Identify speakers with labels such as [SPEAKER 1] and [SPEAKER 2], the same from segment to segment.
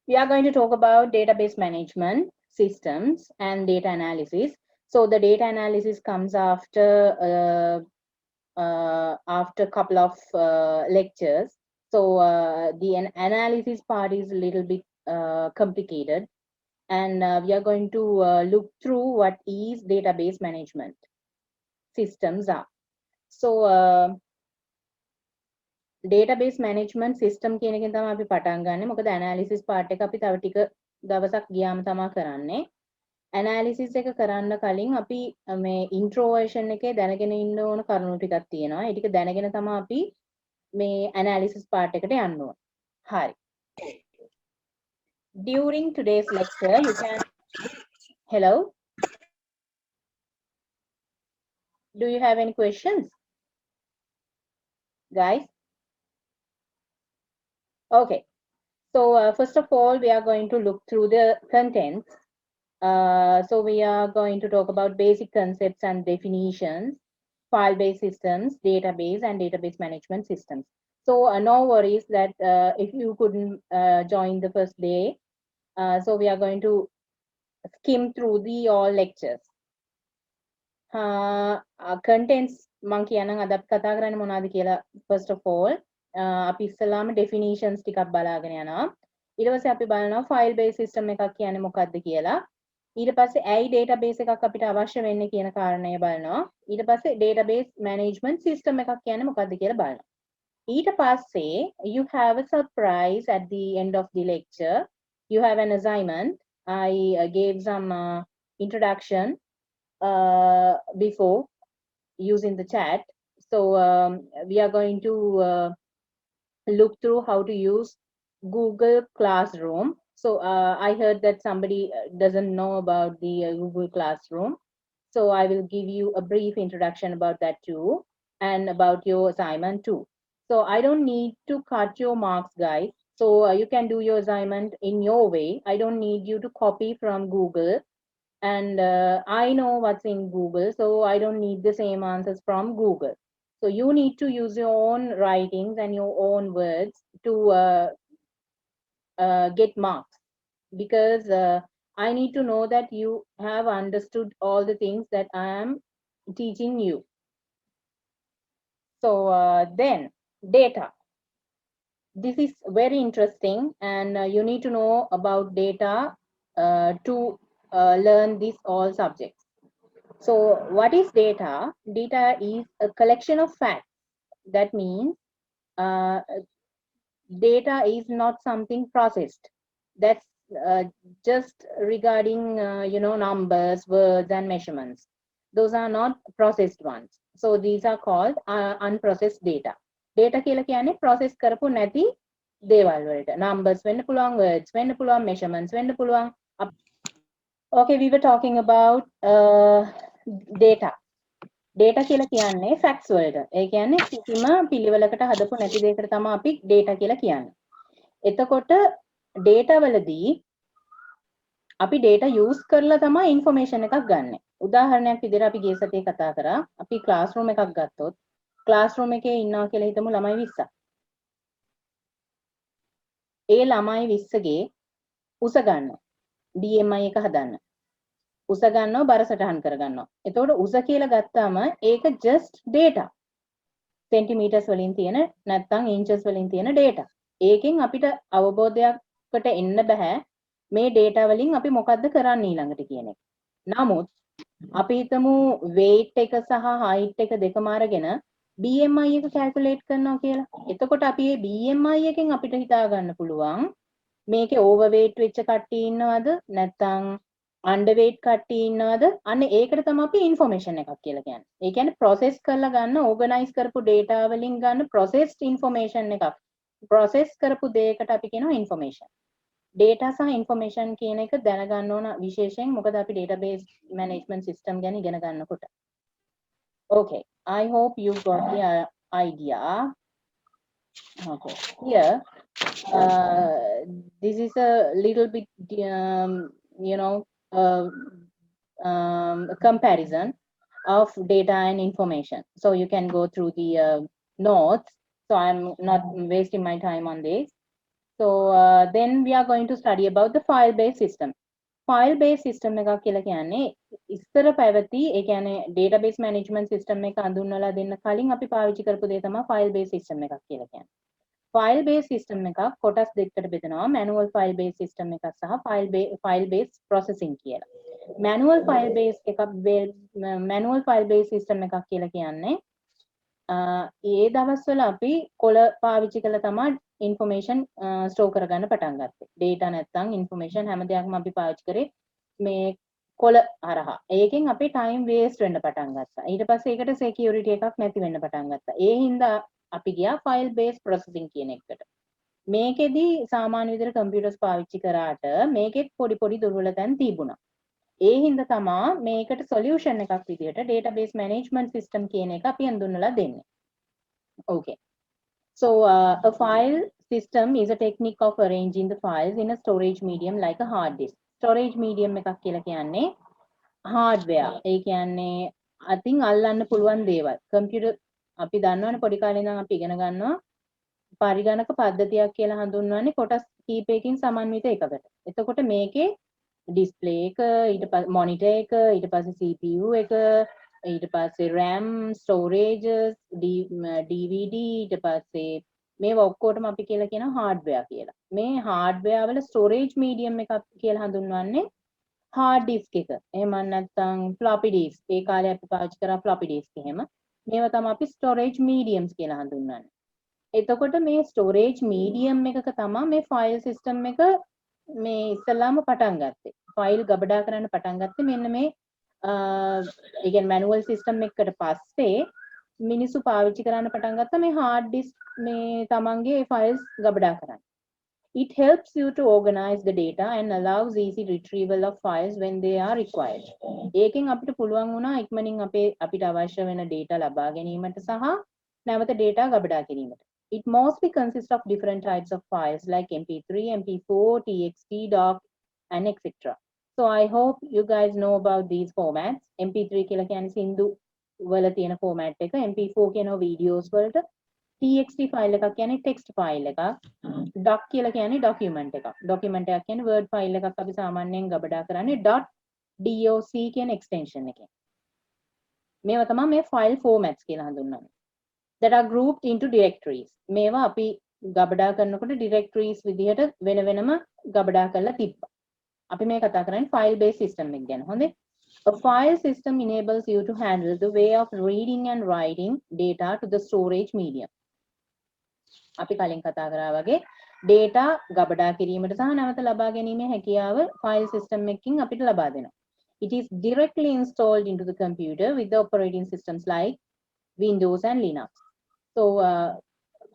[SPEAKER 1] We are going to talk about database management systems and data analysis. So the data analysis comes after a couple of lectures. So the analysis part is a little bit complicated, and we are going to look through what is database management systems are. So database management system කියන එකෙන් තමයි අපි පටන් ගන්නෙ. මොකද analysis part එක අපි තව ටික දවසක් ගියාම තමයි කරන්නේ. analysis එක කරන්න කලින් අපි මේ intro version එකේ දැනගෙන ඉන්න ඕන කරුණු ටිකක් තියෙනවා. ඒ ටික දැනගෙන තමයි අපි මේ analysis part එකට යන්න ඕන. හරි. During today's lecture you can Hello, do you have any questions, guys? Okay, so first of all we are going to look through the contents. So we are going to talk about basic concepts and definitions, file-based systems, database and database management systems. So no worries that if you couldn't join the first day, so we are going to skim through the all lectures. Contents මං කියනනම් අද අපි කතා කරන්නේ මොනවද කියලා first of all අපි ඉස්සලාම definitions ටිකක් බලාගෙන යනවා. ඊට පස්සේ අපි බලනවා file based system එකක් කියන්නේ මොකක්ද කියලා. ඊට පස්සේ ඇයි database එකක් අපිට අවශ්‍ය වෙන්නේ කියන කාරණය බලනවා. ඊට පස්සේ database management system එකක් කියන්නේ මොකක්ද කියලා බලනවා. ඊට පස්සේ you have a surprise at the end of the lecture. You have an assignment. I gave some introduction before using the chat. So we are going to look through how to use Google Classroom. So I heard that somebody doesn't know about the Google Classroom. So I will give you a brief introduction about that too, and about your assignment too. So I don't need to cut your marks, guys. So you can do your assignment in your way. I don't need you to copy from Google. And I know what's in Google, so I don't need the same answers from Google. So you need to use your own writings and your own words to get marks, because I need to know that you have understood all the things that I am teaching you. So then data. This is very interesting, and you need to know about data to learn these all subjects. So what is data? Data is a collection of facts. That means data is not something processed. That's just regarding numbers, words and measurements. Those are not processed ones. So these are called unprocessed data. Data කියලා කියන්නේ process කරපු නැති දේවල් වලට. Numbers වෙන්න පුළුවන්, words වෙන්න පුළුවන්, measurements වෙන්න පුළුවන්. Okay, we were talking about data. Data කියලා කියන්නේ facts වලට. ඒ කියන්නේ කිසිම පිළිවෙලකට හදපු නැති දෙයකට තමයි අපි data කියලා කියන්නේ. එතකොට data වලදී අපි data use කරලා තමයි information එකක් ගන්නෙ. උදාහරණයක් විදිහට අපි ගිය සතියේ කතා කරා. අපි classroom එකක් ගත්තොත් classroom එකේ ඉන්නවා කියලා හිතමු ළමයි 20ක්. ඒ ළමයි 20ගේ උස ගන්නවා. BMI එක හදන්න. උස ගන්නවා බර සටහන් කරගන්නවා. එතකොට උස කියලා ගත්තාම ඒක just data. centimeters වලින් තියෙන නැත්නම් inches වලින් තියෙන data. ඒකෙන් අපිට අවබෝධයකට එන්න බෑ මේ data වලින් අපි මොකද්ද කරන්න ඊළඟට කියන එක. නමුත් අපි හිතමු weight එක සහ height එක දෙකම අරගෙන BMI එක calculate කරනවා කියලා. එතකොට අපි මේ BMI එකෙන් අපිට හිතා ගන්න පුළුවන් මේකේ overweight වෙච්ච කට්ටිය ඉන්නවද නැත්නම් underweight කට්ටිය ඉන්නවද? අන්න ඒකට තමයි අපි information එකක් කියලා කියන්නේ. ඒ කියන්නේ process කරලා ගන්න organize කරපු data වලින් ගන්න processed information එකක්. process කරපු දෙයකට අපි කියනවා information. data සහ information කියන එක දැනගන්න ඕන විශේෂයෙන් මොකද අපි database management system ගැන ඉගෙන ගන්නකොට. Okay, I hope you got the idea. Okay, here this is a little bit comparison of data and information. So you can go through the notes. So I'm not wasting my time on this. So then we are going to study about the file based system. File based system එකක් කියලා කියන්නේ ඉස්සර පැවති ඒ කියන්නේ database management system එක අඳුන්වලා දෙන්න කලින් අපි පාවිච්චි කරපු දේ තමයි file based system එකක් කියලා කියන්නේ. File based system එකක් කොටස් දෙකකට බෙදනවා manual file based system එකක් සහ file based processing කියලා. manual file based system එකක් කියලා කියන්නේ ඒ දවස්වල අපි කොළ පාවිච්චි කරලා තමයි information store කරගන්න පටන් ගත්තේ. data නැත්නම් information හැම දෙයක්ම අපි පාවිච්චි කරේ මේ කොළ හරහා. ඒකෙන් අපේ time waste වෙන්න පටන් ගත්තා. ඊට පස්සේ ඒකට security එකක් නැති වෙන්න පටන් ගත්තා. ඒ හින්දා අපි ගියා file based processing කියන එකට. මේකෙදි සාමාන්‍ය විදිහට computers පාවිච්චි කරාට මේකෙත් පොඩි පොඩි දුර්වලතන් තිබුණා. ඒ හින්දා තමා මේකට solution එකක් විදිහට database management system කියන එක අපි හඳුන්වලා දෙන්නේ. Okay. So a file system is a technique of arranging the files in a storage medium like a hard disk. Storage medium එකක් කියලා කියන්නේ hardware. ඒ කියන්නේ අතින් අල්ලන්න පුළුවන් දේවල්. computer අපි දන්නවනේ පොඩි කාලේ ඉඳන් අපි ඉගෙන ගන්නවා පරිගණක පද්ධතියක් කියලා හඳුන්වන්නේ කොටස් කීපයකින් සමන්විත එකකට. එතකොට මේකේ display එක ඊට පස්සේ monitor එක ඊට පස්සේ CPU එක ඊට පස්සේ RAM storage DVD ඊට පස්සේ මේවා ඔක්කොටම අපි කියලා කියනවා hardware කියලා. මේ hardware වල storage medium එකක් කියලා හඳුන්වන්නේ hard disk එක. එහෙම නැත්නම් floppy disk. ඒ කාලේ අපි පාවිච්චි කරා floppy disk එහෙම. මේවා තමයි අපි storage mediums කියලා හඳුන්වන්නේ. එතකොට මේ storage medium එකක තමයි මේ file system එක මේ ඉස්සලාම පටන් ගත්තේ. ෆයිල් ගබඩා කරන්න පටන් ගත්තේ මෙන්න මේ ඒ කියන්නේ manual system එකකට පස්සේ මිනිස්සු පාවිච්චි කරන්න පටන් ගත්තා මේ hard disk මේ තමන්ගේ files ගබඩා කරන්න. It helps you to organize the data and allows easy retrieval of files when they are required. ඒකෙන් අපිට පුළුවන් වුණා ඉක්මනින් අපිට අවශ්‍ය වෙන data ලබා ගැනීමට සහ නැවත data ගබඩා කිරීමට. It mostly consists of different types of files like MP3, MP4, TXT, doc, and etc. So I hope you guys know about these formats. MP3 කියලා කියන්නේ සින්දු වල තියෙන format එක, MP4 කියනවා videos වලට, TXT file එකක් කියන්නේ text file එකක්, doc කියලා කියන්නේ document එකක්. document එකක් කියන්නේ word file එකක් අපි සාමාන්‍යයෙන් ගබඩා කරන්නේ .doc කියන extension එකෙන්. මේවා තමයි මේ file formats කියලා හඳුන්වන්නේ. That are grouped into directories. මේවා අපි ගබඩා කරනකොට directories විදිහට වෙන වෙනම ගබඩා කරලා තිබ්බා. අපි මේ කතා කරන්නේ file based system එක ගැන. හොඳේ. A file system enables you to handle the way of reading and writing data to the storage medium. අපි කලින් කතා කරා වගේ data ගබඩා කිරීමට සහ නැවත ලබා ගැනීමේ හැකියාව file system එකකින් අපිට ලබා දෙනවා. It is directly installed into the computer with the operating systems like Windows and Linux. So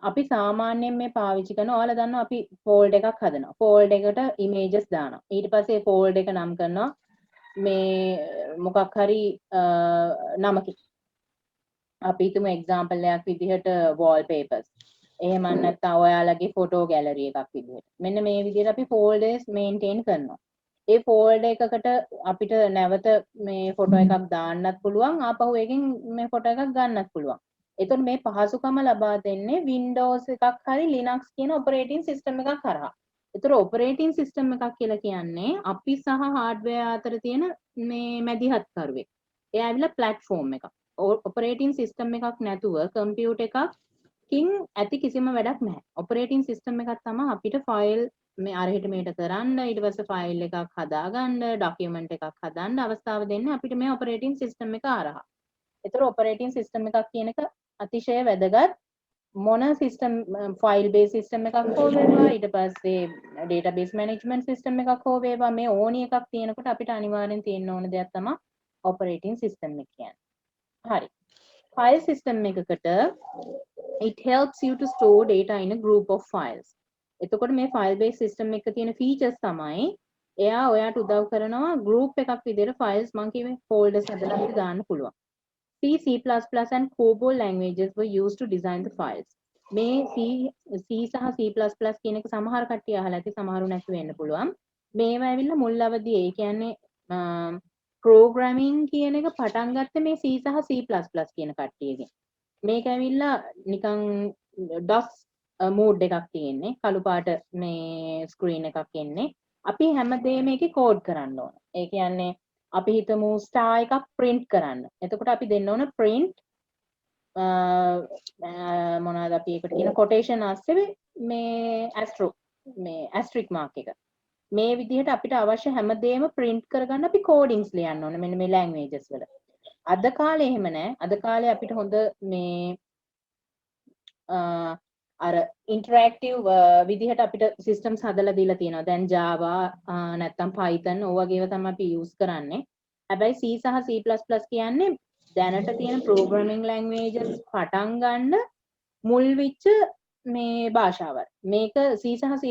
[SPEAKER 1] අපි සාමාන්‍යයෙන් මේ පාවිච්චි කරන ඔයාලා දන්නවා අපි folder එකක් හදනවා. folder එකට images දානවා. ඊට පස්සේ folder එක නම් කරනවා මේ මොකක් හරි නමකින්. අපි හිතමු example එකක් විදිහට wallpapers. එහෙම නැත්නම් ඔයාලගේ photo gallery එකක් විදිහට. මෙන්න මේ විදිහට අපි folders maintain කරනවා. ඒ folder එකකට අපිට නැවත මේ photo එකක් දාන්නත් පුළුවන්. ආපහු එකෙන් මේ photo එකක් ගන්නත් පුළුවන්. එතකොට මේ පහසුකම ලබා දෙන්නේ Windows එකක් හරි Linux කියන operating system එකක් කරා. ඒතර operating system එකක් කියලා කියන්නේ අපි සහ hardware අතර තියෙන මේ මැදිහත් කරුවෙක්. එයා ඇවිල්ලා platform එකක්. operating system එකක් නැතුව computer එකකින් ඇති කිසිම වැඩක් නැහැ. operating system එකක් තමයි අපිට file මේ අරහෙට මේට කරන්න ඊට පස්සේ file එකක් හදාගන්න document එකක් හදන්න අවස්ථාව දෙන්නේ අපිට මේ operating system එක හරහා. ඒතර operating system එකක් කියන එක අතිශය වැදගත් මොන system file based system එකක් හෝ වේවා ඊට පස්සේ database management system එකක් හෝ වේවා මේ ඕනි එකක් තියෙනකොට අපිට අනිවාර්යෙන් තියෙන්න ඕන දෙයක් තමයි operating system එක කියන්නේ. හරි. file system එකකට it helps you to store data in a group of files. එතකොට මේ file based system එකක තියෙන features තමයි එයා ඔයාට උදව් කරනවා group එකක් විදිහට files මම කියවේ folders හදලා අපිට දාන්න පුළුවන්. C, C++ and COBOL languages were used to design the files. මේ C සහ C++ කියන එක සමහර කට්ටිය අහලා ඇති සමහරු නැති වෙන්න පුළුවන්. මේවා ඇවිල්ලා මුල් අවදී ඒ කියන්නේ programming කියන එක පටන් ගත්තේ මේ C සහ C++ කියන කට්ටියගෙන්. මේක ඇවිල්ලා නිකන් DOS මූඩ් එකක් තියෙන්නේ කළු පාට මේ ස්ක්‍රීන් එකක් එන්නේ අපි හැමදේම මේකේ කෝඩ් කරන්න ඕන. ඒ කියන්නේ අපි හිතමු ස්ටාර් එකක් print කරන්න. එතකොට අපි දෙන්න ඕන print මොනවාද අපි ඒකට කියන quotation ආස්සේ මේ astro මේ asterisk mark එක. මේ විදිහට අපිට අවශ්‍ය හැමදේම print කරගන්න අපි codings ලියන්න ඕන මෙන්න මේ languages වල. අද කාලේ එහෙම නැහැ. අද කාලේ අපිට හොඳ මේ අර ඉන්ටරැක්ටිව් විදිහට අපිට සිස්ටම්ස් හදලා දීලා තියෙනවා. දැන් Java නැත්නම් Python ඔය වගේව තමයි අපි යූස් කරන්නේ. හැබැයි C සහ C++ කියන්නේ දැනට තියෙන ප්‍රෝග්‍රෑමින් ලැන්ග්වේජස් පටන් ගන්න මුල් වෙච්ච මේ භාෂාවල්. මේක C සහ C++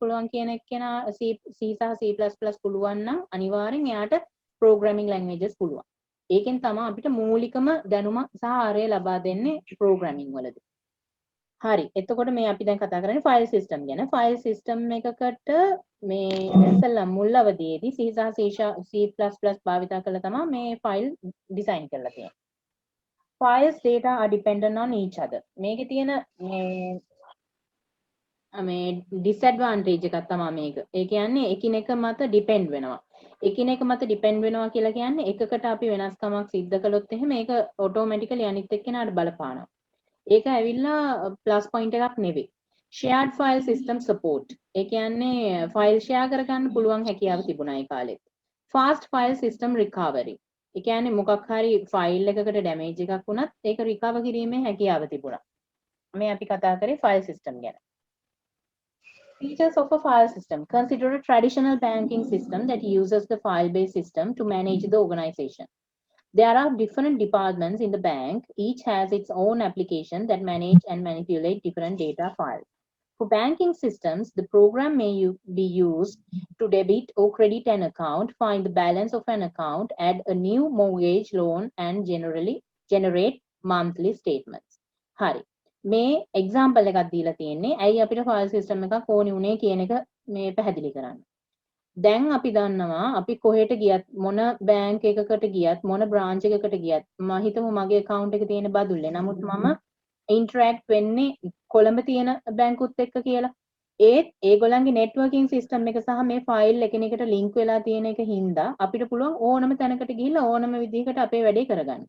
[SPEAKER 1] පුළුවන් කියන එක්කෙනා C සහ C++ පුළුවන් නම් අනිවාර්යෙන් එයාට ප්‍රෝග්‍රෑමින් ලැන්ග්වේජස් පුළුවන්. ඒකෙන් තමයි අපිට මූලිකම දැනුම සහ ආරය ලබා දෙන්නේ ප්‍රෝග්‍රෑමින් වලදී. හරි. එතකොට මේ අපි දැන් කතා කරන්නේ ෆයිල් සිස්ටම් ගැන. ෆයිල් සිස්ටම් එකකට මේ ඉස්සෙල්ලා මුල් අවධියේදී C සහ C++ භාවිත කරලා තමයි මේ ෆයිල් ඩිසයින් කරලා තියෙන්නේ. Files data are dependent on each other. මේකේ තියෙන මේ disadvantage එකක් තමයි මේක. ඒ කියන්නේ එකිනෙක මත depend වෙනවා. එකිනෙක මත depend වෙනවා කියලා කියන්නේ එකකට අපි වෙනස්කමක් සිද්ධ කළොත් එහෙම ඒක automatically අනිත් එක්කෙනාට බලපානවා. ඒක ඇවිල්ලා ප්ලස් පොයින්ට් එකක් නෙවෙයි. shared file system support. ඒ කියන්නේ ෆයිල් share කරගන්න පුළුවන් හැකියාව තිබුණා ඒ කාලෙත්. fast file system recovery. ඒ කියන්නේ මොකක් හරි ෆයිල් එකකට ඩැමේජ් එකක් වුණත් ඒක රිකවර් කිරීමේ හැකියාව තිබුණා. මේ අපි කතා කරේ ෆයිල් සිස්ටම් ගැන. Features of a file system. Consider a traditional banking system that uses the file-based system to manage the organization. There are different departments in the bank. Each has its own application that manage and manipulate different data files. For banking systems, the program may be used to debit or credit an account, find the balance of an account, add a new mortgage loan, and generate monthly statements. Hari. මේ example එකක් දීලා තියෙන්නේ. ඇයි අපිට file system එකක් ඕනි උනේ කියන එක මේ පැහැදිලි කරන්න. දැන් අපි දන්නවා අපි කොහෙට ගියත් මොන බැංක් එකකට ගියත් මොන බ්‍රාන්ච් එකකට ගියත් මම හිතමු මගේ account එකේ තියෙන බදුල්ලේ. නමුත් මම interact වෙන්නේ කොළඹ තියෙන බැංකුත් එක්ක කියලා. ඒත් ඒගොල්ලන්ගේ networking system එක සහ මේ file එකිනෙකට link වෙලා තියෙන එක හින්දා අපිට පුළුවන් ඕනම තැනකට ගිහිල්ලා ඕනම විදිහකට අපේ වැඩේ කරගන්න.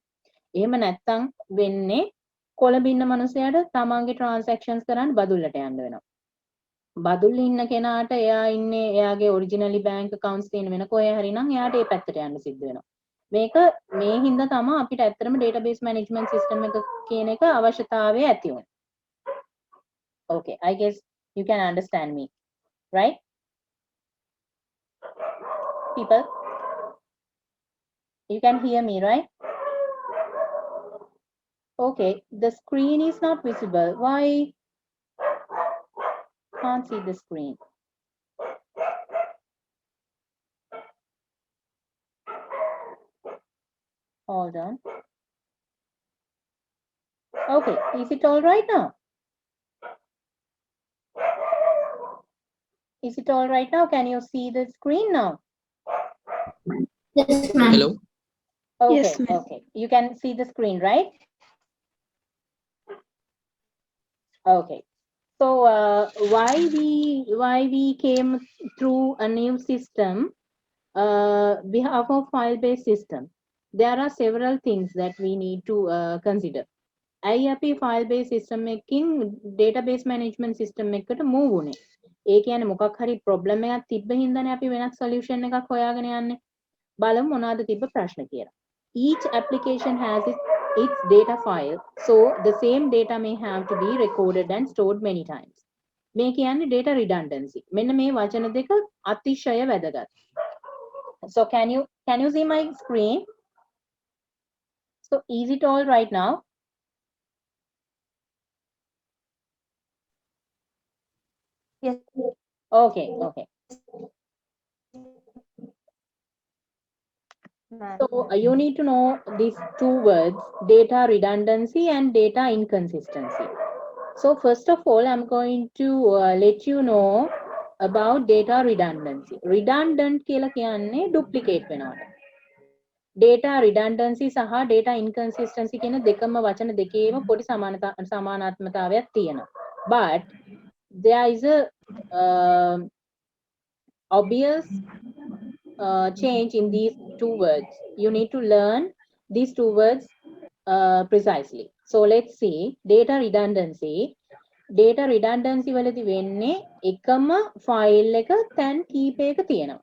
[SPEAKER 1] එහෙම නැත්තම් වෙන්නේ කොළඹ ඉන්න මිනිහයාට තමන්ගේ transactions කරන්න බදුල්ලට යන්න වෙනවා. බදුල්ල ඉන්න කෙනාට එයා ඉන්නේ එයාගේ ඔරිජිනලි බැංක් accounts තියෙන වෙන කොහේ හරි නම් එයාට ඒ පැත්තට යන්න සිද්ධ වෙනවා. මේක මේ හින්දා තමයි අපිට ඇත්තටම database management system එක කියන එක අවශ්‍යතාවය ඇති වුනේ. Okay, I guess you can understand me, right? People, you can hear me, right? Okay, the screen is not visible. Why? Can't see the screen. Hold on. Okay, is it all right now? Is it all right now? Can you see the screen now?
[SPEAKER 2] Yes, ma'am.
[SPEAKER 3] Hello.
[SPEAKER 1] Okay,
[SPEAKER 2] Yes, ma'am.
[SPEAKER 1] okay. You can see the screen, right? Okay. So why we came through a new system, behalf of file-based system? There are several things that we need to consider. IAP file-based system එකකින් database management system එකකට move උනේ. ඒ කියන්නේ මොකක් හරි problem එකක් තිබ්බ හින්දානේ අපි වෙනස් solution එකක් හොයාගෙන යන්නේ. බලමු මොනවාද තිබ්බ ප්‍රශ්න කියලා. Each application has its data file, so the same data may have to be recorded and stored many times. මේ කියන්නේ data redundancy. මෙන්න මේ වචන දෙක අතිශය වැදගත්. So can you see my screen? So is it all right now?
[SPEAKER 2] Yes.
[SPEAKER 1] Okay, okay. So you need to know these two words, data redundancy and data inconsistency. So first of all, I'm going to let you know about data redundancy. Redundant කියලා කියන්නේ duplicate වෙනවා. Data redundancy සහ data inconsistency කියන දෙකම වචන දෙකේම පොඩි සමානාත්මතාවයක් තියෙනවා. but there is a obvious change in these two words. You need to learn these two words precisely. So let's see data redundancy. Data redundancy වලදී වෙන්නේ එකම ෆයිල් එක තැන් කීපයක තියෙනවා.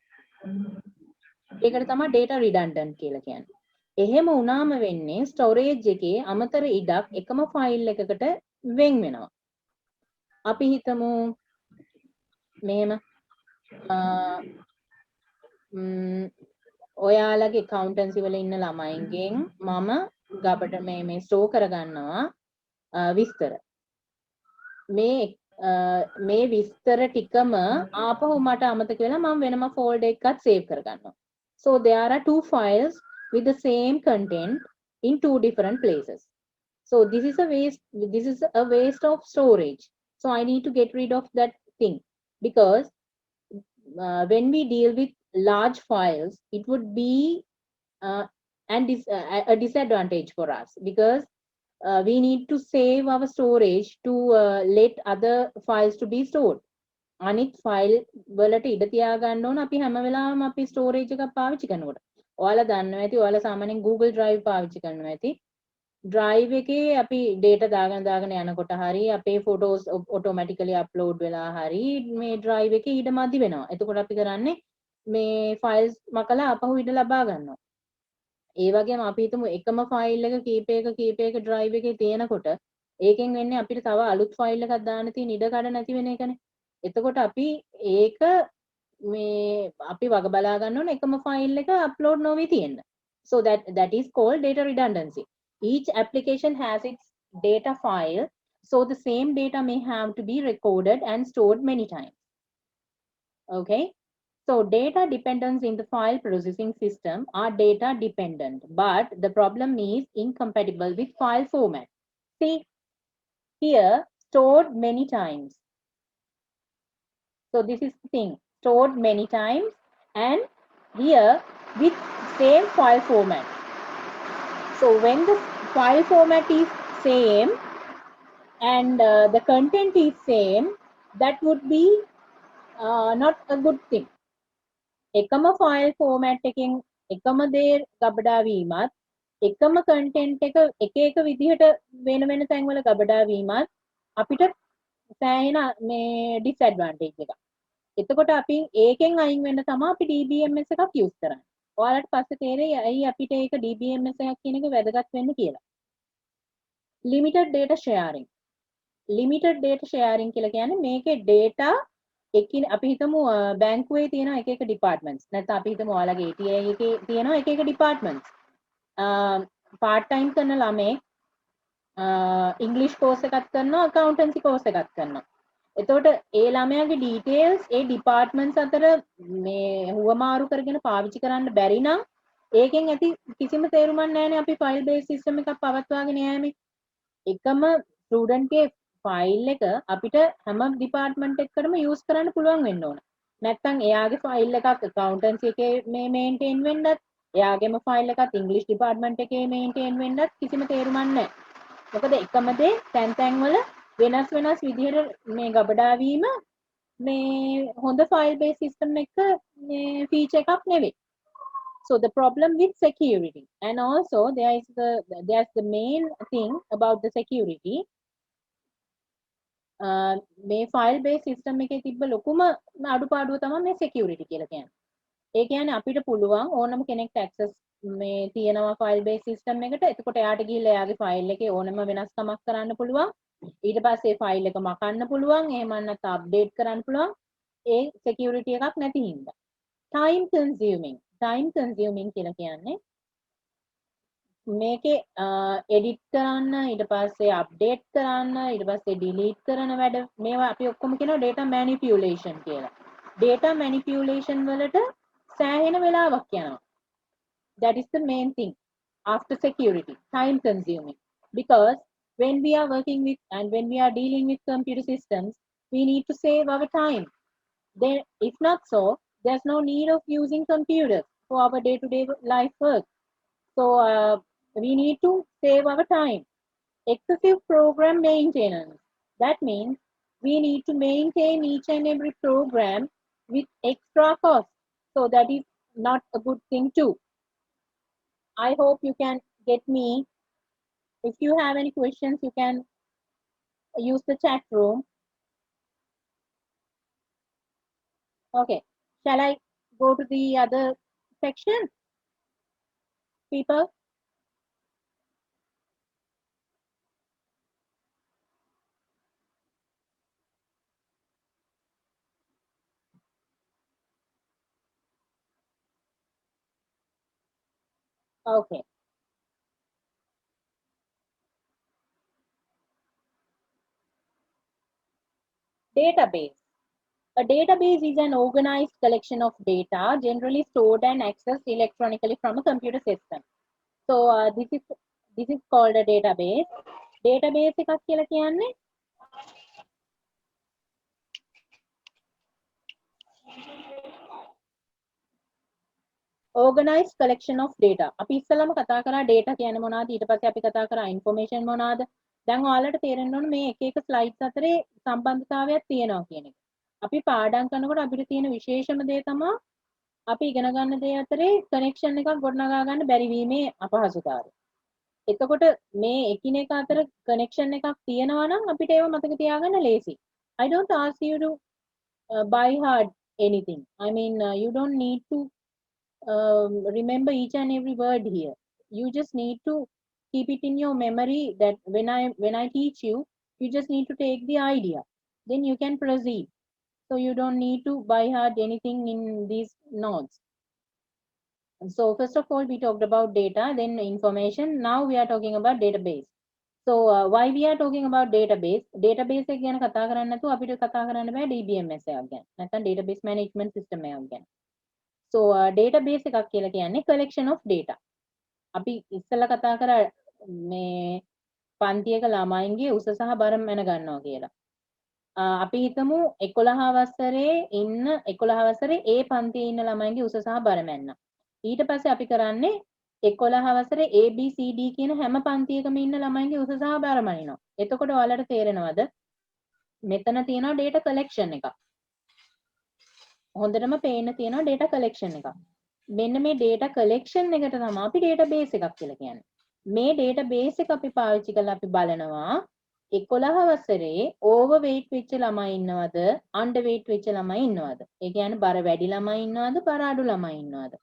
[SPEAKER 1] ඒකට තමයි data redundant කියලා කියන්නේ. එහෙම වුණාම වෙන්නේ storage එකේ අමතර ඉඩක් එකම ෆයිල් එකකට වෙන් වෙනවා. අපි හිතමු මෙහෙම ඔයාලගේ accountancy වල ඉන්න ළමයින්ගෙන් මම ගබඩ මේ ස්ටෝර් කරගන්නවා විස්තර. මේ විස්තර ටිකම ආපහු මට අමතක වෙලා මම වෙනම ෆෝල්ඩර් එකකට සේව් කරගන්නවා. So there are two files with the same content in two different places. So this is a waste of storage. So I need to get rid of that thing, because when we deal with large files, it would be a disadvantage for us, because we need to save our storage to let other files to be stored. අනිත් file වලට ඉඩ තියා ගන්න ඕන අපි හැම වෙලාවෙම අපි ස්ටෝරේජ් එකක් පාවිච්චි කරනකොට. ඔයාලා දන්නවා ඇති ඔයාලා සාමාන්‍යයෙන් Google Drive පාවිච්චි කරනවා ඇති. Drive එකේ අපි data දාගෙන යනකොට හරි අපේ photos automatically upload වෙලා හරි මේ drive එකේ ඉඩ මදි වෙනවා. එතකොට අපි කරන්නේ මේ files මකලා අපහු ඉඩ ලබා ගන්නවා. ඒ වගේම අපි හිතමු එකම ෆයිල් එක කීපයක drive එකේ තියෙනකොට ඒකෙන් වෙන්නේ අපිට තව අලුත් ෆයිල් එකක් දාන්න තියෙන ඉඩ කඩ නැති වෙන එකනේ. එතකොට අපි ඒක මේ අපි වග බලා ගන්න ඕනේ එකම ෆයිල් එක අප්ලෝඩ් නොවි තියෙන්න. So that is called data redundancy. Each application has its data file, so the same data may have to be recorded and stored many times. Okay, so data dependence in the file processing system are data dependent, but the problem is incompatible with file format. See here, stored many times. So this is the thing, stored many times, and here with same file format. So when the file format is same and the content is same, that would be not a good thing. එකම file format එකෙන් එකම දේ ගබඩා වීමත් එකම content එක එක විදිහට වෙන තැන්වල ගබඩා වීමත් අපිට සෑහෙන මේ disadvantage එකක්. එතකොට අපි ඒකෙන් අයින් වෙන්න තමයි අපි DBMS එකක් use කරන්නේ. ඔයාලට පස්සේ තේරෙයි ඇයි අපිට ඒක DBMS එකක් කියන එක වැදගත් වෙන්නේ කියලා. Limited data sharing. Limited data sharing කියලා කියන්නේ මේකේ data එකින් අපි හිතමු බැංකුවේ තියෙන එක departments. නැත්නම් අපි හිතමු ඔයාලගේ ATI එකේ තියෙන එක departments. part time කරන ළමෙක් English course එකක් කරනවා, accountancy course එකක් කරනවා. එතකොට ඒ ළමයාගේ details ඒ departments අතර මේ හුවමාරු කරගෙන පාවිච්චි කරන්න බැරි නම් ඒකෙන් ඇති කිසිම තේරුමක් නැහැනේ අපි file based system එකක් පවත්වාගෙන යෑමේ. එකම student ගේ file එක අපිට හැම department එකකටම use කරන්න පුළුවන් වෙන්න ඕන. නැත්නම් එයාගේ file එකක් accountancy එකේ මේ maintain වෙන්නත්, එයාගේම file එකක් English department එකේ maintain වෙන්නත් කිසිම තේරුමක් නැහැ. මොකද එකම දේ තැන් වල වෙනස් විදිහට මේ ගබඩා වීම මේ හොඳ file based system එක මේ feature එකක් නෙවෙයි. So the problem with security, and also there's the main thing about the security. මේ file based system එකේ තිබ්බ ලොකුම අඩුපාඩුව තමයි මේ security කියලා කියන්නේ. ඒ කියන්නේ අපිට පුළුවන් ඕනම කෙනෙක්ට access මේ තියෙනවා file based system එකට. එතකොට එයාට ගිහිල්ලා එයාගේ file එකේ ඕනම වෙනස්කමක් කරන්න පුළුවන්. ඊට පස්සේ file එක මකන්න පුළුවන්. එහෙම නැත්නම් update කරන්න පුළුවන්. ඒ security එකක් නැති හින්දා. Time consuming කියලා කියන්නේ මේකේ edit කරන්න, ඊට පස්සේ update කරන්න, ඊට පස්සේ delete කරන වැඩ මේවා අපි ඔක්කොම කියනවා data manipulation කියලා. Data manipulation වලට සෑහෙන වෙලාවක් යනවා. That is the main thing after security, time consuming. Because when we are working with and when we are dealing with computer systems, we need to save our time. Then, if not so, there's no need of using computers for our day-to-day life work. So we need to save our time. Excessive program maintenance. That means we need to maintain each and every program with extra cost. So that is not a good thing too. I hope you can get me. If you have any questions, you can use the chat room. Okay. Shall I go to the other section, people? Okay. Database. A database is an organized collection of data generally stored and accessed electronically from a computer system. So this is called a database. Database එකක් කියලා කියන්නේ organized collection of data. අපි ඉස්සෙල්ලාම කතා කරා data කියන්නේ මොනවද? ඊට පස්සේ අපි කතා කරා information මොනවද? දැන් ඔයාලට තේරෙන්න ඕන මේ එක එක slides අතරේ සම්බන්ධතාවයක් තියෙනවා කියන එක. අපි පාඩම් කරනකොට අපිට තියෙන විශේෂම දේ තමයි අපි ඉගෙන ගන්න දේ අතරේ connection එකක් ගොඩනගා ගන්න බැරි වීමේ අපහසුතාවය. එතකොට මේ එකිනෙක අතර connection එකක් තියෙනවා නම් අපිට ඒව මතක තියාගන්න ලේසි. I don't ask you to by heart anything. I mean, you don't need to remember each and every word here. You just need to keep it in your memory that when I teach you, you just need to take the idea. Then you can proceed. So you don't need to by heart anything in these notes. So first of all, we talked about data, then information. Now we are talking about database. So why we are talking about database? Database එක ගැන කතා කරන්නේ නැතුව අපිට කතා කරන්න බෑ DBMS එකක් ගැන. නැත්නම් database management system එකක් ගැන. So database එකක් කියලා කියන්නේ collection of data. අපි ඉස්සෙල්ලා කතා කරා මේ පන්තියක ළමයින්ගේ උස සහ බර මැන ගන්නවා කියලා. අපි හිතමු 11 වසරේ ඉන්න 11 වසරේ A පන්තියේ ඉන්න ළමයින්ගේ උස සහ බර මැන්න. ඊට පස්සේ අපි කරන්නේ 11 වසරේ A B C D කියන හැම පන්තියකම ඉන්න ළමයින්ගේ උස සහ බර මනිනවා. එතකොට ඔයාලට තේරෙනවද? මෙතන තියෙනවා data collection එකක්. හොඳටම පේන්න තියෙනවා data collection එකක්. මෙන්න මේ data collection එකට තමයි අපි database එකක් කියලා කියන්නේ. මේ database එක අපි පාවිච්චි කරලා අපි බලනවා 11 වසරේ overweight වෙච්ච ළමයි ඉන්නවද underweight වෙච්ච ළමයි ඉන්නවද? ඒ කියන්නේ බර වැඩි ළමයි ඉන්නවද බර අඩු ළමයි ඉන්නවද?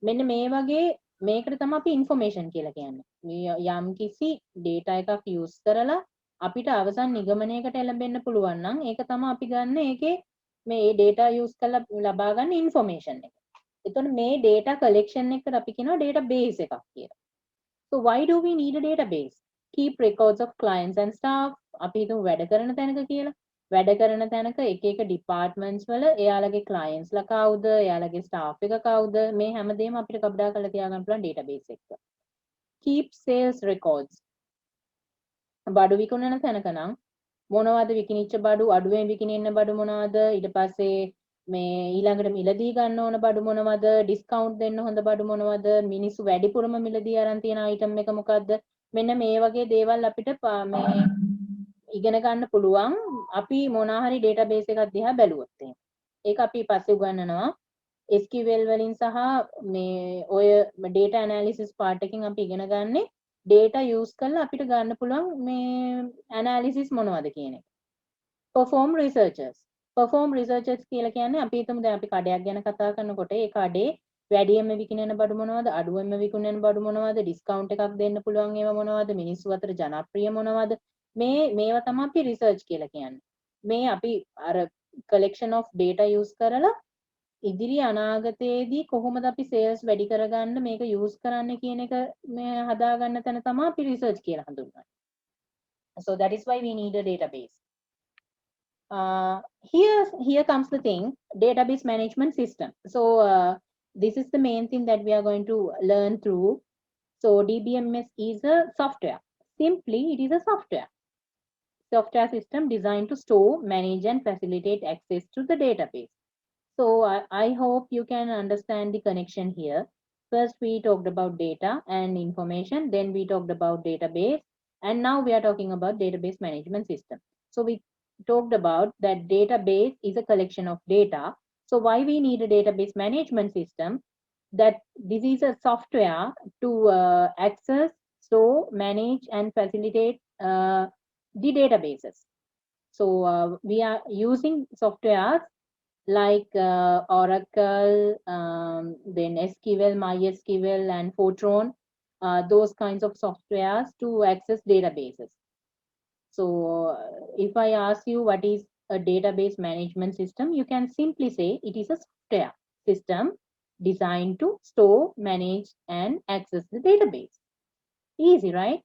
[SPEAKER 1] මෙන්න මේ වගේ මේකට තමයි අපි information කියලා කියන්නේ. යම් කිසි data එකක් use කරලා අපිට අවසන් නිගමනයකට එළඹෙන්න පුළුවන් නම් ඒක තමයි අපි ගන්න ඒකේ මේ data use කරලා ලබා ගන්න information එක. එතකොට මේ data collection එකට අපි කියනවා database එකක් කියලා. So why do we need a database? Keep records of clients and staff. අපි හිතමු වැඩ කරන තැනක කියලා. වැඩ කරන තැනක එක එක departments වල එයාලගේ clients ලා කවුද, එයාලගේ staff එක කවුද, මේ හැමදේම අපිට කපඩා කරලා තියාගන්න පුළුවන් database එකක. Keep sales records. බඩු විකුණන තැනක නම් මොනවද විකිනිච්ච බඩු, අඩුවෙන් විකිනෙන්න බඩු මොනවද, ඊට පස්සේ මේ ඊළඟට මිලදී ගන්න ඕන බඩු මොනවද, ඩිස්කවුන්ට් දෙන්න හොඳ බඩු මොනවද, මිනිස්සු වැඩිපුරම මිලදී අරන් තියෙන අයිටම් එක මොකද්ද, මෙන්න මේ වගේ දේවල් අපිට මේ ඉගෙන ගන්න පුළුවන් අපි මොනවා හරි database එකක් දිහා බැලුවොත් එහෙනම්. ඒක අපි පස්සේ උගන්වනවා SQL වලින් සහ මේ ඔය data analysis part එකකින් අපි ඉගෙන ගන්නේ data use කරලා අපිට ගන්න පුළුවන් මේ analysis මොනවද කියන එක. perform researchers කියලා කියන්නේ අපි හිතමු දැන් අපි කඩයක් ගැන කතා කරනකොට ඒ කඩේ වැඩියෙන්ම විකිනෙන බඩු මොනවද, අඩුවෙන්ම විකුණන බඩු මොනවද, ඩිස්කවුන්ට් එකක් දෙන්න පුළුවන් ඒවා මොනවද, මිනිස්සු අතර ජනප්‍රිය මොනවද, මේවා තමයි අපි රිසර්ච් කියලා කියන්නේ. මේ අපි අර collection of data use කරලා ඉදිරි අනාගතයේදී කොහොමද අපි sales වැඩි කරගන්න මේක use කරන්න කියන එක මේ හදාගන්න තැන තමයි අපි research කියලා හඳුන්වන්නේ. So that is why we need a database. Here comes the thing, database management system. So this is the main thing that we are going to learn through. So DBMS is a software. Simply, it is a software system designed to store, manage and facilitate access to the database. So I hope you can understand the connection here. First we talked about data and information, then we talked about database, and now we are talking about database management system. So with talked about that database is a collection of data. So why we need a database management system? That this is a software to access, store, manage, and facilitate the databases. So we are using softwares like Oracle, then SQL, MySQL, and Fortran, those kinds of softwares to access databases. So if I ask you what is a database management system, you can simply say it is a software system designed to store, manage, and access the database. Easy, right?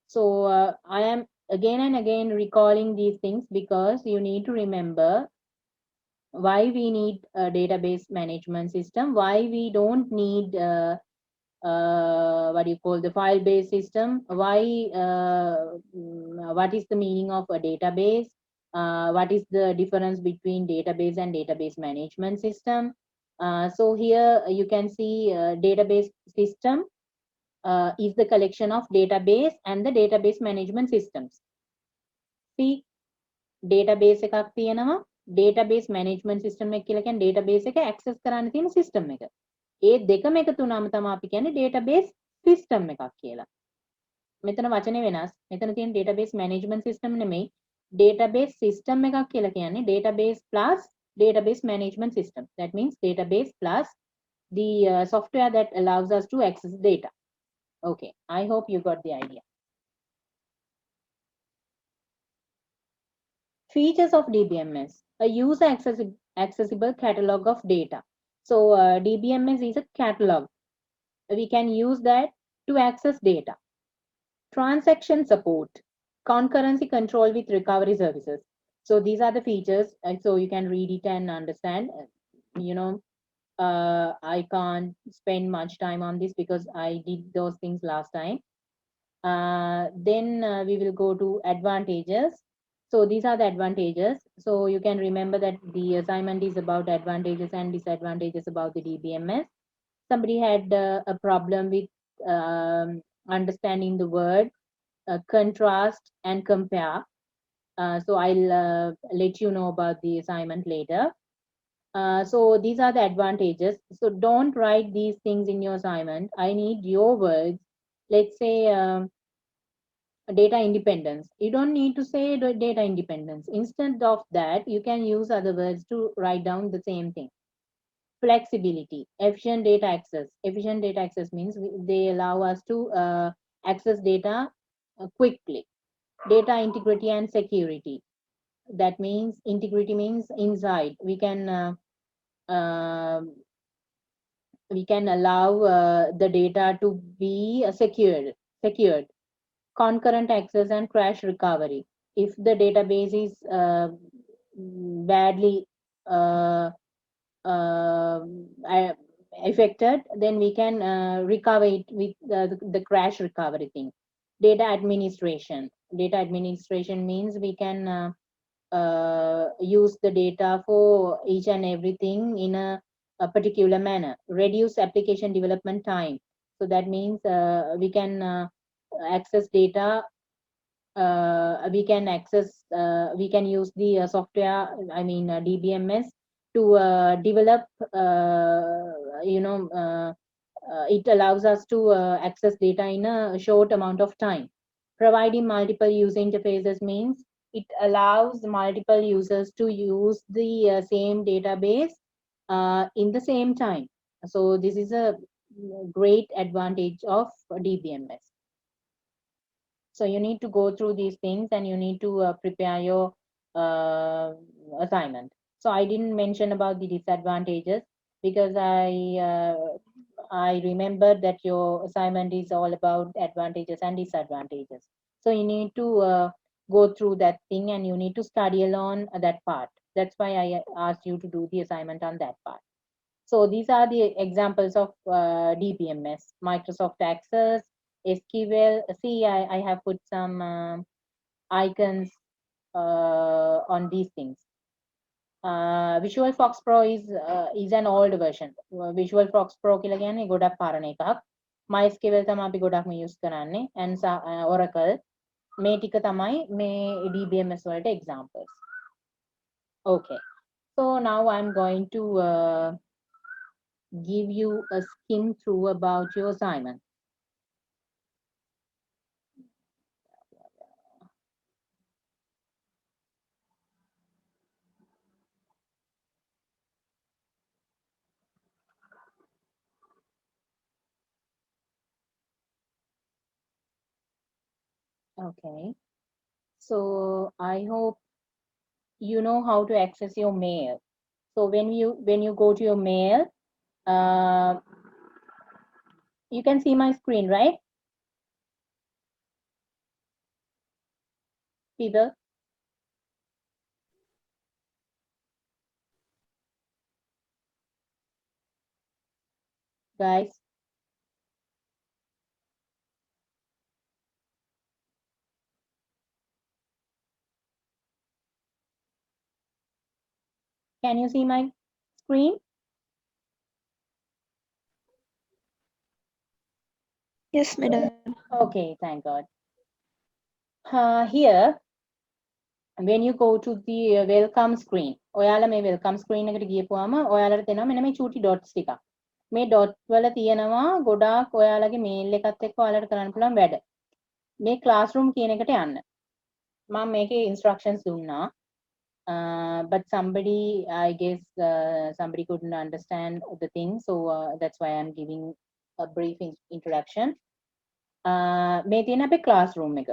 [SPEAKER 1] So I am again and again recalling these things because you need to remember why we need a database management system, why we don't need what do you call the file-based system, why what is the meaning of a database, what is the difference between database and database management system. So here you can see database system is the collection of database and the database management systems. See, database එකක් තියෙනවා, database management system එක කියලා කියන්නේ database එක access කරන්න තියෙන system එක. ඒ දෙකම එකතු වුණාම තමයි අපි කියන්නේ database system එකක් කියලා. මෙතන වචනේ වෙනස්. මෙතන තියෙන database management system නෙමෙයි. database system එකක් කියලා කියන්නේ database plus database management system. That means database plus the software that allows us to access data. Okay, I hope you got the idea. Features of DBMS: a user accessible catalog of data. So DBMS is a catalog. We can use that to access data. Transaction support, concurrency control with recovery services. So these are the features. So you can read it and understand. You know, I can't spend much time on this because I did those things last time. Then we will go to advantages. So these are the advantages. So you can remember that the assignment is about advantages and disadvantages about the DBMS. Somebody had a problem with understanding the word contrast and compare. So I'll let you know about the assignment later. So these are the advantages. So don't write these things in your assignment. I need your words. Let's say data independence. You don't need to say data independence. Instead of that, you can use other words to write down the same thing. Flexibility, efficient data access. Efficient data access means they allow us to access data quickly. Data integrity and security. That means integrity means inside. We can allow the data to be secured. Concurrent access and crash recovery. If the database is badly affected, then we can recover it with the crash recovery thing. Data administration. Data administration means we can use the data for each and everything in a particular manner. Reduce application development time. So that means we can access data. We can use the software, I mean DBMS, to develop. It allows us to access data in a short amount of time. Providing multiple user interfaces means it allows multiple users to use the same database in the same time. So this is a great advantage of DBMS. So you need to go through these things and you need to prepare your assignment. So I didn't mention about the disadvantages because I remember that your assignment is all about advantages and disadvantages. So you need to go through that thing and you need to study along that part. That's why I asked you to do the assignment on that part. So these are the examples of DBMS: Microsoft Access, SQL. See, I have put some icons on these things. Visual Fox Pro is an old version. Visual Fox Pro කියලා කියන්නේ ගොඩක් පරණ එකක්. MySQL තමයි අපි ගොඩක්ම use කරන්නේ and Oracle. මේ ටික තමයි මේ DBMS වලට examples. Okay. So now I'm going to give you a skim through about your assignment. Okay. So I hope you know how to access your mail. So when you go to your mail, you can see my screen, right? People, guys. Can you see my screen?
[SPEAKER 2] Yes, madam.
[SPEAKER 1] Okay, thank God. Here, when you go to the welcome screen, ඔයාලා මේ welcome screen එකට ගියපුවාම ඔයාලට දෙනවා මෙන්න මේ චූටි dots ටිකක්. මේ dot වල තියෙනවා ගොඩාක් ඔයාලගේ mail එකත් එක්ක ඔයාලට කරන්න පුළුවන් වැඩ. මේ classroom කියන එකට යන්න. මම මේකේ instructions දුන්නා. But somebody, I guess, somebody couldn't understand the thing, so that's why I'm giving a brief introduction. මේ තියෙන අපේ classroom එක.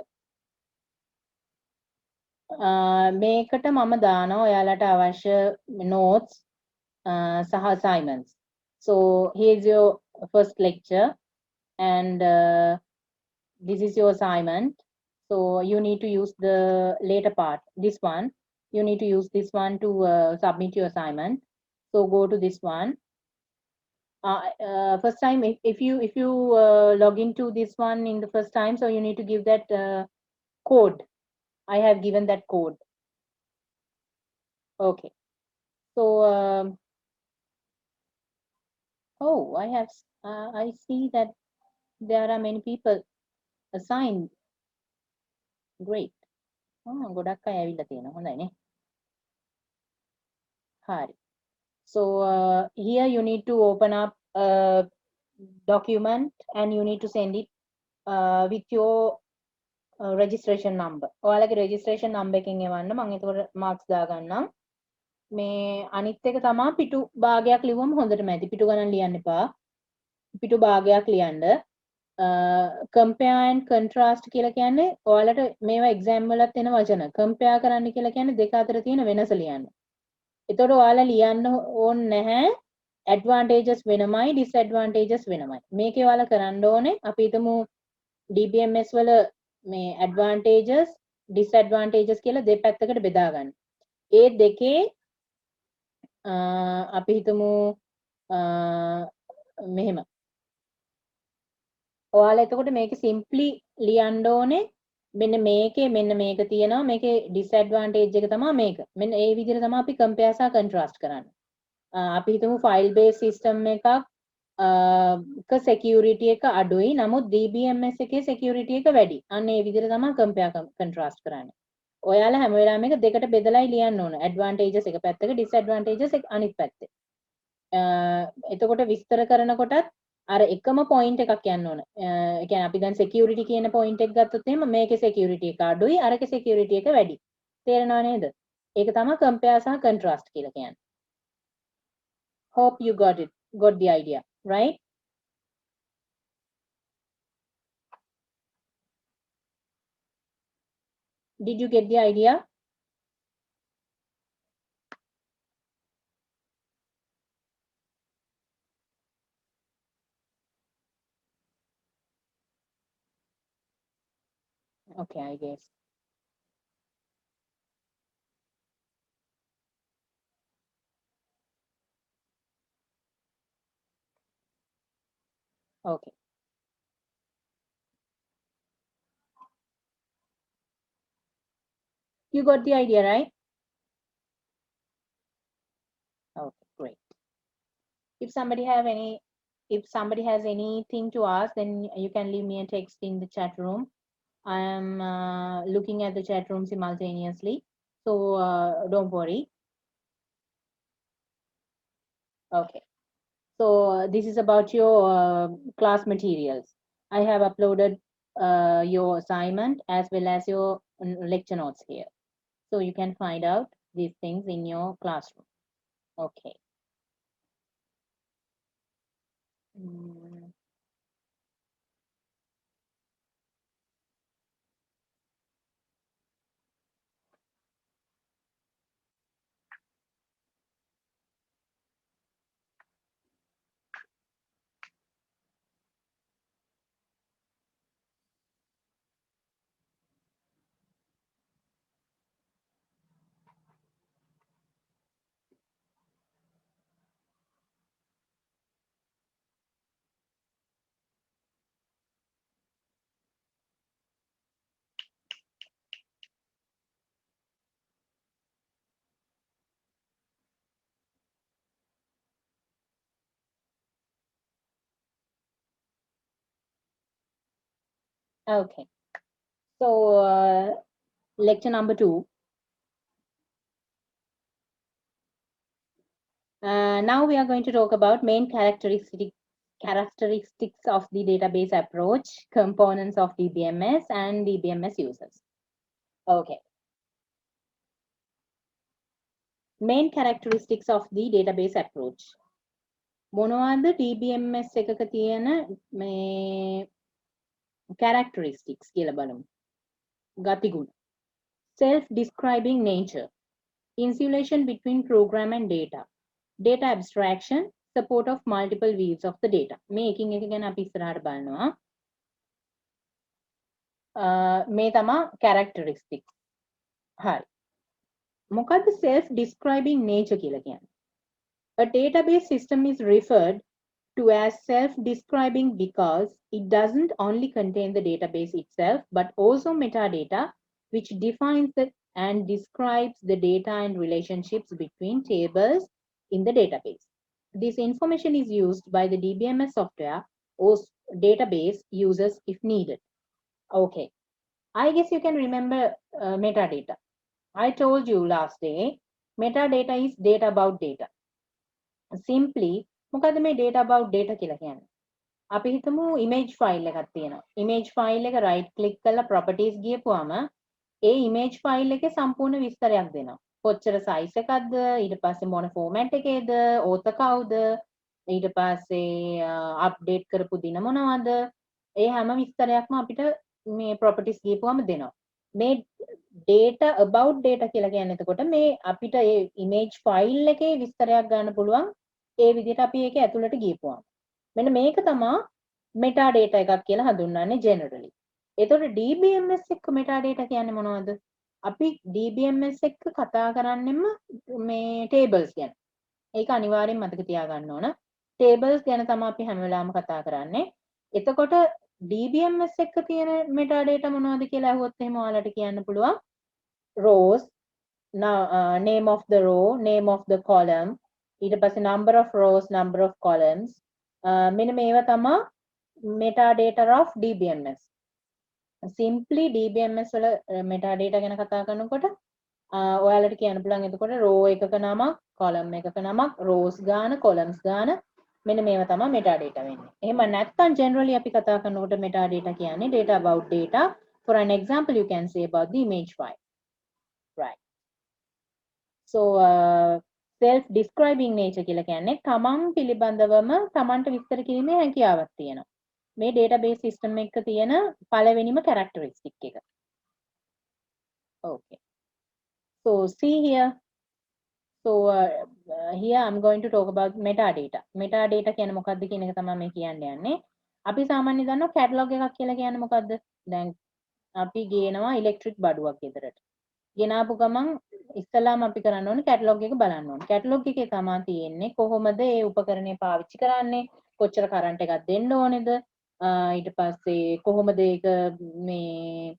[SPEAKER 1] මේකට මම දානවා ඔයාලට අවශ්‍ය notes සහ assignments. So here's your first lecture and this is your assignment. So you need to use the later part, this one. You need to use this one to submit your assignment. So go to this one. First time, if you log into this one in the first time, so you need to give that code. I have given that code. Okay. So oh, I see that there are many people assigned. Great. ගොඩක් අය ඇවිල්ලා තියෙනවා. හොඳයි නේ. හරි. So here you need to open up a document and you need to send it with your registration number. ඔයාලගේ registration number එකෙන් එවන්න. මම ඒකට marks දාගන්නම්. මේ අනිත් එක තමයි පිටු භාගයක් ලිව්වම හොඳටම ඇති. පිටු ගණන් ලියන්න එපා. පිටු භාගයක් ලියන්න. compare and contrast කියලා කියන්නේ ඔයාලට මේවා exam වලත් එන වචන. compare කරන්න කියලා කියන්නේ දෙක අතර තියෙන වෙනස ලියන්න. එතකොට ඔයාලා ලියන්න ඕනේ නැහැ advantages වෙනමයි disadvantages වෙනමයි. මේකේ ඔයාලා කරන්න ඕනේ අපි හිතමු DBMS වල මේ advantages disadvantages කියලා දෙපැත්තකට බෙදා ගන්න. ඒ දෙකේ අපි හිතමු මෙහෙම. ඔයාලා එතකොට මේක simply ලියන්න ඕනේ මෙන්න මේක තියෙනවා මේකේ disadvantage එක තමයි මේක. මෙන්න ඒ විදිහට තමයි අපි compare සහ contrast කරන්නේ. අපි හිතමු file based system එකක් security එක අඩුයි. නමුත් DBMS එකේ security එක වැඩි. අන්න ඒ විදිහට තමයි compare contrast කරන්නේ. ඔයාලා හැම වෙලාවෙම මේක දෙකට බෙදලායි ලියන්න ඕන. advantages එක පැත්තක disadvantages එක අනිත් පැත්තේ. එතකොට විස්තර කරනකොටත් අර එකම point එකක් යන්න ඕන. ඒ කියන්නේ අපි දැන් security කියන point එක ගත්තොත් එහෙම මේකේ security එක අඩුයි අරකේ security එක වැඩි. තේරෙනව නේද? ඒක තමයි compare සහ contrast කියලා කියන්නේ. Hope you got the idea, right? Did you get the idea? Okay, I guess. Okay. You got the idea, right? Okay, great. If somebody has anything to ask, then you can leave me a text in the chat room. I am looking at the chat room simultaneously, so don't worry. Okay. So this is about your class materials. I have uploaded your assignment as well as your lecture notes here. So you can find out these things in your classroom. Okay. Mm, Okay. So lecture number 2. Now we are going to talk about main characteristics of the database approach, components of DBMS, and DBMS users. Okay. Main characteristics of the database approach. මොනවද DBMS එකක තියෙන මේ characteristics කියලා බලමු. ගතිගුණ. Self-describing nature. Insulation between program and data. Data abstraction. Support of multiple views of the data. මේ එකින් එක ගැන අපි ඉස්සරහට බලනවා. මේ තමා characteristics. හරි. මොකද්ද self-describing nature කියලා කියන්නේ? A database system is referred to as self-describing because it doesn't only contain the database itself, but also metadata, which defines and describes the data and relationships between tables in the database. This information is used by the DBMS software or database users if needed. Okay, I guess you can remember metadata. I told you last day, metadata is data about data. Simply, මොකද මේ data about data කියලා කියන්නේ? අපි හිතමු image file එකක් තියෙනවා. image file එක right click කරලා properties ගියපුවාම ඒ image file එකේ සම්පූර්ණ විස්තරයක් දෙනවා. කොච්චර size එකක්ද, ඊට පස්සේ මොන format එකේද, author කවුද, ඊට පස්සේ update කරපු දින මොනවද, ඒ හැම විස්තරයක්ම අපිට මේ properties ගියපුවාම දෙනවා. මේ data about data කියලා කියන්නේ එතකොට මේ අපිට ඒ image file එකේ විස්තරයක් ගන්න පුළුවන් ඒ විදිහට අපි ඒක ඇතුළට ගියපුවාම. මෙන්න මේක තමයි metadata එකක් කියලා හඳුන්වන්නේ generally. එතකොට DBMS එක්ක metadata කියන්නේ මොනවද? අපි DBMS එක්ක කතා කරන්නෙම මේ tables ගැන. ඒක අනිවාර්යෙන් මතක තියාගන්න ඕන. tables ගැන තමයි අපි හැම වෙලාවෙම කතා කරන්නේ. එතකොට DBMS එක්ක තියෙන metadata මොනවද කියලා අහුවොත් එහෙම ඔයාලට කියන්න පුළුවන්. rows, name of the row, name of the column, ඊට පස්සේ number of rows, number of columns. මෙන්න මේවා තමයි metadata of DBMS. Simply DBMS වල metadata ගැන කතා කරනකොට ඔයාලට කියන්න පුළුවන් එතකොට row එකක නමක්, column එකක නමක්, rows ගාන, columns ගාන මෙන්න මේවා තමයි metadata වෙන්නේ. එහෙම නැත්නම් generally අපි කතා කරනකොට metadata කියන්නේ data about data. For an example, you can say about the image file. Right. So self-describing nature කියලා කියන්නේ තමන් පිළිබඳවම තමන්ට විස්තර කිරීමේ හැකියාවක් තියෙනවා. මේ database system එකක තියෙන පළවෙනිම characteristic එක. Okay. So see here. So here I'm going to talk about metadata. Metadata කියන්නේ මොකක්ද කියන එක තමයි මේ කියන්න යන්නේ. අපි සාමාන්‍යයෙන් දන්නවා catalog එකක් කියලා කියන්නේ මොකක්ද? දැන් අපි ගේනවා electric බඩුවක් ගෙදරට. ගෙනාපු ගමන් ඉස්සලාම අපි කරන්න ඕනේ කැටලොග් එක බලන්න ඕනේ. කැටලොග් එකේ තමයි තියෙන්නේ කොහොමද ඒ උපකරණය පාවිච්චි කරන්නේ, කොච්චර කරන්ට් එකක් දෙන්න ඕනේද, ඊට පස්සේ කොහොමද ඒක මේ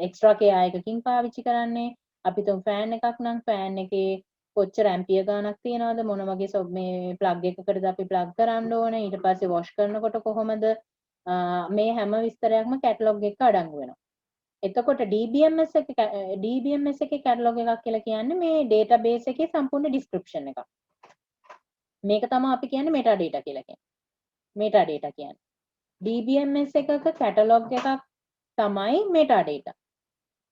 [SPEAKER 1] එක්ස්ට්‍රා කෙයා එකකින් පාවිච්චි කරන්නේ. අපි තුන් ෆෑන් එකක් නම් ෆෑන් එකේ කොච්චර ඇම්පියර් ගානක් තියනවද, මොන වගේ මේ ප්ලග් එකකටද අපි ප්ලග් කරන්න ඕනේ, ඊට පස්සේ වොෂ් කරනකොට කොහොමද මේ හැම විස්තරයක්ම කැටලොග් එක අඩංගු වෙනවා. එතකොට DBMS එකේ කැටලොග් එකක් කියලා කියන්නේ මේ database එකේ සම්පූර්ණ description එකක්. මේක තමයි අපි කියන්නේ metadata කියලා කියන්නේ. metadata කියන්නේ. DBMS එකක කැටලොග් එකක් තමයි metadata.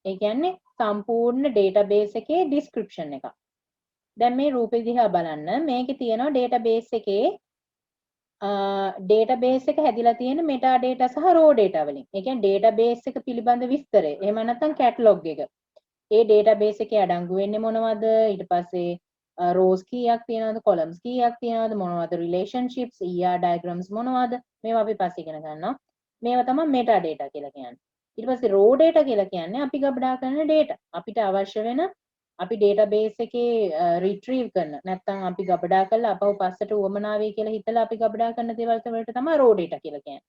[SPEAKER 1] ඒ කියන්නේ සම්පූර්ණ database එකේ description එකක්. දැන් මේ රූපේ දිහා බලන්න මේකේ තියෙනවා database එකේ database එක හැදිලා තියෙන metadata සහ raw data වලින්. ඒ කියන්නේ database එක පිළිබඳ විස්තරය. එහෙම නැත්නම් catalog එක. ඒ database එකේ අඩංගු වෙන්නේ මොනවද? ඊට පස්සේ rows කීයක් තියෙනවද? columns කීයක් තියෙනවද? මොනවද relationships, ER diagrams මොනවද? මේවා අපි පස්සේ ඉගෙන ගන්නවා. මේවා තමයි metadata කියලා කියන්නේ. ඊට පස්සේ raw data කියලා කියන්නේ අපි ගබඩා කරන data. අපිට අවශ්‍ය වෙන අපි database එකේ retrieve කරන නැත්නම් අපි ගබඩා කරලා අපව පස්සට උවමනා වෙයි කියලා හිතලා අපි ගබඩා කරන දේවල් වලට තමයි raw data කියලා කියන්නේ.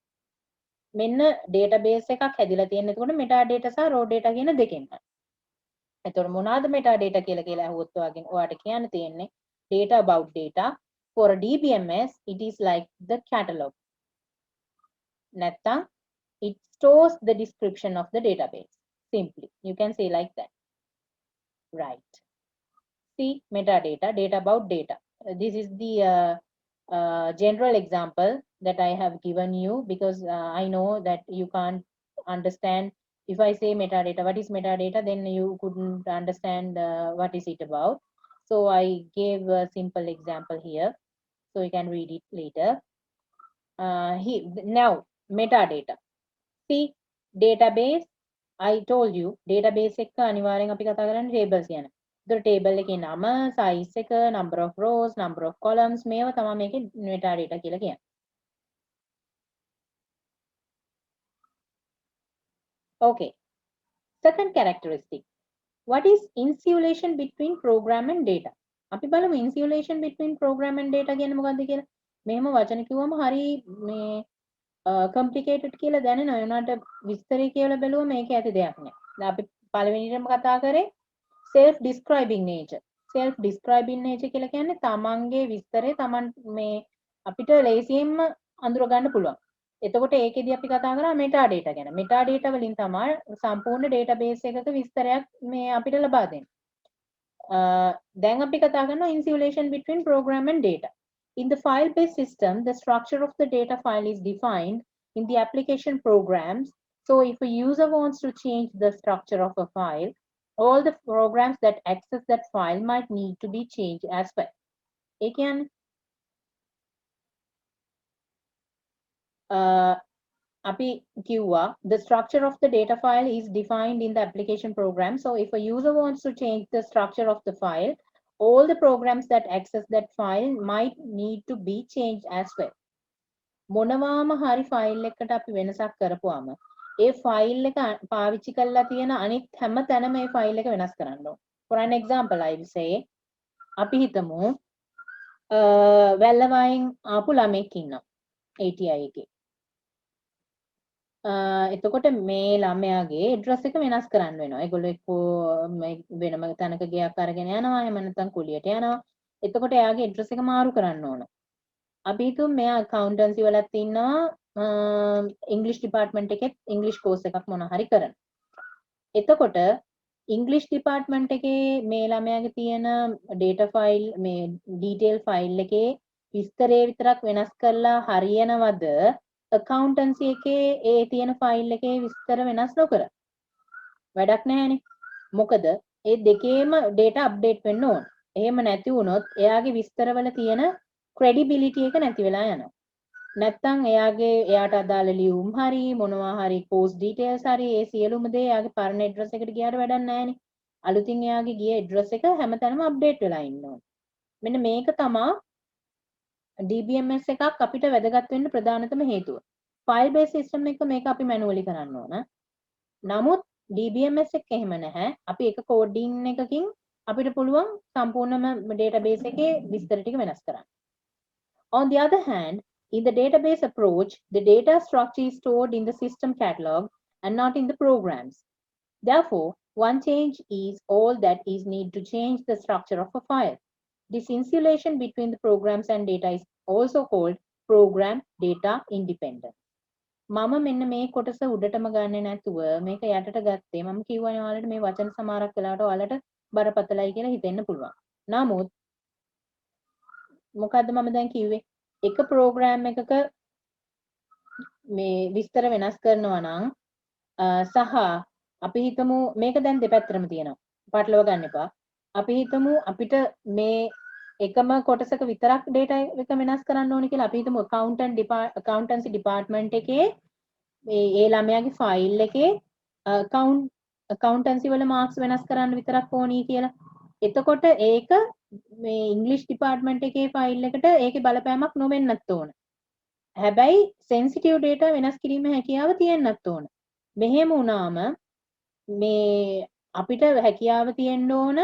[SPEAKER 1] මෙන්න database එකක් හැදිලා තියෙන. එතකොට metadata සහ raw data කියන දෙකෙන්ම. එතකොට මොනවාද metadata කියලා අහුවොත් ඔයාට කියන්න තියෙන්නේ data about data. For a DBMS it is like the catalog. නැත්නම් it stores the description of the database. Simply you can say like that. Right. See metadata, data about data. This is the general example that I have given you because I know that you can't understand. If I say metadata, what is metadata, then you couldn't understand what is it about. So I gave a simple example here, so you can read it later. Now metadata. See database. I told you database එක අනිවාර්යෙන් අපි කතා කරන්නේ tables ගැන. ඒතර table එකේ නම, size එක, number of rows, number of columns මේවා තමයි මේකේ metadata කියලා කියන්නේ. Okay. Second characteristic. What is insulation between program and data? අපි බලමු insulation between program and data කියන්නේ මොකක්ද කියලා. මෙහෙම වචන කිව්වම හරි මේ complicated කියලා දැනෙනවා. ඒ උනාට විස්තරي කියලා බැලුවම මේක ඇති දෙයක් නෑ. දැන් අපි පළවෙනිටම කතා කරේ self describing nature. self describing nature කියලා කියන්නේ තමන්ගේ විස්තරේ තමන් මේ අපිට ලේසියෙන්ම අඳුර ගන්න පුළුවන්. එතකොට ඒකෙදි අපි කතා කරා metadata ගැන. metadata වලින් තමයි සම්පූර්ණ database එකක විස්තරයක් මේ අපිට ලබා දෙන්නේ. දැන් අපි කතා කරනවා insulation between program and data. In the file-based system, the structure of the data file is defined in the application programs. So if a user wants to change the structure of a file, all the programs that access that file might need to be changed as well. ඒ කියන්නේ අපි කිව්වා the structure of the data file is defined in the application program. So if a user wants to change the structure of the file, all the programs that access that file might need to be changed as well. මොනවාම හරි file එකකට අපි වෙනසක් කරපුවාම ඒ file එක පාවිච්චි කරලා තියෙන අනිත් හැම තැනම මේ ෆයිල් එක වෙනස් කරන්න ඕන. For an example I will say අපි හිතමු වැල්ලවයින් ආපු ළමෙක් ඉන්නවා ATI එකේ. එතකොට මේ ළමයාගේ ඇඩ්‍රස් එක වෙනස් කරන්න වෙනවා. ඒගොල්ලෝ එක්කෝ වෙනම තැනක ගියක් අරගෙන යනවා. එහෙම නැත්නම් කුලියට යනවා. එතකොට එයාගේ ඇඩ්‍රස් එක මාරු කරන්න ඕන. අපි හිතමු මෙයා accountancy වලත් ඉන්නවා English department එකෙත් English course එකක් මොන හරි කරන. එතකොට English department එකේ මේ ළමයාගේ තියෙන data file මේ detail file එකේ විස්තරේ විතරක් වෙනස් කරලා හරියනවද accountancy එකේ ඒ තියෙන file එකේ විස්තර වෙනස් නොකර? වැඩක් නැහැනේ. මොකද ඒ දෙකේම data update වෙන්න ඕන. එහෙම නැති වුණොත් එයාගේ විස්තරවල තියෙන credibility එක නැති වෙලා යනවා. නැත්තම් එයාට අදාළ ලියුම් හරි මොනවා හරි course details හරි ඒ සියලුම දේ එයාගේ පරණ address එකට ගියාට වැඩක් නැහැනේ. අලුතින් එයාගේ ගිය address එක හැමතැනම update වෙලා ඉන්න ඕන. මෙන්න මේක තමයි DBMS එකක් අපිට වැදගත් වෙන්න ප්‍රධානතම හේතුව. file based system එක මේක අපි manually කරන්න ඕන. නමුත් DBMS එක එහෙම නැහැ. අපි එක coding එකකින් අපිට පුළුවන් සම්පූර්ණම database එකේ විස්තර ටික වෙනස් කරන්න. On the other hand, in the database approach, the data structure is stored in the system catalog and not in the programs. Therefore, one change is all that is need to change the structure of a file. This insulation between the programs and data is also called program data independence. මම මෙන්න මේ කොටස උඩටම ගන්නෙ නැතුව මේක යටට ගත්තේ මම කියවනේ ඔයාලට මේ වචන සමහරක් වෙලාවට ඔයාලට බරපතලයි කියලා හිතෙන්න පුළුවන්. නමුත් මොකද්ද මම දැන් කිව්වේ? එක ප්‍රෝග්‍රෑම් එකක මේ විස්තර වෙනස් කරනවා නම් සහ අපි හිතමු මේක දැන් දෙපැත්තටම තියෙනවා. පටලව ගන්න එපා. අපි හිතමු අපිට මේ එකම කොටසක විතරක් data එක වෙනස් කරන්න ඕනේ කියලා. අපි හිතමු accountancy department එකේ මේ ඒ ළමයාගේ ෆයිල් එකේ accountancy වල මාක්ස් වෙනස් කරන්න විතරක් ඕනී කියලා. එතකොට ඒක මේ ඉංග්‍රීසි ඩිපාර්ට්මන්ට් එකේ ෆයිල් එකට ඒකේ බලපෑමක් නොවෙන්නත් ඕන. හැබැයි sensitive data වෙනස් කිරීමේ හැකියාව තියෙන්නත් ඕන. මෙහෙම වුණාම මේ අපිට හැකියාව තියෙන්න ඕන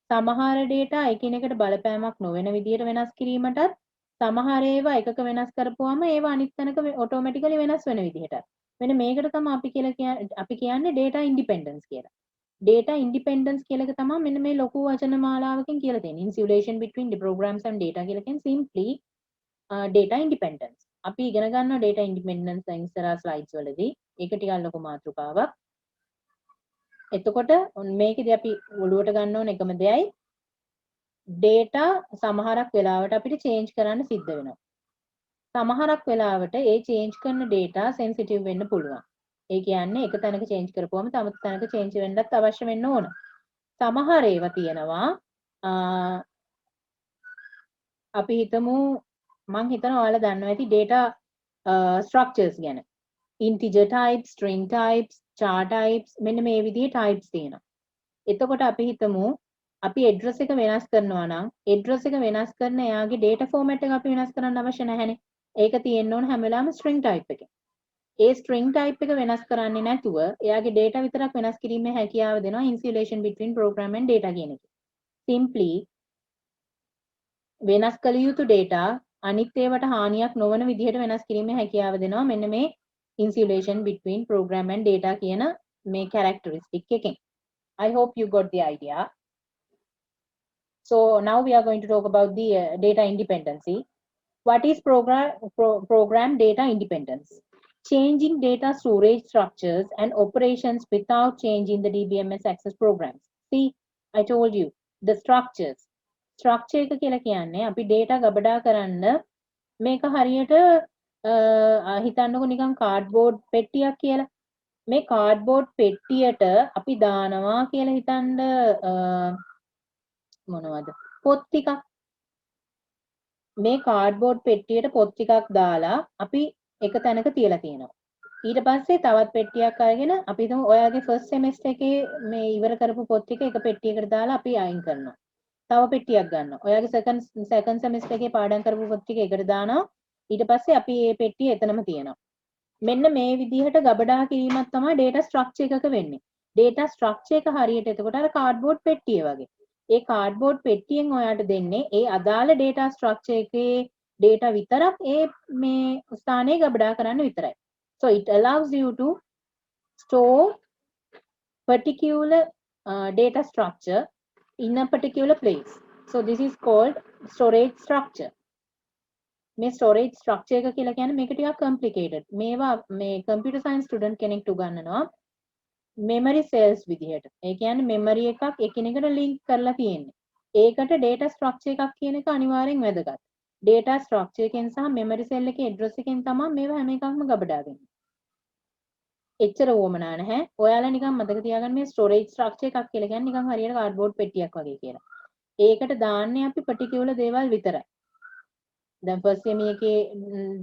[SPEAKER 1] සමහර data එකිනෙකට බලපෑමක් නොවන විදිහට වෙනස් කිරීමටත් සමහර ඒවා එකක වෙනස් කරපුවාම ඒවා අනිත් තැනක ඔටෝමැටිකලි වෙනස් වෙන විදිහට. මෙන්න මේකට තමයි අපි කියන්නේ data independence කියලා. data independence කියලා එක තමයි මෙන්න මේ ලොකු වචන මාලාවකින් කියලා තියෙන්නේ. insulation between the programs and data කියලා කියන්නේ simply data independence. අපි ඉගෙන ගන්නවා data independence දැන් ඉස්සරහා slides වලදී. ඒක ටිකක් ලොකු මාතෘකාවක්. එතකොට මේකදී අපි ඔළුවට ගන්න ඕන එකම දෙයයි data සමහරක් වෙලාවට අපිට change කරන්න සිද්ධ වෙනවා. සමහරක් වෙලාවට ඒ change කරන data sensitive වෙන්න පුළුවන්. ඒ කියන්නේ එක තැනක change කරපුවම තව තැනක change වෙන්නත් අවශ්‍ය වෙන්න ඕන. සමහර ඒවා තියෙනවා අපි හිතමු මං හිතනවා ඔයාලා දන්නවා ඇති data structures ගැන. integer types, string types, char types මෙන්න මේ විදිහේ types තියෙනවා. එතකොට අපි හිතමු අපි address එක වෙනස් කරනවා නම් address එක වෙනස් කරන එයාගේ data format එක අපි වෙනස් කරන්න අවශ්‍ය නැහැනේ. ඒක තියෙන්න ඕන හැම වෙලාවෙම string type එකේ. ඒ string type එක වෙනස් කරන්නේ නැතුව එයාගේ data විතරක් වෙනස් කිරීමේ හැකියාව දෙනවා insulation between program and data කියන එක. simply වෙනස් කළ යුතු data අනිත් ඒවාට හානියක් නොවන විදිහට වෙනස් කිරීමේ හැකියාව දෙනවා මෙන්න මේ insulation between program and data කියන මේ characteristic එකෙන්. I hope you got the idea. So now we are going to talk about the data independency. What is program data independence? Changing data storage structures and operations without changing the DBMS access programs. See, I told you the structures. Structure එක කියලා කියන්නේ අපි data ගබඩා කරන්න මේක හරියට හිතන්නකො නිකන් cardboard පෙට්ටියක් කියලා. මේ cardboard පෙට්ටියට අපි දානවා කියලා හිතන්න මොනවද? පොත් ටිකක්. මේ cardboard පෙට්ටියට පොත් ටිකක් දාලා අපි එක තැනක තියලා තියෙනවා. ඊට පස්සේ තවත් පෙට්ටියක් අරගෙන අපි හිතමු ඔයාගේ first semester එකේ මේ ඉවර කරපු පොත් ටික එක පෙට්ටියකට දාලා අපි අයින් කරනවා. තව පෙට්ටියක් ගන්නවා. ඔයාගේ second semester එකේ පාඩම් කරපු පොත් ටික එකට දානවා. ඊට පස්සේ අපි මේ පෙට්ටිය එතනම තියනවා. මෙන්න මේ විදිහට ගබඩා කිරීමක් තමයි data structure එකක වෙන්නේ. data structure එක හරියට එතකොට අර cardboard පෙට්ටිය වගේ. ඒ cardboard පෙට්ටියෙන් ඔයාට දෙන්නේ ඒ අදාළ data structure එකේ data විතරක් ඒ මේ ස්ථානයේ ගබඩා කරන්න විතරයි. So it allows you to store particular data structure in a particular place. So this is called storage structure. මේ storage structure එක කියලා කියන්නේ මේක ටිකක් complicated. මේවා මේ computer science student කෙනෙක්ට උගන්වනවා memory cells විදිහට. ඒ කියන්නේ memory එකක් එකිනෙකට link කරලා තියෙන්නේ. ඒකට data structure එකක් කියන එක අනිවාර්යෙන් වැදගත්. data structure එකෙන් සහ memory cell එකේ address එකෙන් තමයි මේවා හැම එකක්ම ගබඩා වෙන්නේ. එච්චර වොමනා නැහැ. ඔයාලා නිකන් මතක තියාගන්න මේ storage structure එකක් කියලා කියන්නේ නිකන් හරියට cardboard පෙට්ටියක් වගේ කියලා. ඒකට දාන්නේ අපි particular දේවල් විතරයි. දැන් first semi එකේ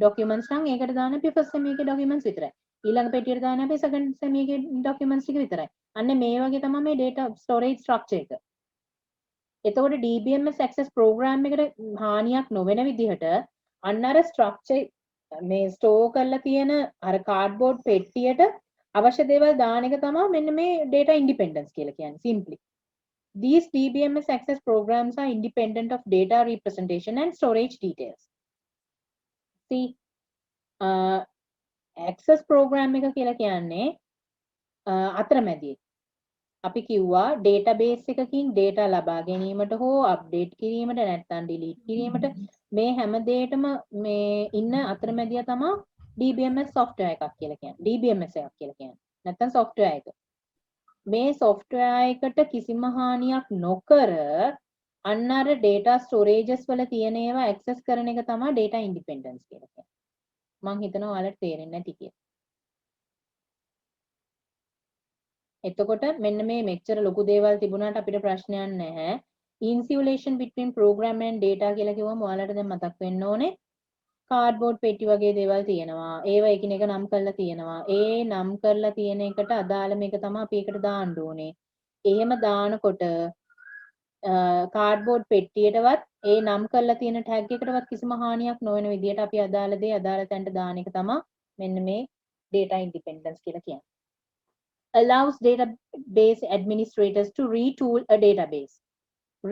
[SPEAKER 1] documents නම් ඒකට දාන්නේ අපි first semi එකේ documents විතරයි. ඊළඟ පෙට්ටියට දාන්නේ අපි second semi එකේ documents ටික විතරයි. අන්න මේ වගේ තමයි මේ data storage structure එක. එතකොට DBMS access program එකට හානියක් නොවන විදිහට අන්න අර structure මේ store කරලා තියෙන අර cardboard පෙට්ටියට අවශ්‍ය දේවල් දාන එක තමයි මෙන්න මේ data independence කියලා කියන්නේ simply. These DBMS access programs are independent of data representation and storage details. See, access program එක කියලා කියන්නේ අතරමැදියෙක්. අපි කිව්වා database එකකින් data ලබා ගැනීමට හෝ update කිරීමට නැත්නම් delete කිරීමට මේ හැම දෙයකම මේ ඉන්න අතරමැදියා තමයි DBMS software එකක් කියලා කියන්නේ. DBMS එකක් කියලා කියන්නේ. නැත්නම් software එක. මේ software එකට කිසිම හානියක් නොකර අන්න අර data storages වල තියෙන ඒවා access කරන එක තමයි data independence කියලා කියන්නේ. මම හිතනවා ඔයාලට තේරෙන්නේ නැති කියලා. එතකොට මෙන්න මේ මෙච්චර ලොකු දේවල් තිබුණාට අපිට ප්‍රශ්නයක් නැහැ. Insulation between program and data කියලා කිව්වම ඔයාලට දැන් මතක් වෙන්න ඕනේ. කාඩ්බෝඩ් පෙට්ටි වගේ දේවල් තියෙනවා. ඒවා එකිනෙක නම් කරලා තියෙනවා. ඒ නම් කරලා තියෙන එකට අදාළ මේක තමයි අපි එකට දාන්න ඕනේ. එහෙම දානකොට කාඩ්බෝඩ් පෙට්ටියටවත් ඒ නම් කරලා තියෙන ටැග් එකකටවත් කිසිම හානියක් නොවන විදිහට අපි අදාළ දේ අදාළ තැනට දාන එක තමයි මෙන්න මේ data independence කියලා කියන්නේ. Allows database administrators to retool a database.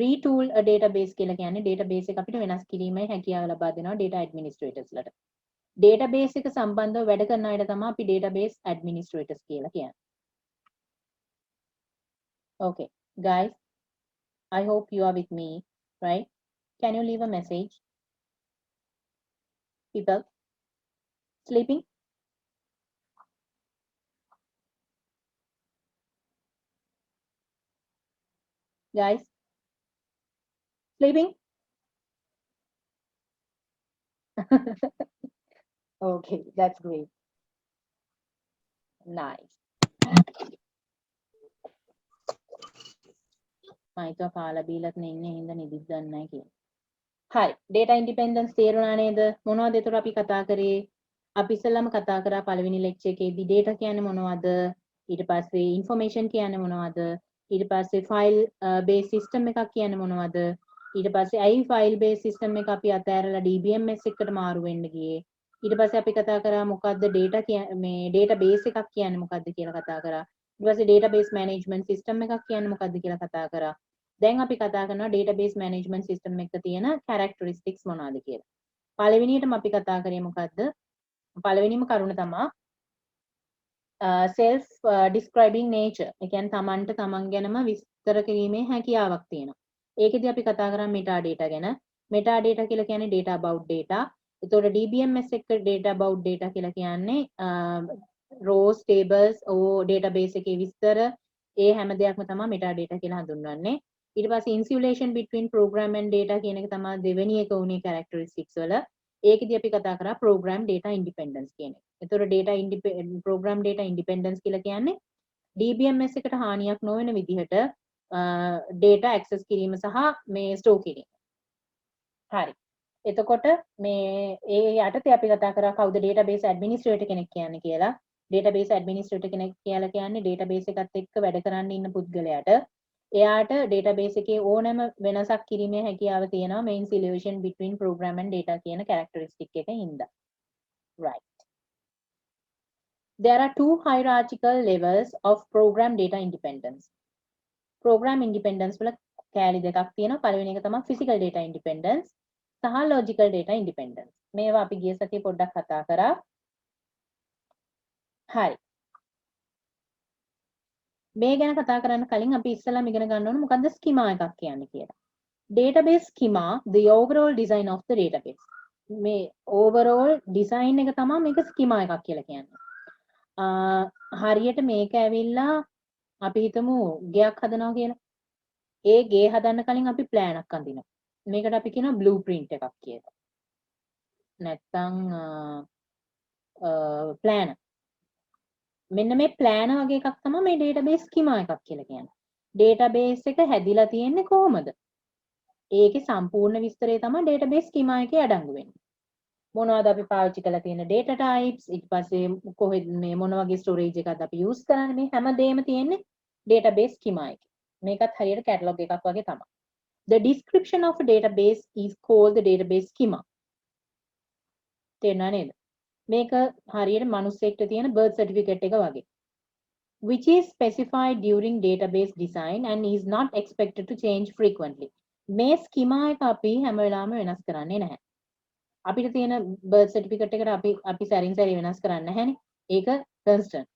[SPEAKER 1] Retool a database කියලා කියන්නේ database එක අපිට වෙනස් කිරීමේ හැකියාව ලබා දෙනවා data administrators ලට. database එක සම්බන්ධව වැඩ කරන අයට තමයි අපි database administrators කියලා කියන්නේ. Okay, guys, I hope you are with me, right? Can you leave a message? People sleeping? Guys, sleeping? Okay, that's great. Nice. මම හිතුවා කාලා බීලත් නෙන්නේ හින්දා නිදිත් ගන්න නැහැ කියලා. හරි. data independence තේරුණා නේද? මොනවද ඒතර අපි කතා කරේ? අපි ඉස්සෙල්ලාම කතා කරා පළවෙනි lecture එකේදී data කියන්නේ මොනවද? ඊට පස්සේ information කියන්නේ මොනවද? ඊට පස්සේ file based system එකක් කියන්නේ මොනවද? ඊට පස්සේ ඇයි file based system එක අපි අතෑරලා DBMS එකට මාරු වෙන්න ගියේ? ඊට පස්සේ අපි කතා කරා මොකද්ද data මේ database එකක් කියන්නේ මොකද්ද කියලා කතා කරා. ඊට පස්සේ database management system එකක් කියන්නේ මොකද්ද කියලා කතා කරා. දැන් අපි කතා කරනවා database management system එකක තියෙන characteristics මොනවද කියලා. පළවෙනියටම අපි කතා කරේ මොකද්ද? පළවෙනිම කරුණ තමයි self describing nature. ඒ කියන්නේ තමන්ට තමන් ගැනම විස්තර කිරීමේ හැකියාවක් තියෙනවා. ඒකෙදි අපි කතා කරා metadata ගැන. metadata කියලා කියන්නේ data about data. එතකොට DBMS එක data about data කියලා කියන්නේ rows, tables, database එකේ විස්තර ඒ හැම දෙයක්ම තමයි metadata කියලා හඳුන්වන්නේ. ඊට පස්සේ insulation between program and data කියන එක තමයි දෙවෙනි එක උනේ characteristics වල. ඒකෙදි අපි කතා කරා program data independence කියන එක. එතකොට program data independence කියලා කියන්නේ DBMS එකට හානියක් නොවන විදිහට data access කිරීම සහ මේ store කිරීම. හරි. එතකොට මේ ඒ යටතේ අපි කතා කරා කවුද database administrator කෙනෙක් කියන්නේ කියලා. database administrator කෙනෙක් කියලා කියන්නේ database එකත් එක්ක වැඩ කරන්න ඉන්න පුද්ගලයාට එයාට database එකේ ඕනෑම වෙනසක් කිරීමේ හැකියාව තියෙනවා main insulation between program and data කියන characteristic එකකින් හින්දා. Right. There are two hierarchical levels of program data independence. Program independence වල කෑලි දෙකක් තියෙනවා. පළවෙනි එක තමයි physical data independence සහ logical data independence. මේවා අපි ගිය සතියේ පොඩ්ඩක් කතා කරා. හරි. මේ ගැන කතා කරන්න කලින් අපි ඉස්සෙල්ලාම ඉගෙන ගන්න ඕනේ මොකද්ද schema එකක් කියන්නේ කියලා. Database schema, the overall design of the database. මේ overall design එක තමයි මේක schema එකක් කියලා කියන්නේ. හරියට මේක ඇවිල්ලා අපි හිතමු ගෙයක් හදනවා කියලා. ඒ ගේ හදන්න කලින් අපි plan එකක් අඳිනවා. මේකට අපි කියනවා blueprint එකක් කියලා. නැත්තම් plan. මෙන්න මේ plan වගේ එකක් තමයි මේ database schema එකක් කියලා කියන්නේ. database එක හැදිලා තියෙන්නේ කොහොමද? ඒකේ සම්පූර්ණ විස්තරය තමයි database schema එකේ අඩංගු වෙන්නේ. මොනවද අපි පාවිච්චි කරලා තියෙන data types ඊට පස්සේ කොහෙද මේ මොන වගේ storage එකක්ද අපි use කරන්නේ මේ හැමදේම තියෙන්නේ database schema එකේ. මේකත් හරියට catalog එකක් වගේ තමයි. The description of a database is called the database schema. තේරුණා නේද? මේක හරියට මිනිස්සෙක්ට තියෙන birth certificate එක වගේ. Which is specified during database design and is not expected to change frequently. මේ schema එක අපි හැම වෙලාවෙම වෙනස් කරන්නේ නැහැ. අපිට තියෙන birth certificate එකට අපි සැරින් සැරේ වෙනස් කරන්නේ නැහැනේ. ඒක constant.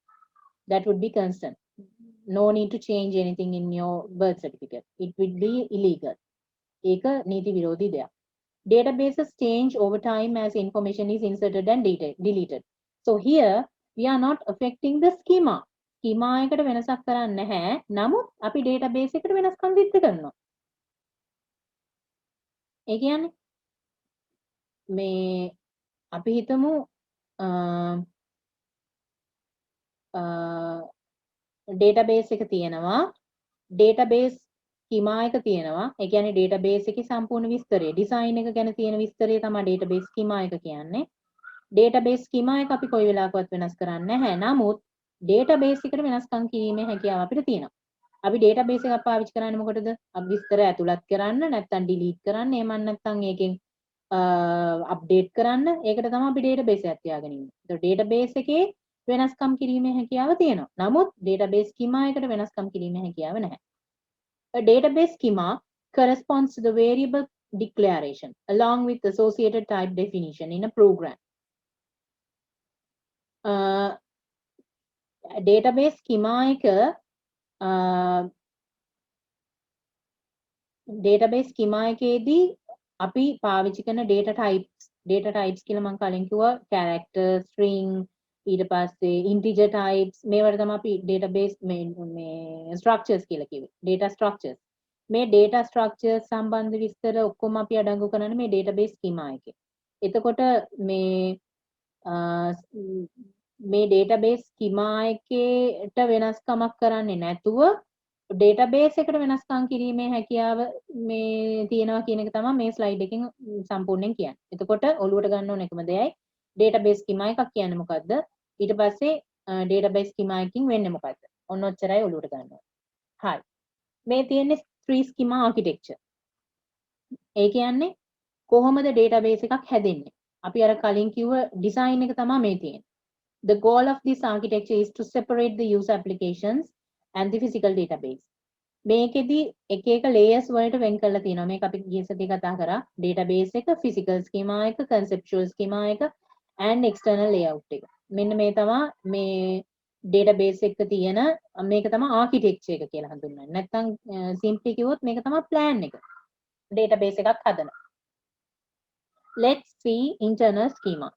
[SPEAKER 1] That would be constant. No need to change anything in your birth certificate. It would be illegal. ඒක නීති විරෝධී දෙයක්. Databases change over time as information is inserted and deleted. So here we are not affecting the schema. Schema එකට වෙනසක් කරන්නේ නැහැ. නමුත් අපි database එකට වෙනස්කම් සිද්ධ කරනවා. ඒ කියන්නේ මේ අපි හිතමු database එක තියෙනවා. database schema එක තියෙනවා. ඒ කියන්නේ database එකේ සම්පූර්ණ විස්තරය, design එක ගැන තියෙන විස්තරය තමයි database schema එක කියන්නේ. database schema එක අපි කොයි වෙලාවකවත් වෙනස් කරන්නේ නැහැ. නමුත් database එකට වෙනස්කම් කිරීමේ හැකියාව අපිට තියෙනවා. අපි database එකක් පාවිච්චි කරන්නේ මොකටද? අපි විස්තර ඇතුළත් කරන්න, නැත්නම් delete කරන්න, එහෙම නැත්නම් ඒකෙන් අප්ඩේට් කරන්න. ඒකට තමයි අපි database එකක් තියාගෙන ඉන්නේ. ඒතකොට database එකේ වෙනස්කම් කිරීමේ හැකියාව තියෙනවා. නමුත් database schema එකට වෙනස්කම් කිරීමේ හැකියාව නැහැ. A database schema corresponds to the variable declaration along with associated type definition in a program. Database schema එක database schema එකේදී අපි පාවිච්චි කරන data types කියලා මම කලින් කිව්වා character string ඊට පස්සේ integer types මේවට තමයි අපි database මේ structures කියලා කිව්වේ data structures මේ data structures සම්බන්ධ විස්තර ඔක්කොම අපි අඩංගු කරන්නේ මේ database schema එකේ. එතකොට මේ database schema එකේට වෙනස්කමක් කරන්නේ නැතුව database එකට වෙනස්කම් කිරීමේ හැකියාව මේ තියෙනවා කියන එක තමයි මේ slide එකෙන් සම්පූර්ණයෙන් කියන්නේ. එතකොට ඔළුවට ගන්න ඕන එකම දෙයයි database schema එකක් කියන්නේ මොකද්ද? ඊට පස්සේ database schema එකකින් වෙන්නේ මොකද්ද? ඔන්න ඔච්චරයි ඔළුවට ගන්න ඕන. හරි. මේ තියෙන්නේ tree schema architecture. ඒ කියන්නේ කොහොමද database එකක් හැදෙන්නේ? අපි අර කලින් කිව්ව design එක තමයි මේ තියෙන්නේ. The goal of this architecture is to separate the user applications and the physical database. මේකෙදි එක එක layers වලට වෙන් කරලා තියෙනවා. මේක අපි ගිය සතියේ කතා කරා. database එක, physical schema එක, conceptual schema එක and external layout එක. මෙන්න මේ තමයි මේ database එක තියෙන මේක තමයි architecture එක කියලා හඳුන්වන්නේ. නැත්නම් simply කිව්වොත් මේක තමයි plan එක. database එකක් හදන. Let's see internal schema.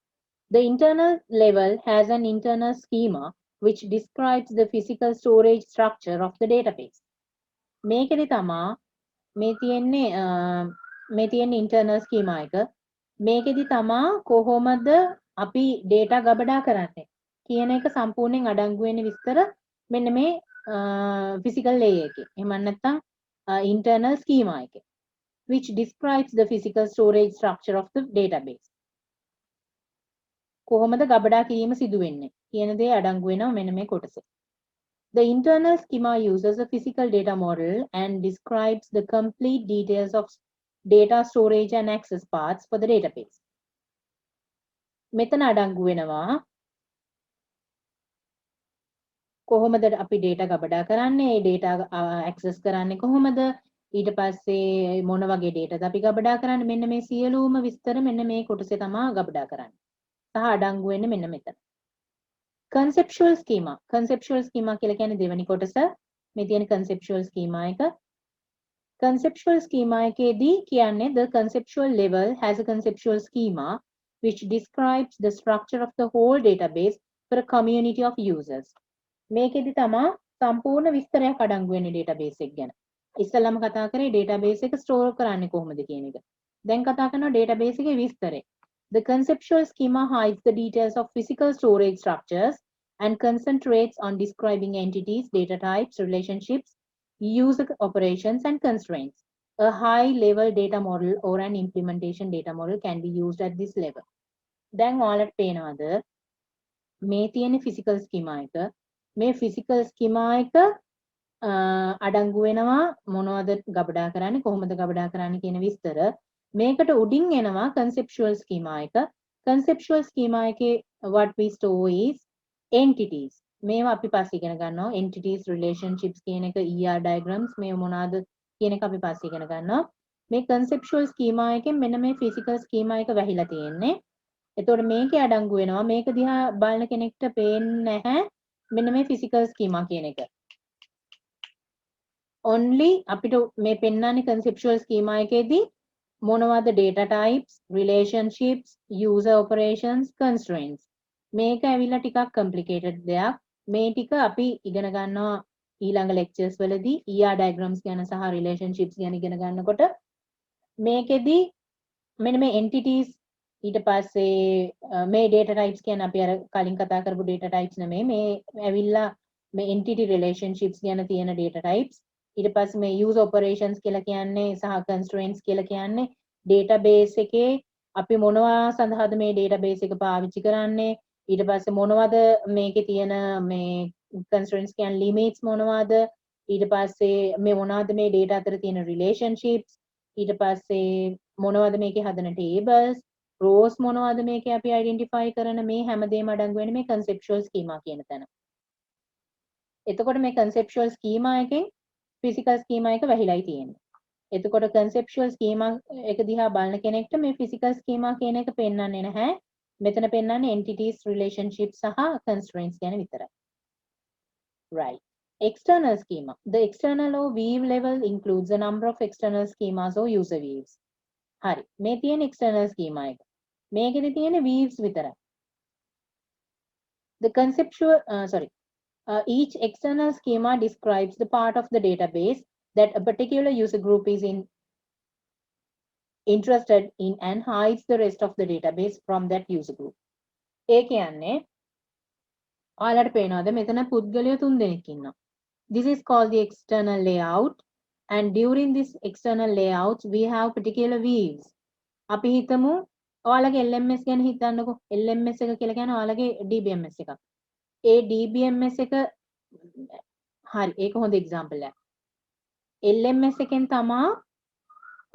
[SPEAKER 1] The internal level has an internal schema which describes the physical storage structure of the database. මේකෙදි තමා මේ තියෙන්නේ internal schema එක. මේකෙදි තමා කොහොමද අපි data ගබඩා කරන්නේ කියන එක සම්පූර්ණයෙන් අඩංගු වෙන විස්තර මෙන්න මේ physical layer එකේ. එහෙම නැත්නම් internal schema එකේ. Which describes the physical storage structure of the database. කොහොමද ගබඩා කිරීම සිදු වෙන්නේ කියන දේ අඩංගු වෙනවා මෙන්න මේ කොටසේ. The internal schema uses a physical data model and describes the complete details of data storage and access paths for the database. මෙතන අඩංගු වෙනවා කොහොමද අපි data ගබඩා කරන්නේ, ඒ data access කරන්නේ කොහොමද, ඊට පස්සේ මොන වගේ dataද අපි ගබඩා කරන්නේ, මෙන්න මේ සියලුම විස්තර මෙන්න මේ කොටසේ තමයි ගබඩා කරන්නේ. සහ අඩංගු වෙන්නේ මෙන්න මෙතන. conceptual schema කියලා කියන්නේ දෙවෙනි කොටස. මේ තියෙන conceptual schema එක. conceptual schema එකේදී කියන්නේ the conceptual level has a conceptual schema which describes the structure of the whole database for a community of users. මේකෙදි තමයි සම්පූර්ණ විස්තරයක් අඩංගු වෙන්නේ database එක ගැන. ඉස්සෙල්ලාම කතා කරේ database එක store කරන්නේ කොහොමද කියන එක. දැන් කතා කරනවා database එකේ විස්තරය. The conceptual schema hides the details of physical storage structures and concentrates on describing entities, data types, relationships, user operations, and constraints. A high-level data model or an implementation data model can be used at this level. දැන් ඔයාලට පේනවද මේ තියෙන physical schema එක? මේ physical schema එක අඩංගු වෙනවා මොනවද ගබඩා කරන්නේ, කොහොමද ගබඩා කරන්නේ කියන විස්තර. මේකට උඩින් එනවා conceptual schema එක. conceptual schema එකේ what we store is entities. මේවා අපි පස්සේ ඉගෙන ගන්නවා. entities, relationships කියන එක, ER diagrams මේ මොනවාද කියන එක අපි පස්සේ ඉගෙන ගන්නවා. මේ conceptual schema එකෙන් මෙන්න මේ physical schema එක වැහිලා තියෙන්නේ. එතකොට මේකේ අඩංගු වෙනවා මේක දිහා බලන කෙනෙක්ට පේන්නේ නැහැ මෙන්න මේ physical schema කියන එක. only අපිට මේ පෙන්නන්නේ conceptual schema එකේදී මොනවද data types, relationships, user operations, constraints. මේක ඇවිල්ලා ටිකක් complicated දෙයක්. මේ ටික අපි ඉගෙන ගන්නවා ඊළඟ lectures වලදී ER diagrams ගැන සහ relationships ගැන ඉගෙන ගන්නකොට මේකෙදි මෙන්න මේ entities ඊට පස්සේ මේ data types කියන්නේ අපි අර කලින් කතා කරපු data types නෙමෙයි මේ ඇවිල්ලා මේ entity relationships ගැන තියෙන data types ඊට පස්සේ මේ use operations කියලා කියන්නේ සහ constraints කියලා කියන්නේ database එකේ අපි මොනවා සඳහාද මේ database එක පාවිච්චි කරන්නේ ඊට පස්සේ මොනවද මේකේ තියෙන මේ constraints කියන්නේ limits මොනවද ඊට පස්සේ මේ මොනවද මේ data අතර තියෙන relationships ඊට පස්සේ මොනවද මේකේ හදන tables rows මොනවද මේකේ අපි identify කරන මේ හැමදේම අඩංගු වෙන මේ conceptual schema කියන තැන. එතකොට මේ conceptual schema එකෙන් physical schema එක වැහිලායි තියෙන්නේ. එතකොට conceptual schema එක දිහා බලන කෙනෙක්ට මේ physical schema කියන එක පෙන්වන්නේ නැහැ. මෙතන පෙන්වන්නේ entities relationships සහ constraints ගැන විතරයි. Right. External schema. The external or weave level includes a number of external schemas or user weaves. හරි. මේ තියෙන external schema එක. මේකෙදි තියෙන weaves විතරයි. The conceptual each external schema describes the part of the database that a particular user group is interested in and hides the rest of the database from that user group. ඒ කියන්නේ ඔයාලට පේනවද මෙතන පුද්ගලයෝ 3 දෙනෙක් ඉන්නවා. This is called the external layout and during this external layouts we have particular weaves. අපි හිතමු ඔයාලගේ LMS ගැන හිතන්නකෝ. LMS එක කියලා කියන්නේ ඔයාලගේ DBMS එකක්. ඒ DBMS එක හරි ඒක හොඳ එක්සැම්පල් එකක්. LMS එකෙන් තමා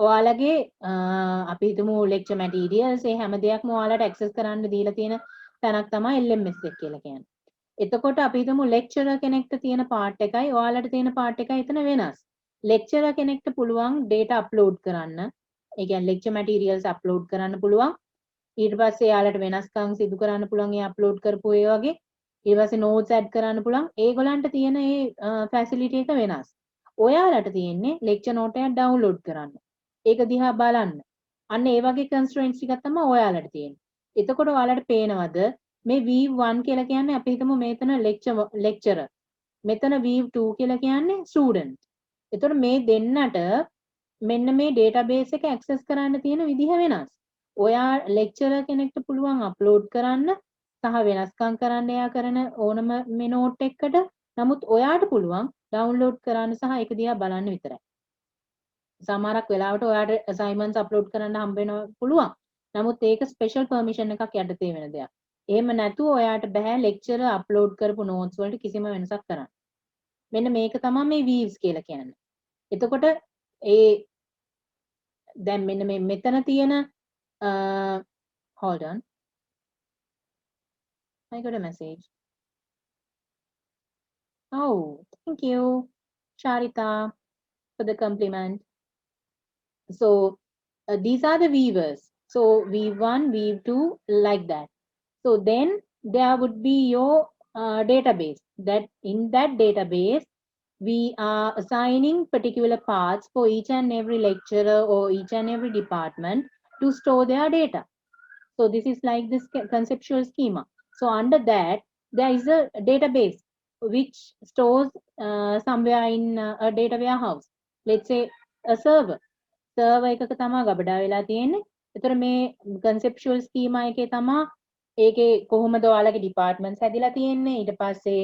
[SPEAKER 1] ඔයාලගේ අපි හිතමු lecture materials ඒ හැම දෙයක්ම ඔයාලට access කරන්න දීලා තියෙන තැනක් තමයි LMS එක කියලා කියන්නේ. එතකොට අපි හිතමු lecturer කෙනෙක්ට තියෙන part එකයි ඔයාලට තියෙන part එකයි එතන වෙනස්. lecturer කෙනෙක්ට පුළුවන් data upload කරන්න. ඒ කියන්නේ lecture materials upload කරන්න පුළුවන්. ඊට පස්සේ යාලට වෙනස්කම් සිදු කරන්න පුළුවන් ඒ අප්ලෝඩ් කරපු ඒ වගේ ඊට පස්සේ notes add කරන්න පුළුවන් ඒගොල්ලන්ට තියෙන ඒ facility එක වෙනස් ඔයාලට තියෙන්නේ lecture note එක download කරන්න ඒක දිහා බලන්න අන්න ඒ වගේ constraints ටිකක් තමයි ඔයාලට තියෙන්නේ එතකොට ඔයාලට පේනවද මේ v1 කියලා කියන්නේ අපි හිතමු මෙතන lecturer මෙතන v2 කියලා කියන්නේ student එතකොට මේ දෙන්නට මෙන්න මේ database එක access කරන්න තියෙන විදිහ වෙනස් ඔයා lecturer කෙනෙක්ට පුළුවන් අප්ලෝඩ් කරන්න සහ වෙනස්කම් කරන්න එයා කරන ඕනම මේ නෝට් එකකට නමුත් ඔයාට පුළුවන් ඩවුන්ලෝඩ් කරන්න සහ ඒක දිහා බලන්න විතරයි. සමහරක් වෙලාවට ඔයාට assignments අප්ලෝඩ් කරන්න හම්බ වෙනවා පුළුවන්. නමුත් ඒක ස්පෙෂල් පර්මිෂන් එකක් යටතේ වෙන දෙයක්. එහෙම නැතුව ඔයාට බෑ lecturer අප්ලෝඩ් කරපු notes වලට කිසිම වෙනසක් කරන්න. මෙන්න මේක තමයි මේ weaves කියලා කියන්නේ. එතකොට ඒ දැන් මෙන්න මේ මෙතන තියෙන hold on. I got a message. Oh, thank you, Sharita, for the compliment. So these are the weavers. So weave 1, weave 2, like that. So then there would be your database. That in that database, we are assigning particular parts for each and every lecturer or each and every department to store their data. So this is like this conceptual schema. So under that, there is a database which stores somewhere in a data warehouse. Let's say a server. Server එකක තමා ගබඩා වෙලා තියෙන්නේ. ඒතර මේ conceptual schema එකේ තමා ඒකේ කොහොමද ඔයාලගේ departments හැදිලා තියෙන්නේ ඊට පස්සේ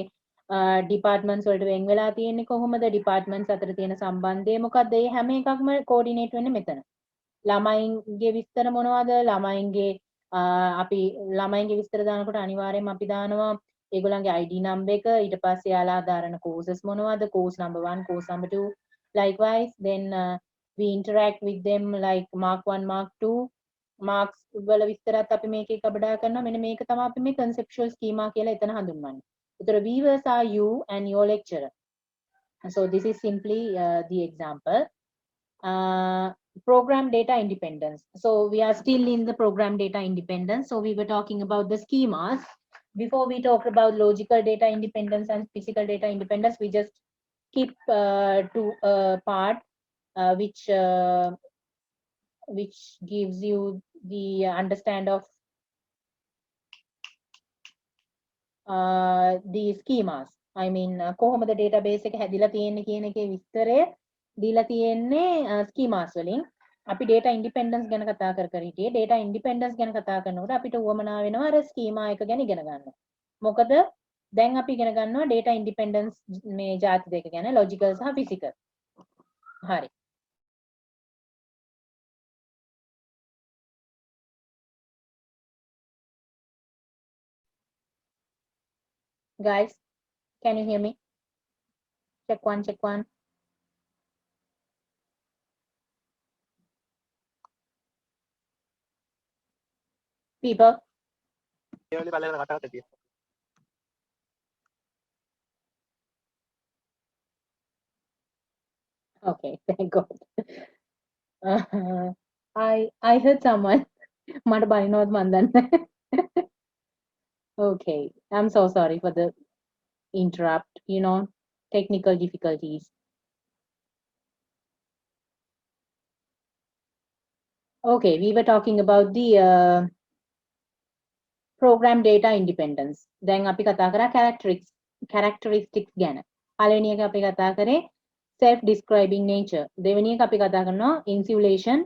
[SPEAKER 1] departments වලට වෙන් වෙලා තියෙන්නේ කොහොමද departments අතර තියෙන සම්බන්ධය මොකක්ද ඒ හැම එකක්ම coordinate වෙන්නේ මෙතන. ළමයින්ගේ විස්තර මොනවද ළමයින්ගේ අපි ළමයින්ගේ විස්තර දානකොට අනිවාර්යයෙන්ම අපි දානවා ඒගොල්ලන්ගේ ID number එක ඊට පස්සේ යාලා දාරන courses මොනවද course number 1 course number 2 likewise then we interact with them like mark 1 mark 2 marks වල විස්තරات අපි මේකේ කබඩා කරනවා මෙන්න මේක තමයි අපි මේ conceptual schema කියලා එතන හඳුන්වන්නේ. ඒතර viewers are you and your lecturer. So this is simply the example. Program data independence. So we are still in the program data independence. So we were talking about the schemas. Before we talked about logical data independence and physical data independence, we just skip to a part which gives you the understand of the schemas. I mean කොහොමද database එක හැදිලා තියෙන්නේ කියන එකේ විස්තරය දීලා තියෙන්නේ schemas වලින්. අපි data independence ගැන කතා කර හිටියේ. data independence ගැන කතා කරනකොට අපිට උවමනා වෙනවා අර schema එක ගැන ඉගෙන ගන්න. මොකද දැන් අපි ඉගෙන ගන්නවා data independence මේ ಜಾති දෙක ගැන logical සහ physical. හරි. Guys, can you hear me? Check one, check one. People. Okay, thank God. I heard someone. මට බනිනවද මන් දන්නේ. Okay, I'm so sorry for the interrupt, you know, technical difficulties. Okay, we were talking about the program data independence. දැන් අපි කතා කරා characteristics ගැන. පළවෙනි එක අපි කතා කරේ self describing nature. දෙවෙනි එක අපි කතා කරනවා insulation.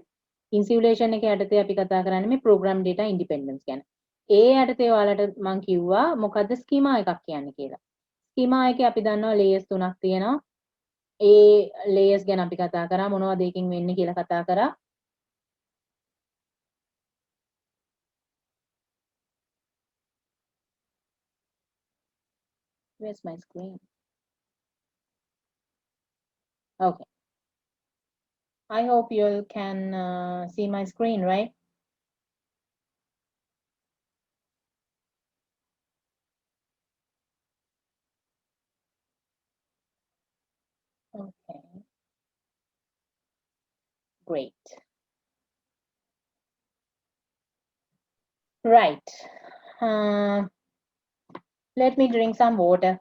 [SPEAKER 1] Insulation එක යටතේ අපි කතා කරන්නේ මේ program data independence ගැන. ඒ යටතේ ඔයාලට මම කිව්වා මොකද්ද schema එකක් කියන්නේ කියලා. schema එකේ අපි දන්නවා layers තුනක් තියෙනවා. ඒ layers ගැන අපි කතා කරා මොනවද ඒකෙන් වෙන්නේ කියලා කතා කරා. Where's my screen? Okay. I hope you all can see my screen, right? Okay. Great. Right. Let me drink some water.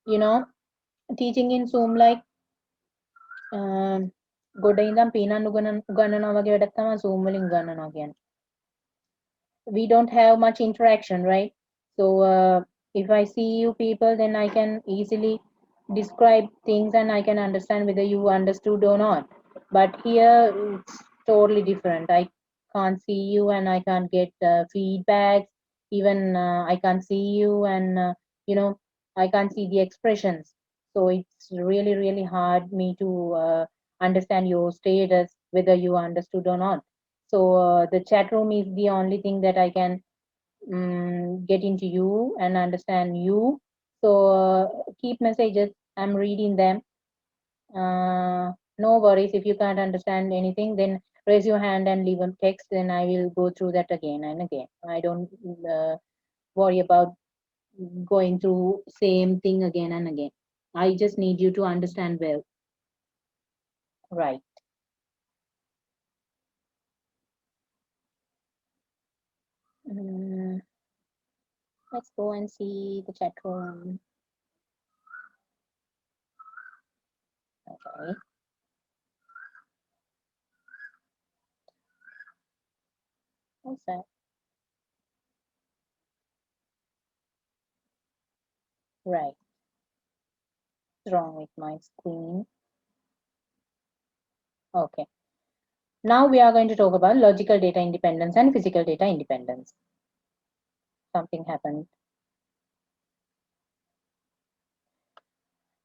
[SPEAKER 1] You know, teaching in Zoom like ගොඩ ඉඳන් පීනන්න උගන්නනවා වගේ වැඩක් තමයි Zoom වලින් උගන්නනවා කියන්නේ. We don't have much interaction, right? So if I see you people, then I can easily describe things and I can understand whether you understood or not. But here it's totally different. I can't see you and I can't get feedback. Even I can't see you and you know, I can't see the expressions. So it's really, really hard me to understand your status, whether you understood or not. So the chat room is the only thing that I can get into you and understand you. So keep messages. I'm reading them. No worries if you can't understand anything. Then raise your hand and leave a text. Then I will go through that again and again. I don't worry about going through same thing again and again. I just need you to understand well. Right. Let's go and see the chat room. Okay. What's that? Right. What's wrong with my screen? Okay. Now we are going to talk about logical data independence and physical data independence. Something happened.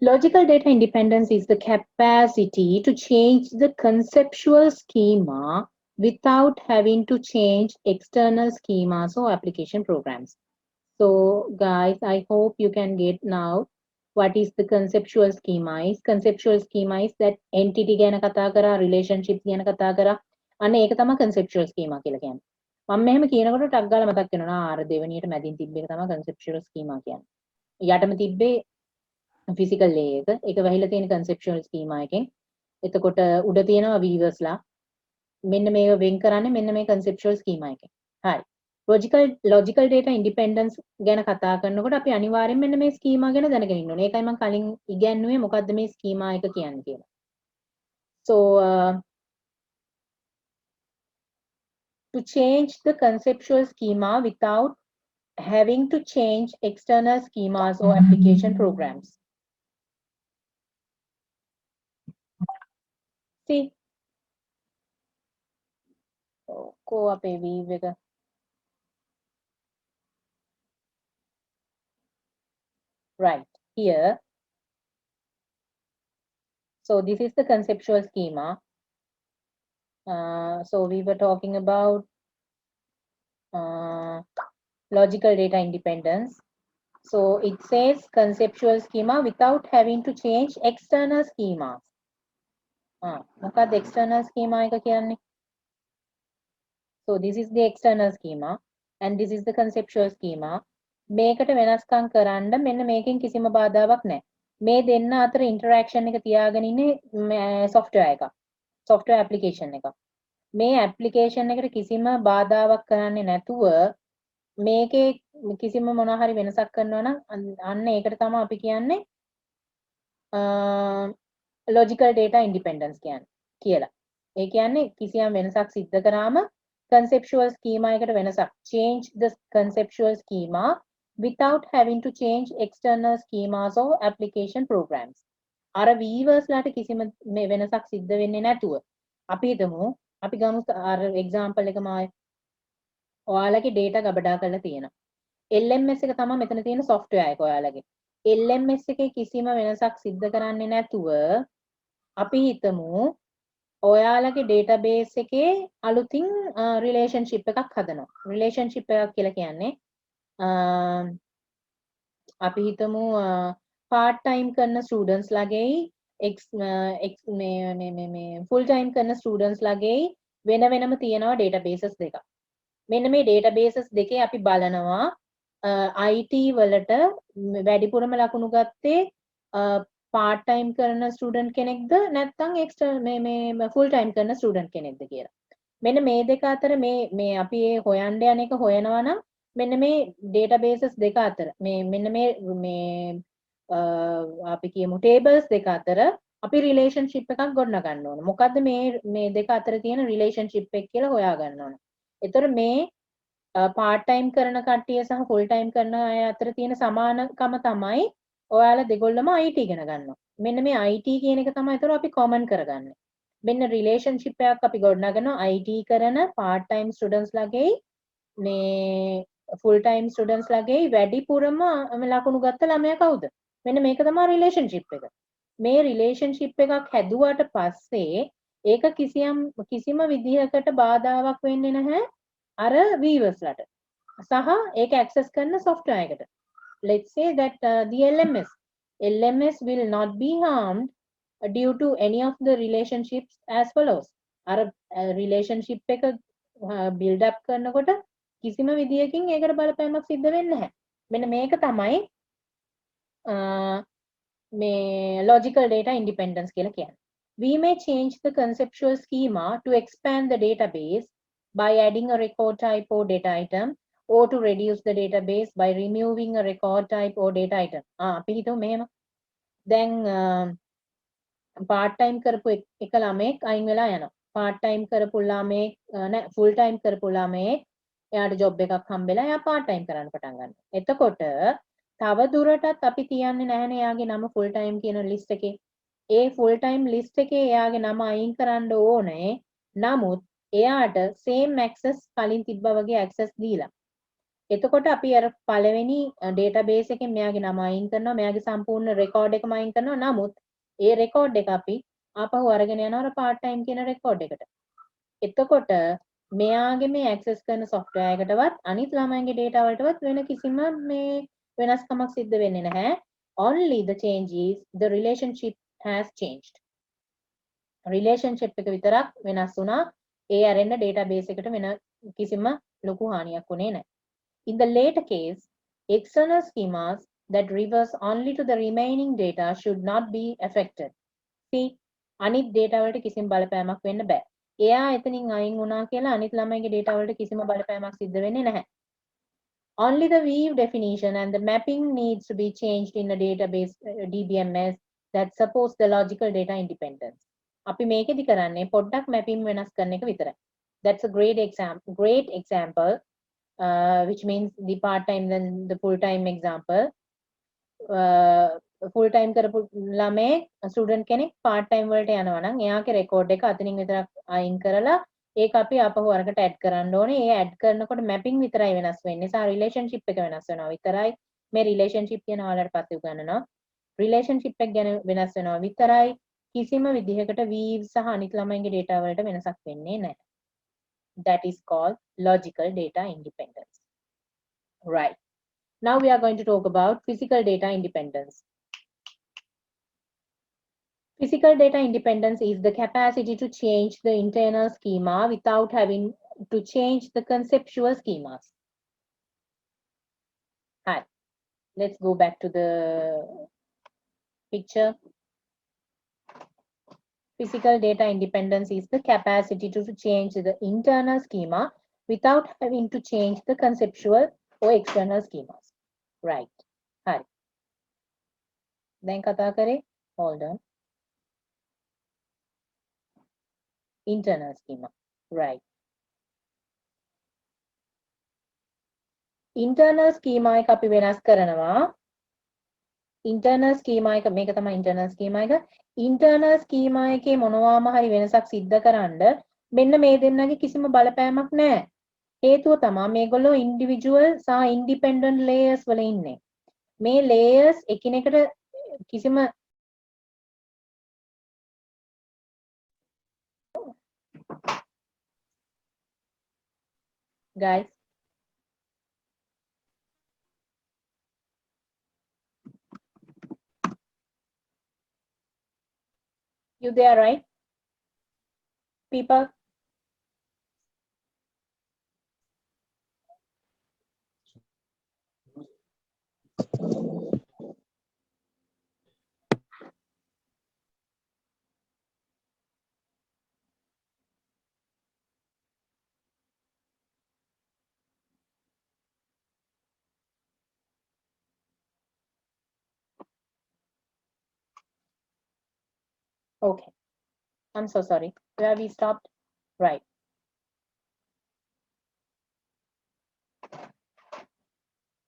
[SPEAKER 1] Logical data independence is the capacity to change the conceptual schema without having to change external schemas or application programs. So guys, I hope you can get now what is the conceptual schema is. Conceptual schema is that entity ගැන කතා කරා, relationships ගැන කතා කරා. අන්න ඒක තමයි conceptual schema කියලා කියන්නේ. මම මෙහෙම කියනකොට ටක් ගාලා මතක් වෙනවා අර දෙවෙනියට මැදින් තිබ්බ එක තමයි conceptual schema කියන්නේ. යටම තිබ්බේ physical layer එක. ඒක වැහිලා තියෙන conceptual schema එකෙන්. එතකොට උඩ තියෙනවා viewers ලා. මෙන්න මේක වෙන් කරන්නේ මෙන්න මේ conceptual schema එකෙන්. හරි. logical data independence ගැන කතා කරනකොට අපි අනිවාර්යෙන් මෙන්න මේ schema ගැන දැනගෙන ඉන්න ඕනේ. ඒකයි මම කලින් ඉගැන්නුවේ මොකද්ද මේ schema එක කියන්නේ කියලා. So to change the conceptual schema without having to change external schemas or application programs. See, go up a weave. Right here. So this is the conceptual schema. So we were talking about logical data independence. So it says conceptual schema without having to change external schemas. මොකක්ද external schema එක කියන්නේ? So this is the external schema and this is the conceptual schema. මේකට වෙනස්කම් කරන්න මෙන්න මේකෙන් කිසිම බාධාවක් නැහැ. මේ දෙන්න අතර interaction එක තියාගෙන ඉන්නේ software එක. software application එක. මේ application එකට කිසිම බාධාවක් කරන්නේ නැතුව මේකේ කිසිම මොනවා හරි වෙනසක් කරනවා නම් අන්න ඒකට තමයි අපි කියන්නේ logical data independence කියලා. ඒ කියන්නේ කිසියම් වෙනසක් සිද්ධ කරාම conceptual schema එකට වෙනසක් change the conceptual schema without having to change external schemas or application programs. අර weavers ලාට කිසිම මේ වෙනසක් සිද්ධ වෙන්නේ නැතුව අපි හිතමු අපි ගමු අර example එකම ආයේ ඔයාලගේ data ගබඩා කරලා තියෙනවා. LMS එක තමයි මෙතන තියෙන software එක ඔයාලගේ. LMS එකේ කිසිම වෙනසක් සිද්ධ කරන්නේ නැතුව අපි හිතමු ඔයාලගේ database එකේ අලුතින් relationship එකක් හදනවා. relationship එකක් කියලා කියන්නේ අපි හිතමු part time කරන students ලගෙයි full time කරන students ලගෙයි වෙන වෙනම තියෙනවා databases දෙකක්. මෙන්න මේ databases දෙකේ අපි බලනවා IT වලට වැඩිපුරම ලකුණු ගත්තේ part time කරන student කෙනෙක්ද නැත්නම් extra මේ full time කරන student කෙනෙක්ද කියලා. මෙන්න මේ දෙක අතර මේ අපි ඒ හොයන්න යන එක හොයනවා නම් මෙන්න මේ databases දෙක අතර මෙන්න මේ අපි කියමු tables දෙක අතර අපි relationship එකක් ගොඩනගා ගන්න ඕන. මොකද්ද මේ දෙක අතර තියෙන relationship එක කියලා හොයා ගන්න ඕන. ඒතර මේ part time කරන කට්ටිය සහ full time කරන අය අතර තියෙන සමානකම තමයි ඔයාලා දෙගොල්ලම IT ඉගෙන ගන්නවා. මෙන්න මේ IT කියන එක තමයි ඒතර අපි common කරගන්නේ. මෙන්න relationship එකක් අපි ගොඩනගනවා IT කරන part time students ලගෙයි මේ full time students ලගෙයි වැඩිපුරම ලකුණු ගත්ත ළමයා කවුද? මෙන්න මේක තමයි relationship එක. මේ relationship එකක් හැදුවට පස්සේ ඒක කිසිම විදිහකට බාධාවක් වෙන්නේ නැහැ අර viewers ලට. සහ ඒක access කරන software එකට. Let's say that the LMS will not be harmed due to any of the relationships as follows. අර relationship එක build up කරනකොට කිසිම විදියකින් ඒකට බලපෑමක් සිද්ධ වෙන්නේ නැහැ. මෙන්න මේක තමයි මේ logical data independence කියලා කියන්නේ. We may change the conceptual schema to expand the database by adding a record type or data item or to reduce the database by removing a record type or data item. අපි හිතමු මෙහෙම. දැන් part time කරපු එක ළමෙක් අයින් වෙලා යනවා. part time කරපු ළමෙක් නෑ full time කරපු ළමෙක් එයාට job එකක් හම්බෙලා එයා part time කරන්න පටන් ගන්නවා. එතකොට තව දුරටත් අපි තියන්නේ නැහැනේ එයාගේ නම full time කියන list එකේ. ඒ full time list එකේ එයාගේ නම අයින් කරන්න ඕනේ. නමුත් එයාට same access කලින් තිබ්බා වගේ access දීලා. එතකොට අපි අර පළවෙනි database එකෙන් මෙයාගේ නම අයින් කරනවා. මෙයාගේ සම්පූර්ණ record එකම අයින් කරනවා. නමුත් ඒ record එක අපි ආපහු අරගෙන යනවා අර part time කියන record එකට. එතකොට මෙයාගේ මේ access කරන software එකටවත් අනිත් ළමයින්ගේ data වලටවත් වෙන කිසිම මේ වෙනස්කමක් සිද්ධ වෙන්නේ නැහැ. Only the change is the relationship has changed. relationship එක විතරක් වෙනස් වුණා. ඒ අරෙන්න database එකට වෙන කිසිම ලොකු හානියක් වුණේ නැහැ. In the later case, external schemas that reverse only to the remaining data should not be affected. See, අනිත් data වලට කිසිම බලපෑමක් වෙන්න බෑ. එයා එතනින් අයින් වුණා කියලා අනිත් ළමයිගේ data වලට කිසිම බලපෑමක් සිද්ධ වෙන්නේ නැහැ. Only the weave definition and the mapping needs to be changed in a database DBMS that supports the logical data independence. අපි මේකෙදි කරන්නේ පොඩ්ඩක් mapping වෙනස් කරන එක විතරයි. That's a great example, which means the part time then the full time example. Full time කරපු ළමයෙක් ස්ටුඩන්ට් කෙනෙක් part time වලට යනවා නම් එයාගේ රෙකෝඩ් එක අතනින් විතරක් අයින් කරලා ඒක අපි ආපහු අරකට ඇඩ් කරන්න ඕනේ. ඒ ඇඩ් කරනකොට මැපින් විතරයි වෙනස් වෙන්නේ. සා රිලේෂන්ෂිප් එක වෙනස් වෙනවා විතරයි. මේ රිලේෂන්ෂිප් කියන ඔයාලට පස්සේ උගන්වනවා. රිලේෂන්ෂිප් එක ගැන වෙනස් වෙනවා විතරයි. කිසිම විදිහකට weave සහ අනිත් ළමයින්ගේ data වලට වෙනසක් වෙන්නේ නැහැ. That is called logical data independence. Right. Now we are going to talk about physical data independence. Physical data independence is the capacity to change the internal schema without having to change the conceptual schemas. Hi, let's go back to the picture. Physical data independence is the capacity to change the internal schema without having to change the conceptual or external schemas. Right. Hi. Then kata kare. Hold on. Internal schema. Right. Internal schema එක අපි වෙනස් කරනවා. Internal schema එක මේක තමයි internal schema එක. Internal schema එකේ මොනවාම හරි වෙනසක් සිද්ධ කරන්න මෙන්න මේ දෙන්නගේ කිසිම බලපෑමක් නැහැ. හේතුව තමයි මේගොල්ලෝ individual සහ independent layers වල ඉන්නේ. මේ layers එකිනෙකට කිසිම guys you there, right? People? Okay. I'm so sorry. Where we stopped? Right.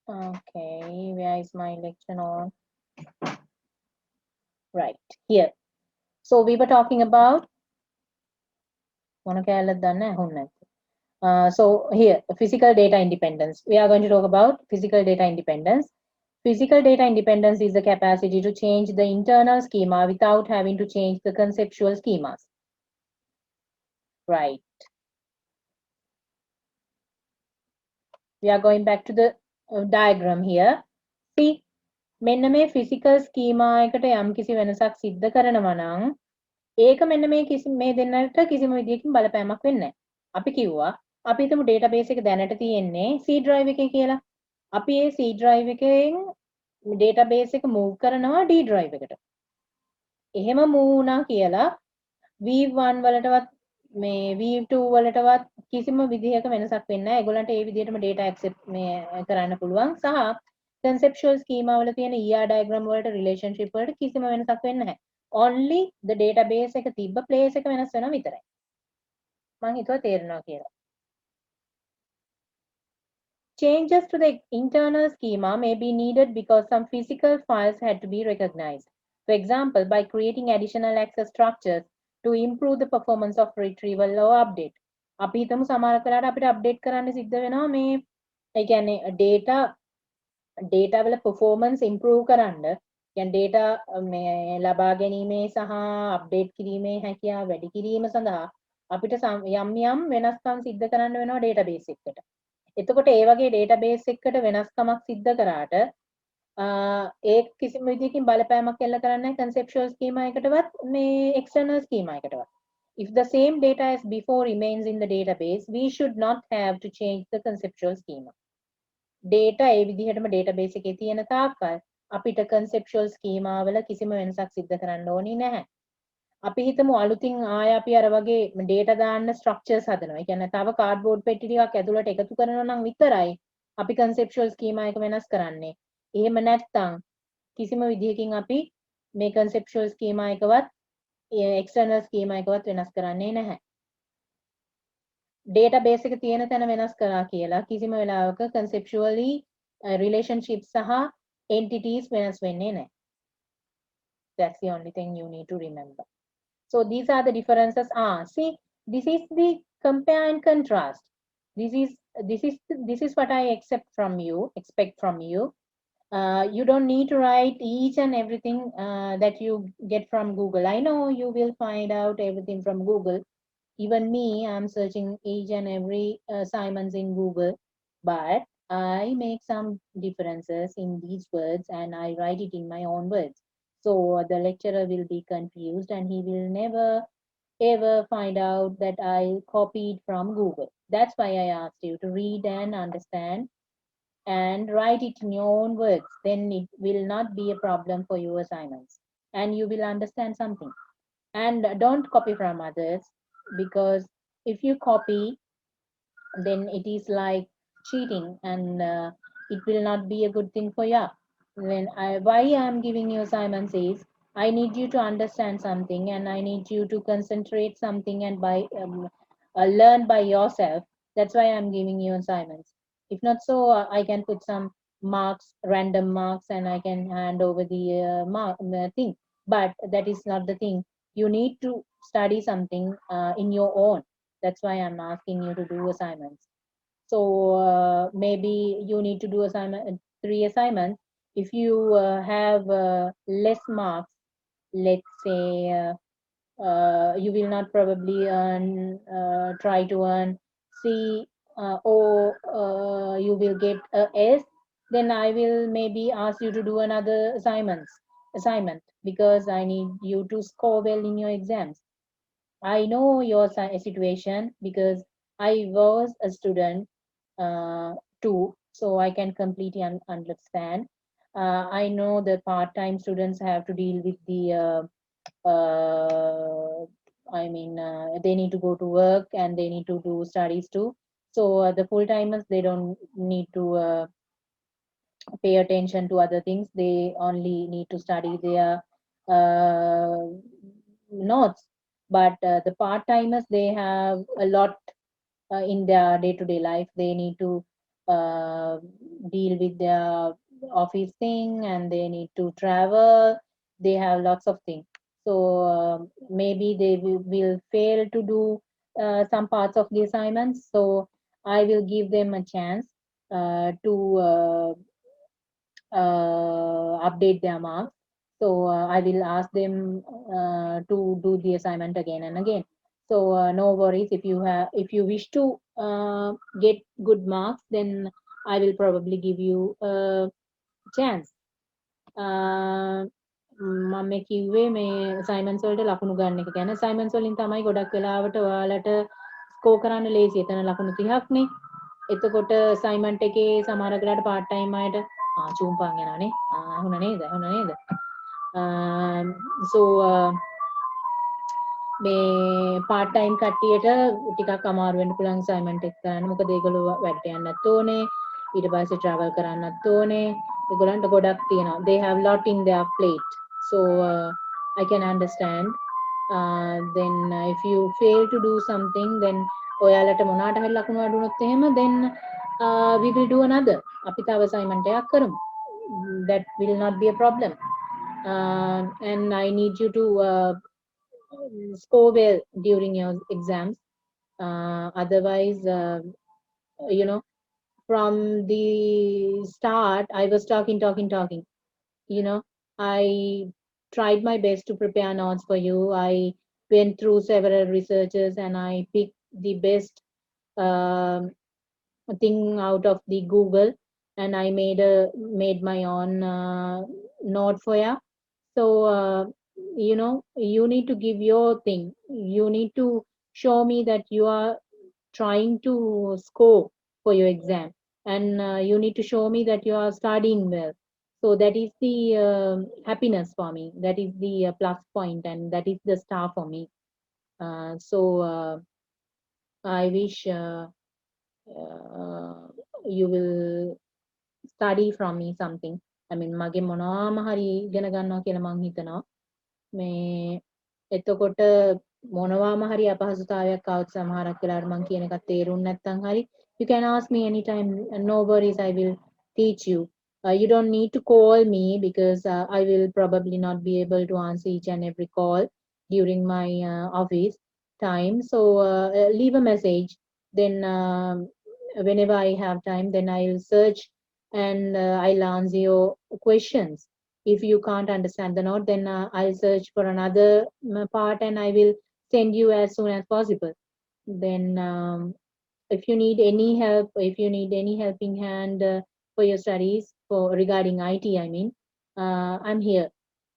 [SPEAKER 1] Okay. Where is my lecture on? Right. Here. So we were talking about so here, physical data independence. We are going to talk about physical data independence. Physical data independence is the capacity to change the internal schema without having to change the conceptual schemas. Right. We are going back to the diagram here. See, මෙන්න මේ physical schema එකට යම්කිසි වෙනසක් සිද්ධ කරනවා නම් ඒක මෙන්න මේ මේ දෙන්නට කිසිම විදියකින් බලපෑමක් වෙන්නේ නැහැ. අපි කිව්වා අපි හිතමු database එක දැනට තියෙන්නේ C drive එකේ කියලා. අපි ඒ C drive එකෙන් database එක move කරනවා D drive එකට. එහෙම move වුණා කියලා V1 වලටවත් මේ V2 වලටවත් කිසිම විදිහක වෙනසක් වෙන්නේ නැහැ. ඒගොල්ලන්ට ඒ විදිහටම data accept මේ කරන්න පුළුවන් සහ conceptual schema වල තියෙන ER diagram වලට relationship වලට කිසිම වෙනසක් වෙන්නේ නැහැ. Only the database එක තිබ්බ place එක වෙනස් වෙනවා විතරයි. මම හිතුවා තේරෙනවා කියලා. Changes to the internal schema may be needed because some physical files had to be recognized. For example, by creating additional access structures to improve the performance of retrieval or update. අපි හිතමු සමහර කරාට අපිට update කරන්න සිද්ධ වෙනවා මේ ඒ කියන්නේ data වල performance improve කරන්න කියන්නේ data මේ ලබා ගැනීමේ සහ update කිරීමේ හැකියාව වැඩි කිරීම සඳහා අපිට යම් වෙනස්කම් සිද්ධ කරන්න වෙනවා database එකකට. එතකොට ඒ වගේ database එකකට වෙනස්කමක් සිද්ධ කරාට ඒ කිසිම විදිහකින් බලපෑමක් එල්ල කරන්නේ නැහැ conceptual schema එකටවත් මේ external schema එකටවත්. If the same data as before remains in the database, we should not have to change the conceptual schema. Data ඒ විදිහටම database එකේ තියෙන තාක්කල් අපිට conceptual schema වල කිසිම වෙනසක් සිද්ධ කරන්න ඕනේ නැහැ. අපි හිතමු අලුතින් ආය අපි අර වගේ data දාන්න structures හදනවා. ඒ කියන්නේ තව cardboard පෙට්ටි ටිකක් ඇතුළට එකතු කරනවා නම් විතරයි අපි conceptual schema එක වෙනස් කරන්නේ. එහෙම නැත්නම් කිසිම විදිහකින් අපි මේ conceptual schema එකවත් external schema එකවත් වෙනස් කරන්නේ නැහැ. database එක තියෙන තැන වෙනස් කරා කියලා කිසිම වෙලාවක conceptually relationships සහ entities වෙනස් වෙන්නේ නැහැ. That's the only thing you need to remember. So these are the differences. See, this is the compare and contrast. This is what I expect from you. You don't need to write each and everything that you get from Google. I know you will find out everything from Google. Even me, I'm searching each and every assignments in Google, but I make some differences in these words and I write it in my own words. So the lecturer will be confused and he will never ever find out that I copied from Google. That's why I asked you to read and understand and write it in your own words. Then it will not be a problem for your assignments and you will understand something. And don't copy from others, because if you copy, then it is like cheating and it will not be a good thing for you. Why I'm giving you assignments is I need you to understand something and I need you to concentrate something and learn by yourself. That's why I'm giving you assignments. If not so, I can put some marks, random marks, and I can hand over the thing. But that is not the thing. You need to study something in your own. That's why I'm asking you to do assignments. So maybe you need to do assignment 3 assignments. If you have less marks, let's say you will not probably try to earn C or you will get a S, then I will maybe ask you to do another assignment because I need you to score well in your exams. I know your situation because I was a student too, so I can completely understand. I know the part-time students have to deal with they need to go to work and they need to do studies too. So the full-timers, they don't need to pay attention to other things. They only need to study their uh, notes. But the part timers, they have a lot in their day to day life. They need to uh, deal with their office thing and they need to travel. They have lots of things. So maybe they will fail to do some parts of the assignments. So I will give them a chance to update their marks. So I will ask them to do the assignment again and again. So no worries, if you wish to get good marks, then I will probably give you a chance. මම මේ කිව්වේ මේ assignments වලට ලකුණු ගන්න එක ගැන. assignments වලින් තමයි ගොඩක් වෙලාවට ඔයාලට ස්කෝර් කරන්න ලේසි. එතන ලකුණු 30ක් නේ. එතකොට assignment එකේ සමහර වෙලාවට part time අයට චූම්පන් යනවානේ. අහුණ නේද? So මේ part time කට්ටියට ටිකක් අමාරු වෙන්න පුළුවන් assignment එක කරන්න. මොකද ඒගොල්ලෝ වැඩට යන්නත් ඕනේ. ඊට පස්සේ travel කරන්නත් ඕනේ. ඒගොල්ලන්ට ගොඩක් තියෙනවා. They have lot in their plate. So I can understand. Then if you fail to do something, then ඔයාලට මොනවාට හරි ලකුණු අඩු වුණොත් එහෙම then we will do another. අපි තව assignment එකක් කරමු. That will not be a problem. And I need you to score well during your exams. Otherwise, you know, from the start, I was talking. You know, I tried my best to prepare notes for you. I went through several researches and I picked the best thing out of the Google, and I made my own note for you. So you know, you need to give your thing. You need to show me that you are trying to score for your exam, and you need to show me that you are studying well. So that is the happiness for me. That is the plus point, and that is the star for me. So I wish you will study from me something. I mean, මගේ මොනවාම හරි ඉගෙන ගන්නවා කියලා මං හිතනවා. මේ එතකොට මොනවාම හරි අපහසුතාවයක් આવත් සමහරක් වෙලාවට මං කියන එකක් තේරුම් නැත්නම් හරි you can ask me anytime, no worries, I will teach you. You don't need to call me because I will probably not be able to answer each and every call during my office time, so leave a message, then whenever I have time, then I'll search and I'll answer your questions. If you can't understand the note, then I'll search for another part and I will send you as soon as possible. Then, if you need any help, if you need any helping hand for your studies, for regarding IT, I mean, I'm here.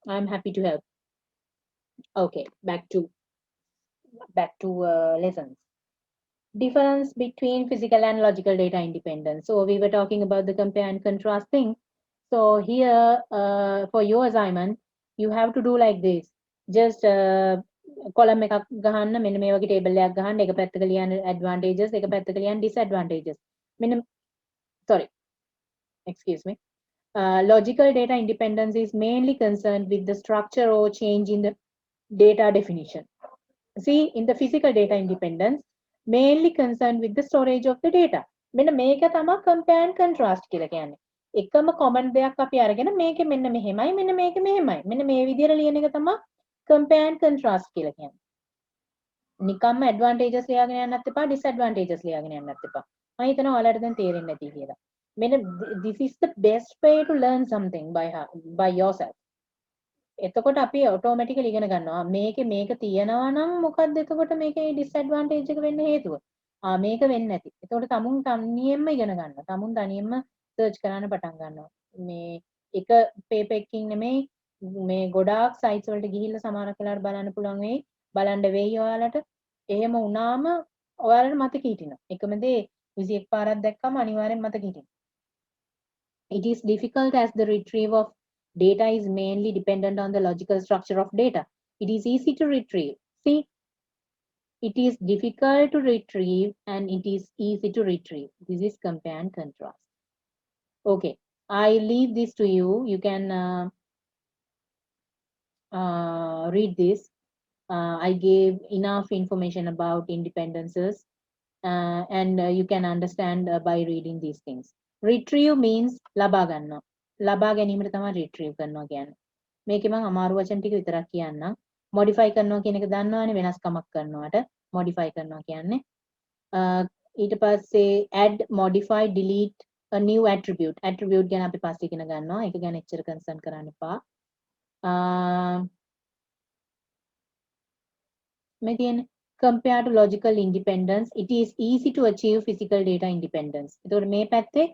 [SPEAKER 1] I'm happy to help. Okay, back to lessons. Difference between physical and logical data independence. So we were talking about the compare and contrast thing. So here, for your assignment, you have to do like this. Just column එකක් ගහන්න මෙන්න මේ වගේ table එකක් ගහන්න එක පැත්තක ලියන්න advantages එක පැත්තක ලියන්න disadvantages. මෙන්න sorry, excuse me. Logical data independence is mainly concerned with the structure or change in the data definition. See, in the physical data independence, mainly concerned with the storage of the data. මෙන්න මේක තමයි compare and contrast කියලා කියන්නේ. එකම common දෙයක් අපි අරගෙන මේක මෙන්න මෙහෙමයි මෙන්න මේක මෙහෙමයි. මෙන්න මේ විදිහට ලියන එක තමයි compare and contrast කියලා කියන්නේ. නිකම්ම advantages ලියාගෙන යන්නත් එපා disadvantages ලියාගෙන යන්නත් එපා. මම හිතනවා ඔයාලට දැන් තේරෙන්නේ නැති කියලා. මෙන්න this is the best way to learn something by yourself. එතකොට අපි ඔටෝමැටිකලි ඉගෙන ගන්නවා මේකේ මේක තියනවා නම් මොකක්ද එතකොට මේකේ ඩිස්ඇඩ්වාන්ටේජ් එක වෙන්න හේතුව මේක වෙන්නේ නැති. එතකොට තමුන් තනියෙන්ම ඉගෙන ගන්නවා. තමුන් තනියෙන්ම සර්ච් කරන්න පටන් ගන්නවා. මේ එක පේපර් එකකින් නෙමෙයි මේ ගොඩාක් සයිට්ස් වලට ගිහිල්ලා සමහරක් වෙලාවට බලන්න පුළුවන් වෙයි. බලන්න වෙයි ඔයාලට. එහෙම වුණාම ඔයාලට මතක හිටිනවා. එකම දේ 21 පාරක් දැක්කම අනිවාර්යෙන් මතක හිටිනවා. It is difficult as the retrieval of data is mainly dependent on the logical structure of data. It is easy to retrieve. See, it is difficult to retrieve and it is easy to retrieve. This is compare and contrast. Okay, I leave this to you. You can read this. I gave enough information about independences and you can understand by reading these things. Retrieve means ලබා ගන්නවා. ලබා ගැනීමට තමයි retrieve කරනවා කියන්නේ. මේකේ මම අමාරු වචන ටික විතරක් කියන්නම්. modify කරනවා කියන එක දන්නවනේ වෙනස්කමක් කරනවාට modify කරනවා කියන්නේ. ඊට පස්සේ add, modify, delete a new attribute. Attribute ගැන අපි පස්සේ ඉගෙන ගන්නවා. ඒක ගැන එච්චර concern කරන්න එපා. මේ තියෙන්නේ compare to logical independence, it is easy to achieve physical data independence. එතකොට මේ පැත්තේ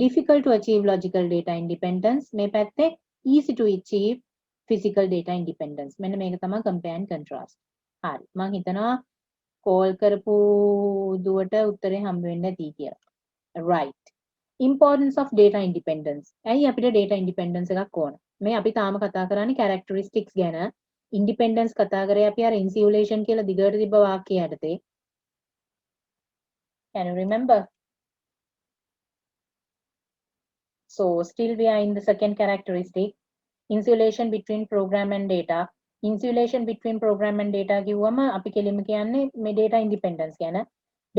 [SPEAKER 1] difficult to achieve logical data independence, මේ පැත්තේ easy to achieve physical data independence. මෙන්න මේක තමයි compare and contrast. හරි. මම හිතනවා call කරපු දුවට උත්තරේ හම්බ වෙන්න ඇති කියලා. Right. Importance of data independence. ඇයි අපිට data independence එකක් ඕන? මේ අපි තාම කතා කරන්නේ characteristics ගැන. Independence කතා කරේ අපි අර insulation කියලා දිගට තිබ්බ වාක්‍යය යටතේ. Can you remember? So still we are in the second characteristic, insulation between program and data. Insulation between program and data කිව්වම අපි කෙලින්ම කියන්නේ මේ data independence ගැන.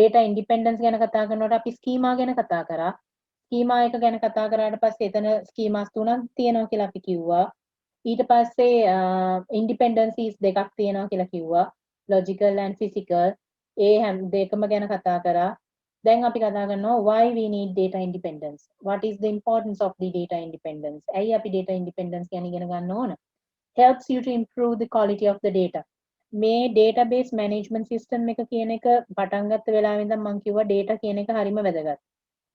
[SPEAKER 1] Data independence ගැන කතා කරනකොට අපි schema ගැන කතා කරා. schema එක ගැන කතා කරාට පස්සේ එතන schemas තුනක් තියෙනවා කියලා අපි කිව්වා. ඊට පස්සේ independencies දෙකක් තියෙනවා කියලා කිව්වා. Logical and physical. ඒ හැම දෙකම ගැන කතා කරා. Then අපි කතා කරනවා why we need data independence. What is the importance of the data independence? ඇයි අපි data independence ගැන ඉගෙන ගන්න ඕන? Helps you to improve the quality of the data. මේ database management system එක කියන එක පටන් ගත්ත වෙලාවෙ ඉඳන් මම කිව්වා data කියන එක හරිම වැදගත්.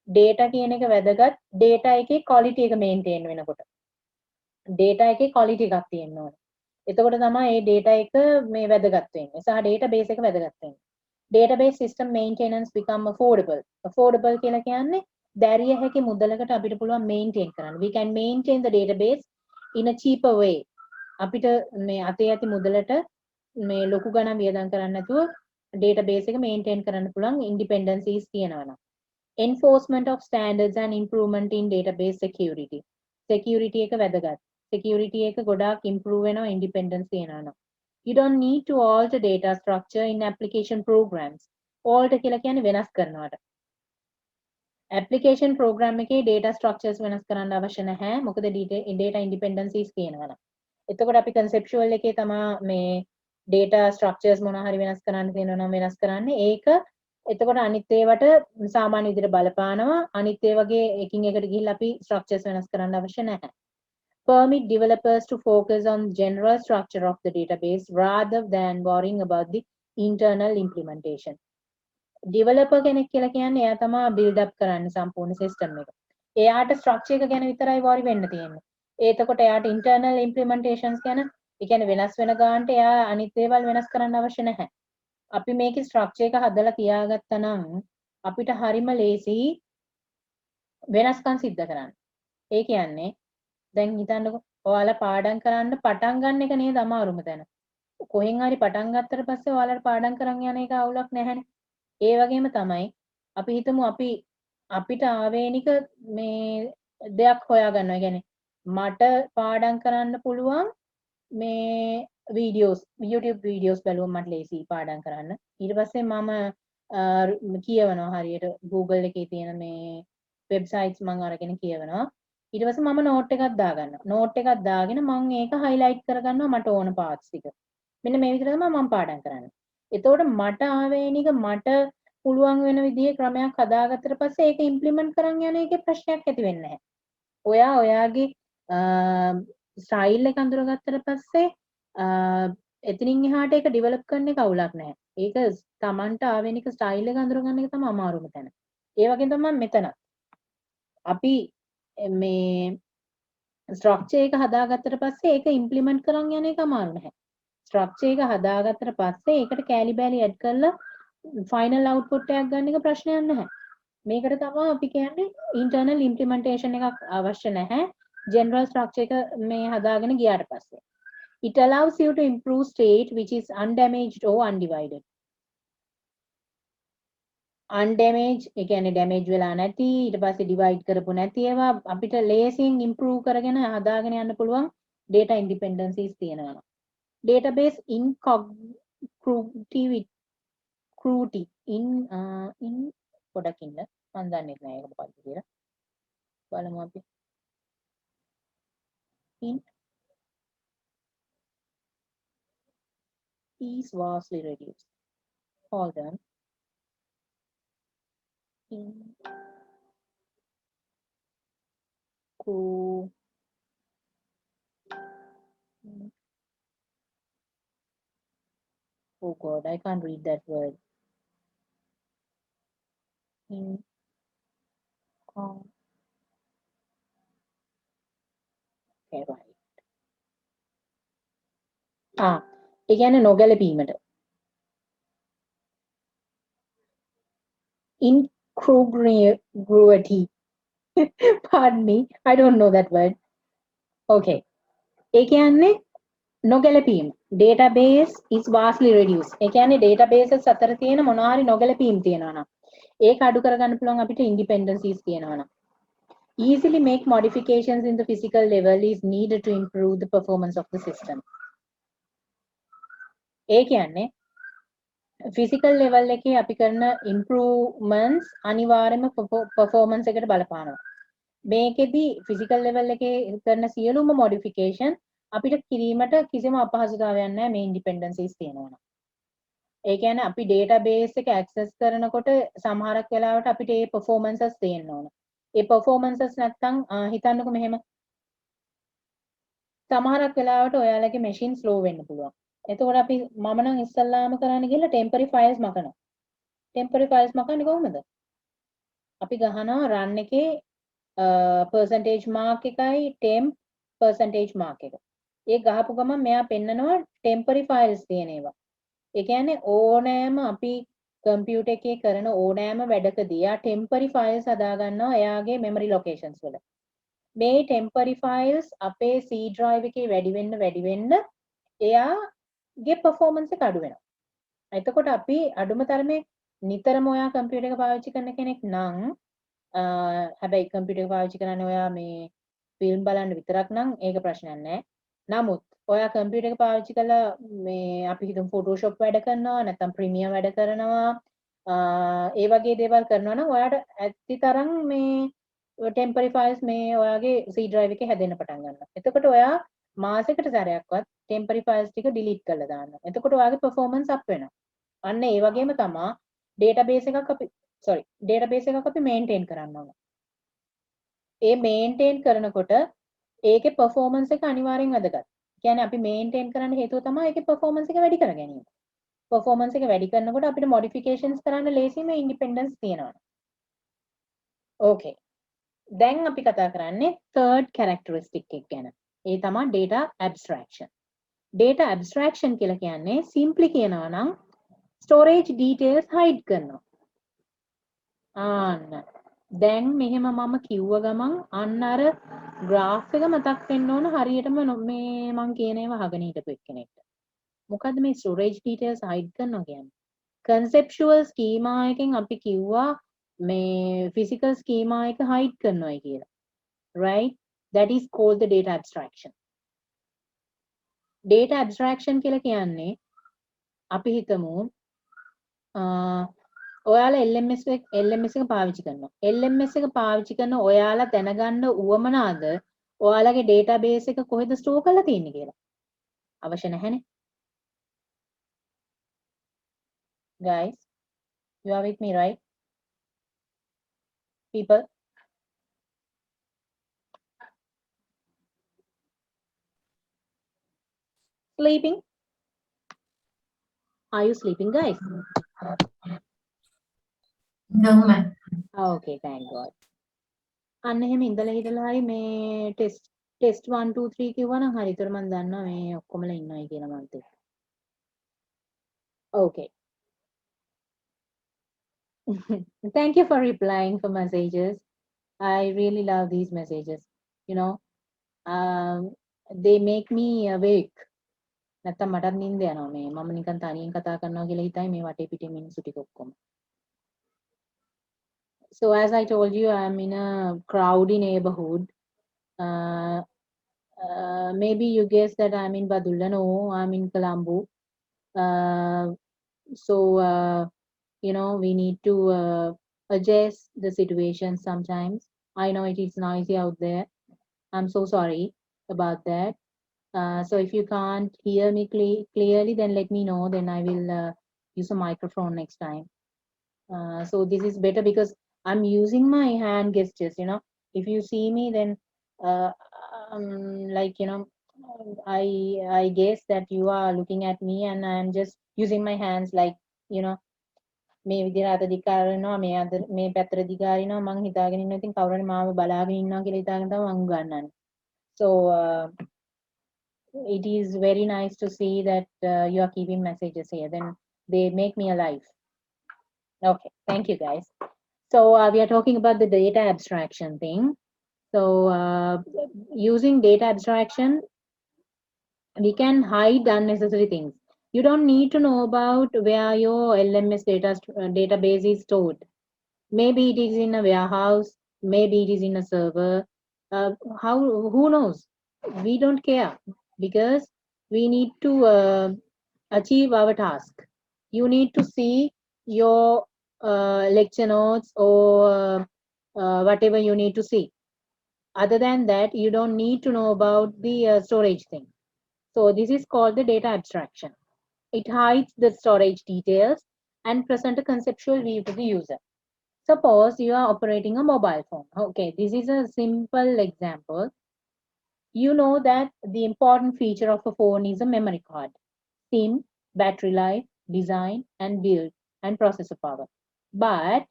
[SPEAKER 1] data කියන එක වැදගත්. data එකේ quality එක maintain වෙනකොට. data එකේ quality එකක් තියෙන්න ඕනේ. එතකොට තමයි මේ data එක මේ වැදගත් වෙන්නේ. සහ database එක වැදගත් වෙන්නේ. Database system maintenance become affordable. Affordable කියලා කියන්නේ දැරිය හැකි මුදලකට අපිට පුළුවන් maintain කරන්න. We can maintain the database in a cheaper way. අපිට මේ අතේ ඇති මුදලට මේ ලොකු ගණන් වියදම් කරන්න නැතුව database එක maintain කරන්න පුළුවන් independencies තියෙනවා නම්. Enforcement of standards and improvement in database security. Security එක වැදගත්. security එක ගොඩාක් improve වෙනවා independence තියෙනවා නම්. You don't need to alter data structure in application programs. Alter කියලා කියන්නේ වෙනස් කරනවට. application program එකේ data structures වෙනස් කරන්න අවශ්‍ය නැහැ. මොකද data independencies කියනවා. එතකොට අපි conceptual එකේ තමා මේ data structures මොනවා හරි වෙනස් කරන්න තියෙනවා නම් වෙනස් කරන්නේ. ඒක එතකොට අනිත් ඒවට සාමාන්‍ය විදිහට බලපානවා. අනිත් ඒ වගේ එකින් එකට ගිහිල්ලා අපි structures වෙනස් කරන්න අවශ්‍ය නැහැ. Permit developers to focus on general structure of the database rather than worrying about the internal implementation. Developer කෙනෙක් කියලා කියන්නේ එයා තමයි build up කරන්නේ සම්පූර්ණ system එක. එයාට structure එක ගැන විතරයි worry වෙන්න තියෙන්නේ. එතකොට එයාට internal implementations ගැන ඒ කියන්නේ වෙනස් වෙන ගානට එයා අනිත් ඒවල් වෙනස් කරන්න අවශ්‍ය නැහැ. අපි මේකේ structure එක හදලා තියාගත්තා නම් අපිට හරිම ලේසි වෙනස්කම් සිද්ධ කරන්න. ඒ කියන්නේ දැන් හිතන්නකෝ ඔයාලා පාඩම් කරන්න පටන් ගන්න එක නේද අමාරුම තැන. කොහෙන් හරි පටන් ගත්තට පස්සේ ඔයාලට පාඩම් කරන් යන එක අවුලක් නැහැනේ. ඒ වගේම තමයි අපි හිතමු අපිට ආවේනික මේ දෙයක් හොයාගන්නවා. කියන්නේ මට පාඩම් කරන්න පුළුවන් මේ YouTube videos බලුවම මට ලේසි පාඩම් කරන්න. ඊට පස්සේ මම කියවනවා හරියට Google එකේ තියෙන මේ websites මම අරගෙන කියවනවා. ඊට පස්සේ මම note එකක් දාගන්නවා. note එකක් දාගෙන මම ඒක highlight කරගන්නවා මට ඕන parts ටික. මෙන්න මේ විදිහට තමයි මම පාඩම් කරන්නේ. එතකොට මට ආවේනික මට පුළුවන් වෙන විදිහේ ක්‍රමයක් හදාගත්තට පස්සේ ඒක ඉම්ප්ලිමන්ට් කරන් යන එකේ ප්‍රශ්නයක් ඇති වෙන්නේ නැහැ. ඔයාගේ ස්ටයිල් එක අඳුරගත්තට පස්සේ එතනින් එහාට ඒක ඩෙවලොප් කරන්න එක අවුලක් නැහැ. ඒක Tamanට ආවේනික ස්ටයිල් එක අඳුරගන්න එක තමයි අමාරුම තැන. ඒ වගේම තමයි මෙතන. අපි මේ ස්ට්‍රක්චර් එක හදාගත්තට පස්සේ ඒක ඉම්ප්ලිමන්ට් කරන් යන එක අමාරු නැහැ. ස්ට්‍රක්චර් එක හදාගත්තට පස්සේ ඒකට කෑලි බෑලි ඇඩ් කරලා ෆයිනල් අවුට්පුට් එකක් ගන්න එක ප්‍රශ්නයක් නැහැ. මේකට තමයි අපි කියන්නේ ඉන්ටර්නල් ඉම්ප්ලිමන්ටේෂන් එකක් අවශ්‍ය නැහැ. ජෙනරල් ස්ට්‍රක්චර් එක මේ හදාගෙන ගියාට පස්සේ. It allows you to improve state which is undamaged or undivided. Undamaged ඒ කියන්නේ damage වෙලා නැති ඊට පස්සේ divide කරපු නැති ඒවා අපිට ලේසියෙන් improve කරගෙන හදාගෙන යන්න පුළුවන් data independencies තියෙනවා. Database incongruity in පොඩක් ඉන්න මම දන්නේ නැහැ ඒක මොකක්ද කියලා. බලමු අපි. In is vastly reduced. Hold on. In oh God, I can't read that word. Okay, right. ඒ කියන්නේ නොගැලපීමට. Incongruity. Pardon me, I don't know that word. Okay. ඒ කියන්නේ නොගැලපීම. Database is vastly reduced. ඒ කියන්නේ databases අතර තියෙන මොනවා හරි නොගැලපීම් තියෙනවා නම් ඒක අඩු කරගන්න පුළුවන් අපිට independencies තියෙනවා නම්. Easily make modifications in the physical level is needed to improve the performance of the system. ඒ කියන්නේ physical level එකේ අපි කරන improvements අනිවාර්යයෙන්ම performance එකට බලපානවා. මේකෙදි physical level එකේ කරන සියලුම modification අපිට කිරීමට කිසිම අපහසුතාවයක් නැහැ මේ independencies තියෙනවා. ඒ කියන්නේ අපි database එක access කරනකොට සමහරක් වෙලාවට අපිට ඒ performances තියෙන්න ඕන. ඒ performances නැත්තම් හිතන්නකෝ මෙහෙම සමහරක් වෙලාවට ඔයාලගේ machine slow වෙන්න පුළුවන්. එතකොට අපි මම නම් ඉස්සල්ලාම කරන්න ගිහලා temporary files මකනවා. temporary files මකන්නේ කොහොමද? අපි ගහනවා run එකේ percentage mark එකයි temp percentage mark එක. ඒ ගහපු ගමන් මෙයා පෙන්නනවා temporary files තියෙන ඒවා. ඒ කියන්නේ ඕනෑම අපි computer එකේ කරන ඕනෑම වැඩකදී යා temporary files හදා ගන්නවා එයාගේ memory locations වල. මේ temporary files අපේ C drive එකේ වැඩි වෙන්න එයාගේ performance එක අඩු වෙනවා. එතකොට අපි අඩුම තරමේ නිතරම ඔයා computer එක පාවිච්චි කරන කෙනෙක් නම් හැබැයි computer එක පාවිච්චි කරන්නේ ඔයා මේ film බලන්න විතරක් නම් ඒක ප්‍රශ්නයක් නෑ. නමුත් ඔයා කම්පියුටර් එක පාවිච්චි කරලා මේ අපි හිතමු Photoshop වැඩ කරනවා නැත්නම් Premiere වැඩ කරනවා ඒ වගේ දේවල් කරනවා නම් ඔයාට ඇත්ති තරම් මේ temporary files මේ ඔයාගේ C drive එකේ හැදෙන්න පටන් ගන්නවා. එතකොට ඔයා මාසෙකට සැරයක්වත් temporary files ටික delete කරලා දාන්න. එතකොට ඔයාගේ performance up වෙනවා. අන්න ඒ වගේම තමයි database එකක් අපි maintain කරන්න ඕන. ඒ maintain කරනකොට ඒකේ performance එක අනිවාර්යෙන් වැදගත්. කියන්නේ අපි maintain කරන්න හේතුව තමයි ඒකේ performance එක වැඩි කර ගැනීම. performance එක වැඩි කරනකොට අපිට modifications කරන්න ලේසියෙම independence තියෙනවා. Okay. දැන් අපි කතා කරන්නේ third characteristic එක ගැන. ඒ තමයි data abstraction. data abstraction කියලා කියන්නේ simply කියනවා නම් storage details hide කරනවා. ආන්න. දැන් මෙහෙම මම කිව්ව ගමන් අන්න අර graph එක මතක් වෙන්න ඕන හරියටම මේ මං කියන ඒවා අහගෙන හිටපු එක්කෙනෙක්ට. මොකද්ද මේ storage details hide කරනවා කියන්නේ? conceptual schema එකෙන් අපි කිව්වා මේ physical schema එක hide කරනවායි කියලා. Right? That is called the data abstraction. Data abstraction කියලා කියන්නේ අපි හිතමු ඔයාලා LMS එක පාවිච්චි කරනවා. LMS එක පාවිච්චි කරන ඔයාලා දැනගන්න උවමනාද ඔයාලගේ database එක කොහෙද store කරලා තියෙන්නේ කියලා? අවශ්‍ය නැහැනේ. Guys, you are with me, right? People? Sleeping? Are you sleeping, guys?
[SPEAKER 3] No, ma'am.
[SPEAKER 1] Okay, thank God. අන්න එහෙම ඉඳලා හිටලා හරි මේ test 1 2 3 කිව්වනම් හරි. ඒතර මම දන්නවා මේ ඔක්කොමලා ඉන්නවයි කියලා මන්ට. Okay. Thank you for replying for messages. I really love these messages. You know, they make me awake. නැත්තම් මටත් නිින්ද යනවා මේ මම නිකන් තනියෙන් කතා කරනවා කියලා හිතයි මේ වටේ පිටින් මිනිස්සු ටික ඔක්කොම. So as I told you, I'm in a crowded neighborhood. Maybe you guess that I'm in Badulla. No, I'm in Colombo. So you know, we need to adjust the situation sometimes. I know it is noisy out there. I'm so sorry about that. So if you can't hear me clearly, then let me know. Then I will use a microphone next time. So this is better because I'm using my hand gestures. You know, if you see me, then like you know, I guess that you are looking at me, and I'm just using my hands like you know. මේ විදිහට අත දිගාරිනවා මේ පැත්තට දිගාරිනවා මං හිතාගෙන ඉන්නවා ඉතින් කවුරුහරි මාව බලාගෙන ඉන්නවා කියලා හිතාගෙන තමයි මං ගන්නන්නේ. So it is very nice to see that you are keeping messages here. Then they make me alive. Okay, thank you guys. So we are talking about the data abstraction thing. So using data abstraction, we can hide unnecessary things. You don't need to know about where your LMS database is stored. Maybe it is in a warehouse, maybe it is in a server. Who knows? We don't care because we need to achieve our task. You need to see your lecture notes or whatever you need to see. Other than that, you don't need to know about the storage thing. So this is called the data abstraction. It hides the storage details and present a conceptual view to the user. Suppose you are operating a mobile phone. Okay, this is a simple example. You know that the important feature of a phone is a memory card, SIM, battery life, design, and build, and processor power. But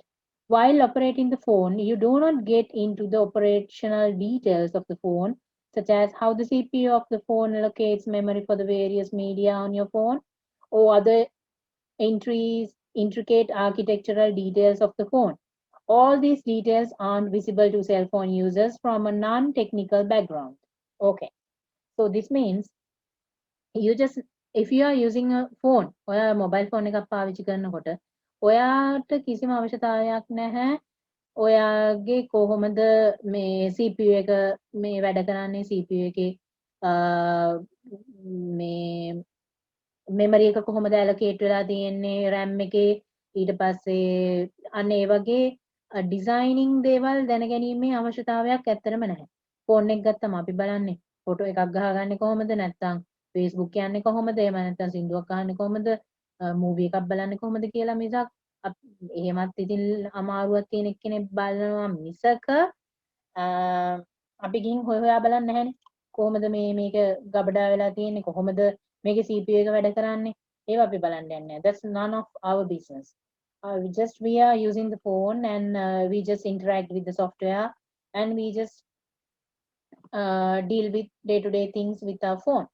[SPEAKER 1] while operating the phone, you do not get into the operational details of the phone, such as how the CPU of the phone allocates memory for the various media on your phone, or other intricate architectural details of the phone. All these details aren't visible to cell phone users from a non-technical background. Okay, so this means if you are using a phone, ඔයා mobile phone එකක් පාවිච්චි කරනකොට ඔයාට කිසිම අවශ්‍යතාවයක් නැහැ ඔයාගේ කොහොමද මේ CPU එක මේ වැඩ කරන්නේ CPU එකේ මේ memory එක කොහොමද allocate වෙලා තියෙන්නේ RAM එකේ ඊට පස්සේ අන්න ඒ වගේ designing දේවල් දැනගැනීමේ අවශ්‍යතාවයක් ඇත්තටම නැහැ. ෆෝන් එක ගත්තම අපි බලන්නේ ෆොටෝ එකක් ගහගන්නේ කොහොමද නැත්නම් Facebook යන්නේ කොහොමද එහෙම නැත්නම් සින්දුවක් අහන්නේ කොහොමද මූවි එකක් බලන්නේ කොහොමද කියලා මිසක් එහෙමත් ඉතින් අමාරුවක් තියෙන එක්කෙනෙක් බලනවා මිසක අපි ගිහින් හොයා බලන්නේ නැහැනේ කොහොමද මේක ගබඩා වෙලා තියෙන්නේ කොහොමද මේකේ CPU එක වැඩ කරන්නේ ඒවා අපි බලන්න යන්නේ නැහැ. That's none of our business. We are using the phone and we just interact with the software and we just deal with day-to-day things with our phone.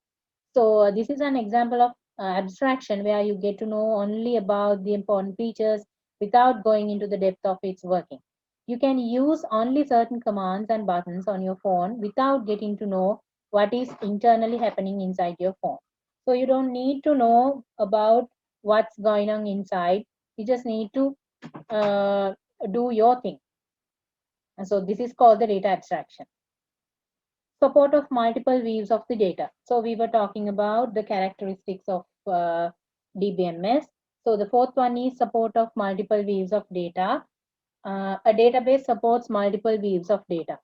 [SPEAKER 1] So this is an example of abstraction where you get to know only about the important features without going into the depth of its working. You can use only certain commands and buttons on your phone without getting to know what is internally happening inside your phone. So you don't need to know about what's going on inside. You just need to do your thing. And so this is called the data abstraction. Support of multiple views of the data. So we were talking about the characteristics of DBMS. So the fourth one is support of multiple views of data. A database supports multiple views of data.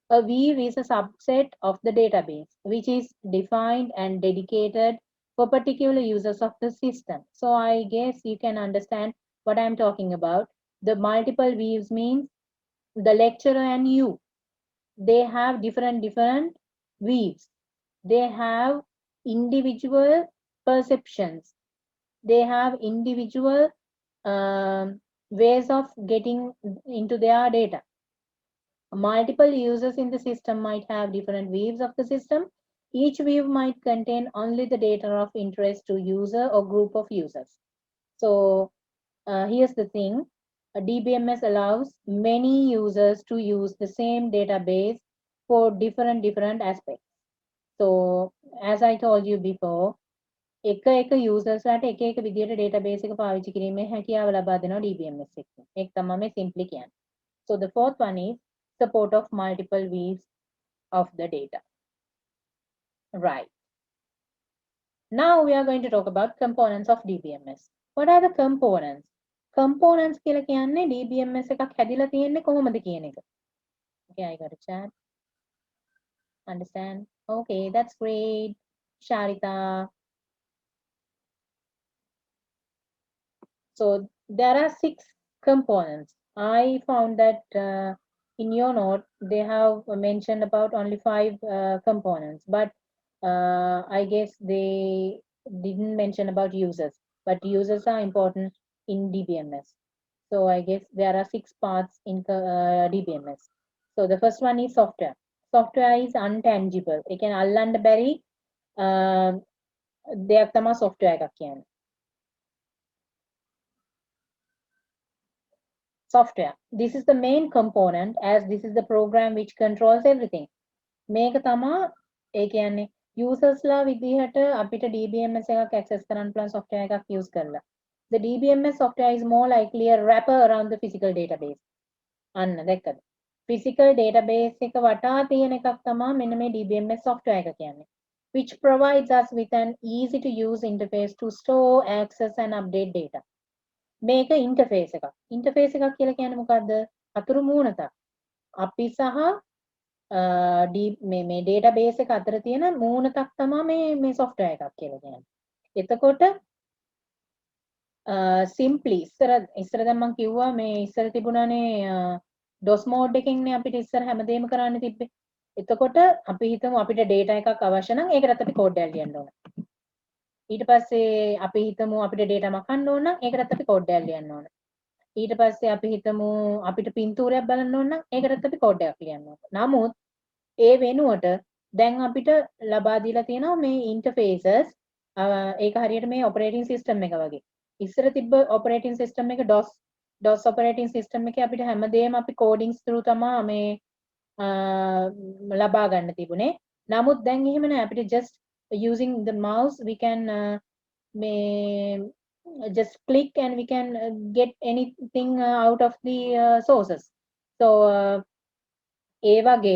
[SPEAKER 1] A view is a subset of the database, which is defined and dedicated for particular users of the system. So I guess you can understand what I'm talking about. The multiple views means the lecturer and you, they have different views. They have individual perceptions. They have individual ways of getting into their data. Multiple users in the system might have different views of the system. Each view might contain only the data of interest to user or group of users. So here's the thing. A DBMS allows many users to use the same database for different aspects. So as I told you before, එක users ලාට එක විදියට database එක පාවිච්චි කිරීමේ හැකියාව ලබා දෙනවා DBMS එකෙන්. ඒක තමයි මේ simply කියන්නේ. So the fourth one is support of multiple views of the data. Right. Now we are going to talk about components of DBMS. What are the components? Components කියලා කියන්නේ DBMS එකක් හැදිලා තියෙන්නේ කොහොමද කියන එක. Okay, I got a chat. Understand? Okay, that's great. Sharita. So there are 6 components. I found that in your note, they have mentioned about only 5 components, but I guess they didn't mention about users, but users are important in DBMS. So I guess there are 6 parts in DBMS. So the first one is software. Software is untangible. It can අල්ලන්න බැරි දෙයක් තමයි software එකක් කියන්නේ. Software. This is the main component as this is the program which controls everything. මේක තමා ඒ කියන්නේ users ලා විදිහට අපිට DBMS එකක් access කරන්න පුළුවන් software එකක් use කරලා. The DBMS software is more likely a wrapper around the physical database. අන්න දැක්කද? Physical database එක වටා තියෙන එකක් තමා මෙන්න මේ DBMS software එක කියන්නේ. Which provides us with an easy to use interface to store, access and update data. මේක ඉන්ටර්ෆේස් එකක්. ඉන්ටර්ෆේස් එකක් කියලා කියන්නේ මොකද්ද? අතුරු මූණතක්. අපි සහ මේ database එක අතර තියෙන මූණතක් තමයි මේ software එකක් කියලා කියන්නේ. එතකොට simply ඉස්සර දැන් මම කිව්වා මේ ඉස්සර තිබුණානේ DOS mode එකකින්නේ අපිට ඉස්සර හැමදේම කරන්න තිබ්බේ. එතකොට අපි හිතමු අපිට data එකක් අවශ්‍ය නම් ඒකටත් අපි code එකක් ලියන්න ඕන. ඊට පස්සේ අපි හිතමු අපිට data මකන්න ඕන නම් ඒකටත් අපි code එකක් ලියන්න ඕන. ඊට පස්සේ අපි හිතමු අපිට පින්තූරයක් බලන්න ඕන නම් ඒකටත් අපි code එකක් ලියන්න ඕන. නමුත් ඒ වෙනුවට දැන් අපිට ලබා දීලා තියෙනවා මේ interfaces ඒක හරියට මේ operating system එක වගේ. ඉස්සර තිබ්බ operating system එක DOS operating system එකේ අපිට හැමදේම අපි codings through තමයි මේ ලබා ගන්න තිබුණේ. නමුත් දැන් එහෙම නෑ අපිට just using the mouse we can just click and we can get anything out of the sources. So ඒ වගේ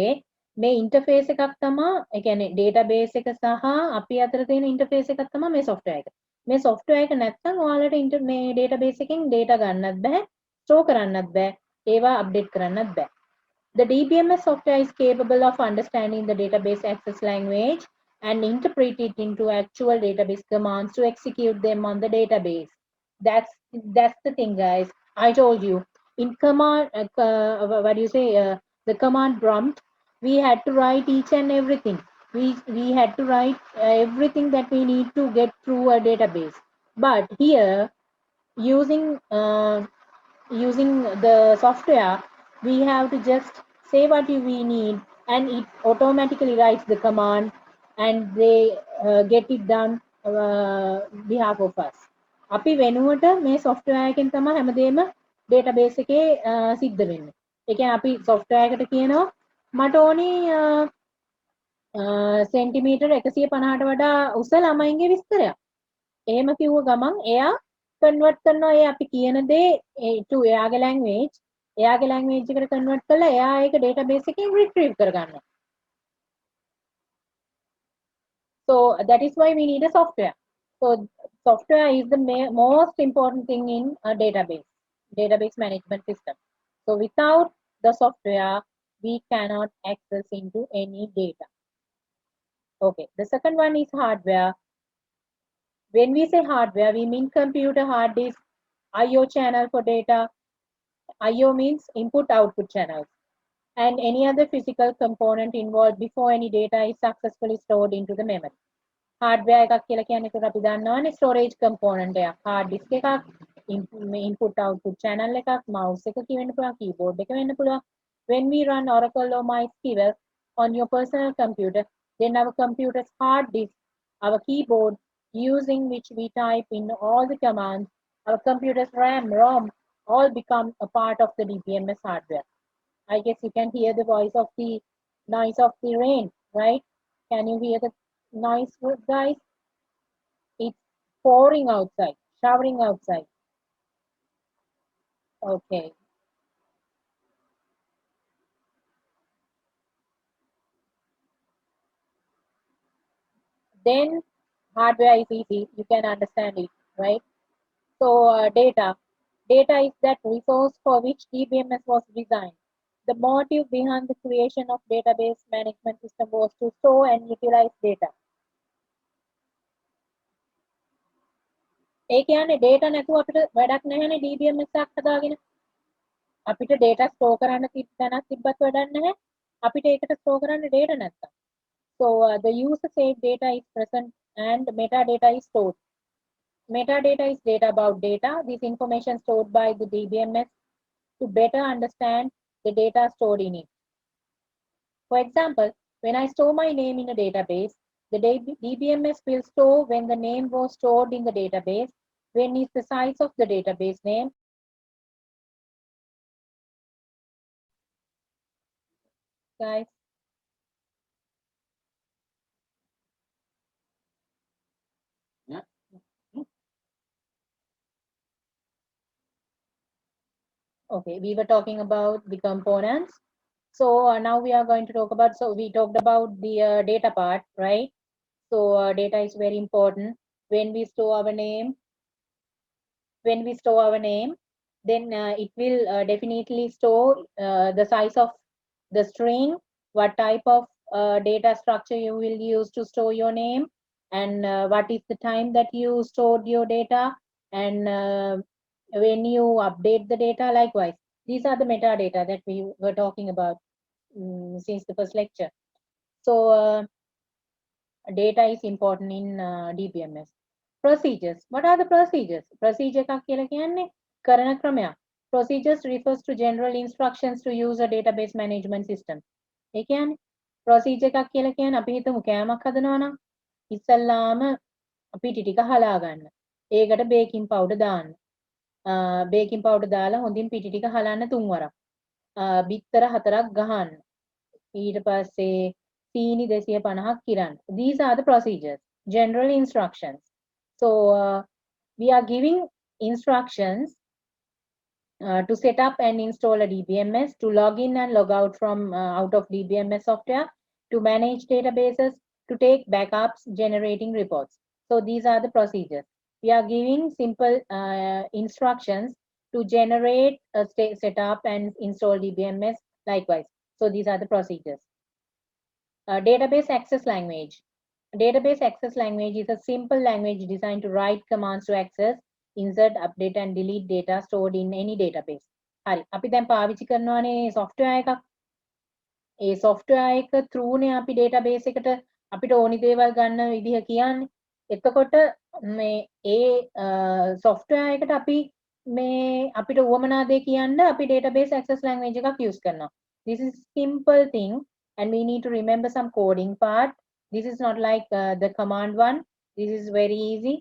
[SPEAKER 1] මේ ඉන්ටර්ෆේස් එකක් තමා ඒ කියන්නේ database එක සහ අපි අතර තියෙන ඉන්ටර්ෆේස් එකක් තමා මේ software එක. මේ software එක නැත්නම් ඔයාලට මේ database එකෙන් data ගන්නත් බෑ, store කරන්නත් බෑ, ඒවා update කරන්නත් බෑ. The DBMS software is capable of understanding the database access language and interpret it into actual database commands to execute them on the database. That's the thing, guys. I told you in command, what do you say? The command prompt. We had to write each and everything. We had to write everything that we need to get through a database. But here, using using the software, we have to just say what we need and it automatically writes the command and they get it done behalf of us. අපි වෙනුවට මේ software එකෙන් තමයි හැමදේම database එකේ සිද්ධ වෙන්නේ. ඒ කියන්නේ අපි software එකට කියනවා මට ඕනි සෙන්ටිමීටර් 150ට වඩා උස ළමයින්ගේ විස්තරයක්. එහෙම කිව්ව ගමන් එයා කන්වර්ට් කරනවා ඒ අපි කියන දේ to එයාගේ language එකට කන්වර්ට් කරලා එයා ඒක database එකෙන් retrieve කරගන්නවා. So that is why we need a software. So software is the most important thing in a database management system. So without the software, we cannot access into any data. Okay, the second one is hardware. When we say hardware, we mean computer, hard disk, I/O channel for data. I/O means input-output channels, and any other physical component involved before any data is successfully stored into the memory. Hardware එකක් කියලා කියන්නේ ඒකට අපි දන්නවනේ storage component එකක්. hard disk එකක්, input-output channel එකක්, mouse එක කියවෙන්න පුළුවන්, keyboard එක වෙන්න පුළුවන්. When we run Oracle or MySQL on your personal computer, then our computer's hard disk, our keyboard, using which we type in all the commands, our computer's RAM, ROM, all become a part of the DBMS hardware. I guess you can hear the noise of the rain, right? Can you hear the noise, guys? It's pouring outside, showering outside. Okay. Then hardware is easy, you can understand it, right? So data is that resource for which DBMS was designed. The motive behind the creation of database management system was to store and utilize data. ඒ කියන්නේ data නැතුව අපිට වැඩක් නැහැනේ DBMS එකක් හදාගෙන. අපිට data store කරන්න තැනක් තිබ්බත් වැඩක් නැහැ. අපිට ඒකට store කරන්න data නැත්තම්. So the user saved data is present and metadata is stored. Metadata is data about data. This information stored by the DBMS to better understand the data stored in it. For example, when I store my name in a database, the DBMS will store when the name was stored in the database, when is the size of the database name, guys. Yeah. Okay, we were talking about the components. So now we are going to talk about, so we talked about the data part, right? So data is very important. When we store our name, then it will definitely store the size of the string, what type of data structure you will use to store your name, and what is the time that you stored your data, and when you update the data. Likewise, these are the metadata that we were talking about since the first lecture. So data is important in DBMS. Procedures. What are the procedures? Procedure එකක් කියලා කියන්නේ කරන ක්‍රමයක්. Procedures refers to general instructions to use a database management system. ඒ කියන්නේ procedure එකක් කියලා කියන්නේ අපි හිතමු කෑමක් හදනවා නම් ඉස්සල්ලාම පිටි ටික හලා ගන්න. ඒකට බේකින් පවුඩර් දාන්න. බේකින් පවුඩර් දාලා හොඳින් පිටි ටික හලන්න 3 වරක්. බිත්තර 4ක් ගහන්න. ඊට පස්සේ සීනි 250ක් කිරන්න. These are the procedures, general instructions. So we are giving instructions to set up and install a DBMS, to log in and log out from out of DBMS software, to manage databases, to take backups, generating reports. So these are the procedures. We are giving simple instructions to generate, set up and install DBMS likewise. So these are the procedures. Database access language. Database access language is a simple language designed to write commands to access, insert, update and delete data stored in any database. හරි. අපි දැන් පාවිච්චි කරනවානේ software එකක්. ඒ software එක through නේ අපි database එකට අපිට ඕනි දේවල් ගන්න විදිහ කියන්නේ. එතකොට මේ ඒ software එකට අපි මේ අපිට උවමනා දේ කියන්න අපි database access language එකක් use කරනවා. This is simple thing and we need to remember some coding part. This is not like the command one. This is very easy.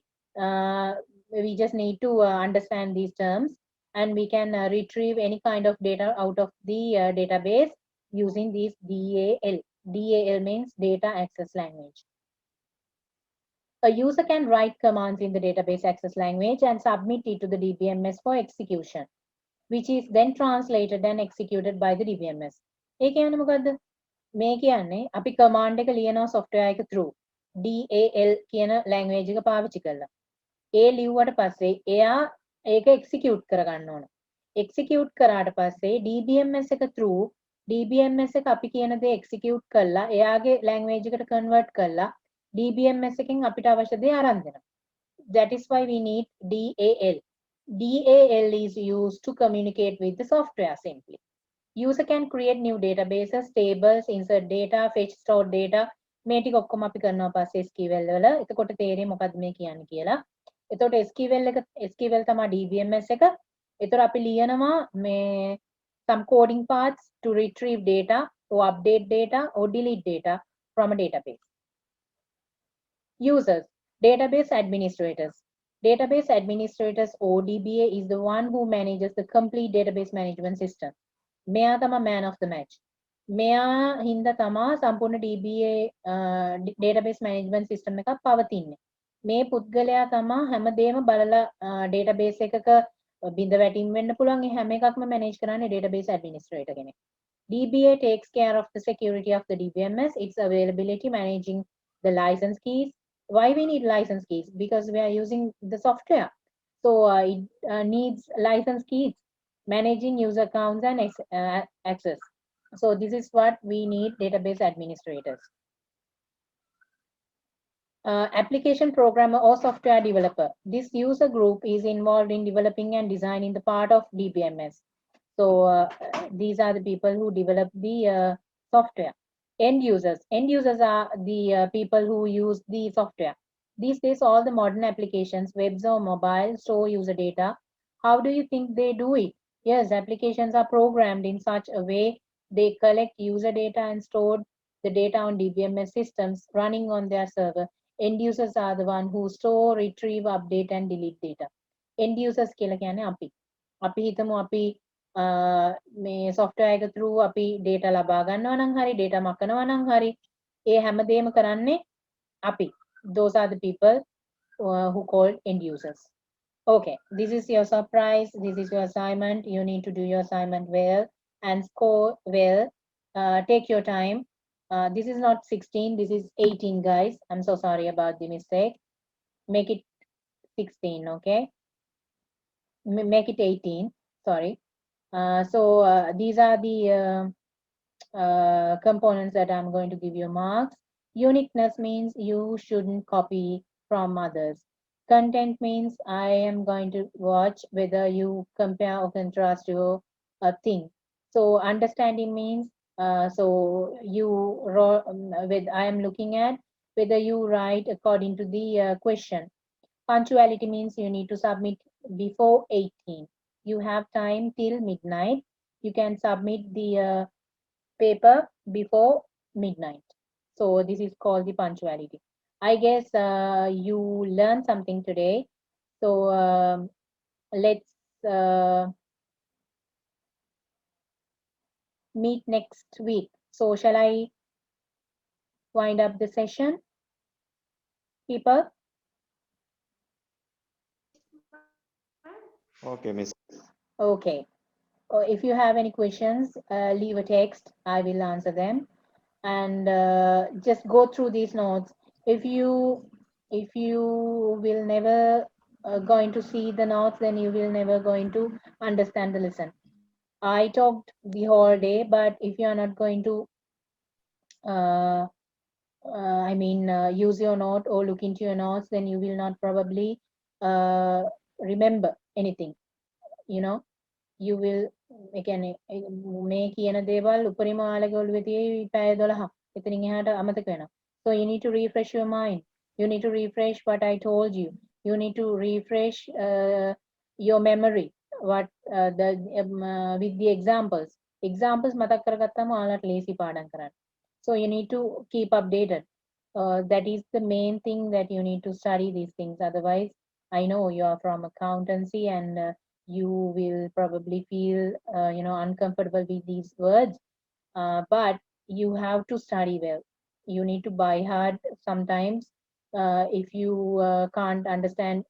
[SPEAKER 1] We just need to understand these terms and we can retrieve any kind of data out of the database using these DAL. DAL means data access language. A user can write commands in the database access language and submit it to the DBMS for execution, which is then translated and executed by the DBMS. ඒ කියන්නේ මොකද්ද? මේ කියන්නේ අපි command එක ලියනවා software එක through DAL කියන language එක පාවිච්චි කරලා. ඒ ලිව්වට පස්සේ එයා ඒක execute කරගන්න ඕන. execute කරාට පස්සේ DBMS එක through DBMS එක අපි කියන දේ execute කළා එයාගේ language එකට convert කළා DBMS එකෙන් අපිට අවශ්‍ය දේ අරන් දෙනවා. That is why we need DAL. DAL is used to communicate with the software simply. User can create new databases, tables, insert data, fetch stored data. මේ ටික ඔක්කොම අපි කරනවා පස්සේ SQL වල. එතකොට තේරෙයි මොකද්ද මේ කියන්නේ කියලා. එතකොට SQL තමයි DBMS එක. එතකොට අපි ලියනවා මේ some coding parts to retrieve data or update data or delete data from a database. Users, database administrators. Database administrators or DBA is the one who manages the complete database management system. මෙයා තමයි man of the match. මෙයා හින්දා තමයි සම්පූර්ණ DBA database management system එකක් පවතින්නේ. මේ පුද්ගලයා තමයි හැමදේම බලලා database එකක බිඳ වැටීම් වෙන්න පුළුවන් ඒ හැම එකක්ම manage කරන්නේ database administrator කෙනෙක්. DBA takes care of the security of the DBMS, its availability, managing the license keys. Why we need license keys? Because we are using the software. So it needs license keys, managing user accounts and access. So this is what we need database administrators. Application programmer or software developer. This user group is involved in developing and designing the part of DBMS. So these are the people who develop the software. End users. End users are the people who use the software. These days, all the modern applications, webs or mobile, store user data. How do you think they do it? Yes, applications are programmed in such a way they collect user data and store the data on DBMS systems running on their server. End users are the one who store, retrieve, update and delete data. End users කියලා කියන්නේ අපි. අපි හිතමු අපි මේ software එක through අපි data ලබා ගන්නවා නම් හරි data මකනවා නම් හරි ඒ හැමදේම කරන්නේ අපි. Those are the people who called end users. Okay, this is your surprise. This is your assignment. You need to do your assignment well and score well. Take your time. This is not 16, this is 18, guys. I'm so sorry about the mistake. Make it 16, okay? Make it 18, sorry. So these are the components that I'm going to give you marks. Uniqueness means you shouldn't copy from others. Content means I am going to watch whether you compare or contrast your thing. So understanding means so you I am looking at whether you write according to the question. Punctuality means you need to submit before 18. You have time till midnight. You can submit the paper before midnight. So this is called the punctuality. I guess you learned something today. So let's meet next week. So shall I wind up the session, people?
[SPEAKER 3] Okay, Miss.
[SPEAKER 1] Okay. If you have any questions, leave a text. I will answer them. And just go through these notes. If you will never going to see the notes, then you will never going to understand the lesson. I talked the whole day, but if you are not going to uh, use your note or look into your notes, then you will not probably remember anything. You know, you will ඒ කියන්නේ මේ කියන දේවල් උපරිම ඔයාලගේ ඔළුවේ තියෙයි පැය 12ක්. එතනින් එහාට අමතක වෙනවා. So you need to refresh your mind. You need to refresh what I told you. You need to refresh your memory. What the with the examples. Examples මතක් කරගත්තාම ඔයාලට ලේසි පාඩම් කරන්න. So you need to keep updated. That is the main thing that you need to study these things. Otherwise, I know you are from accountancy and you will probably feel uncomfortable with these words, but you have to study well. You need to buy hard sometimes. If you can't understand,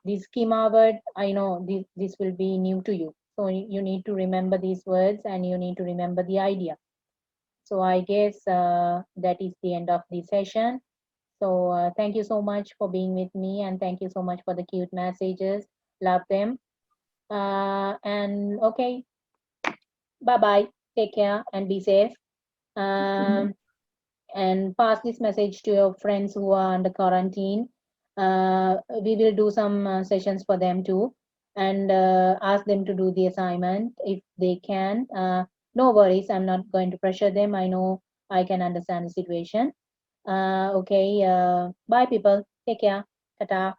[SPEAKER 1] this schema word, I know this will be new to you, so you need to remember these words and you need to remember the idea. So I guess that is the end of the session. So thank you so much for being with me, and thank you so much for the cute messages. Love them. And okay, bye bye. Take care and be safe. And pass this message to your friends who are under quarantine. We will do some sessions for them too, and ask them to do the assignment if they can. No worries, I'm not going to pressure them. I know I can understand the situation. Okay, bye people. Take care. Ta-ta.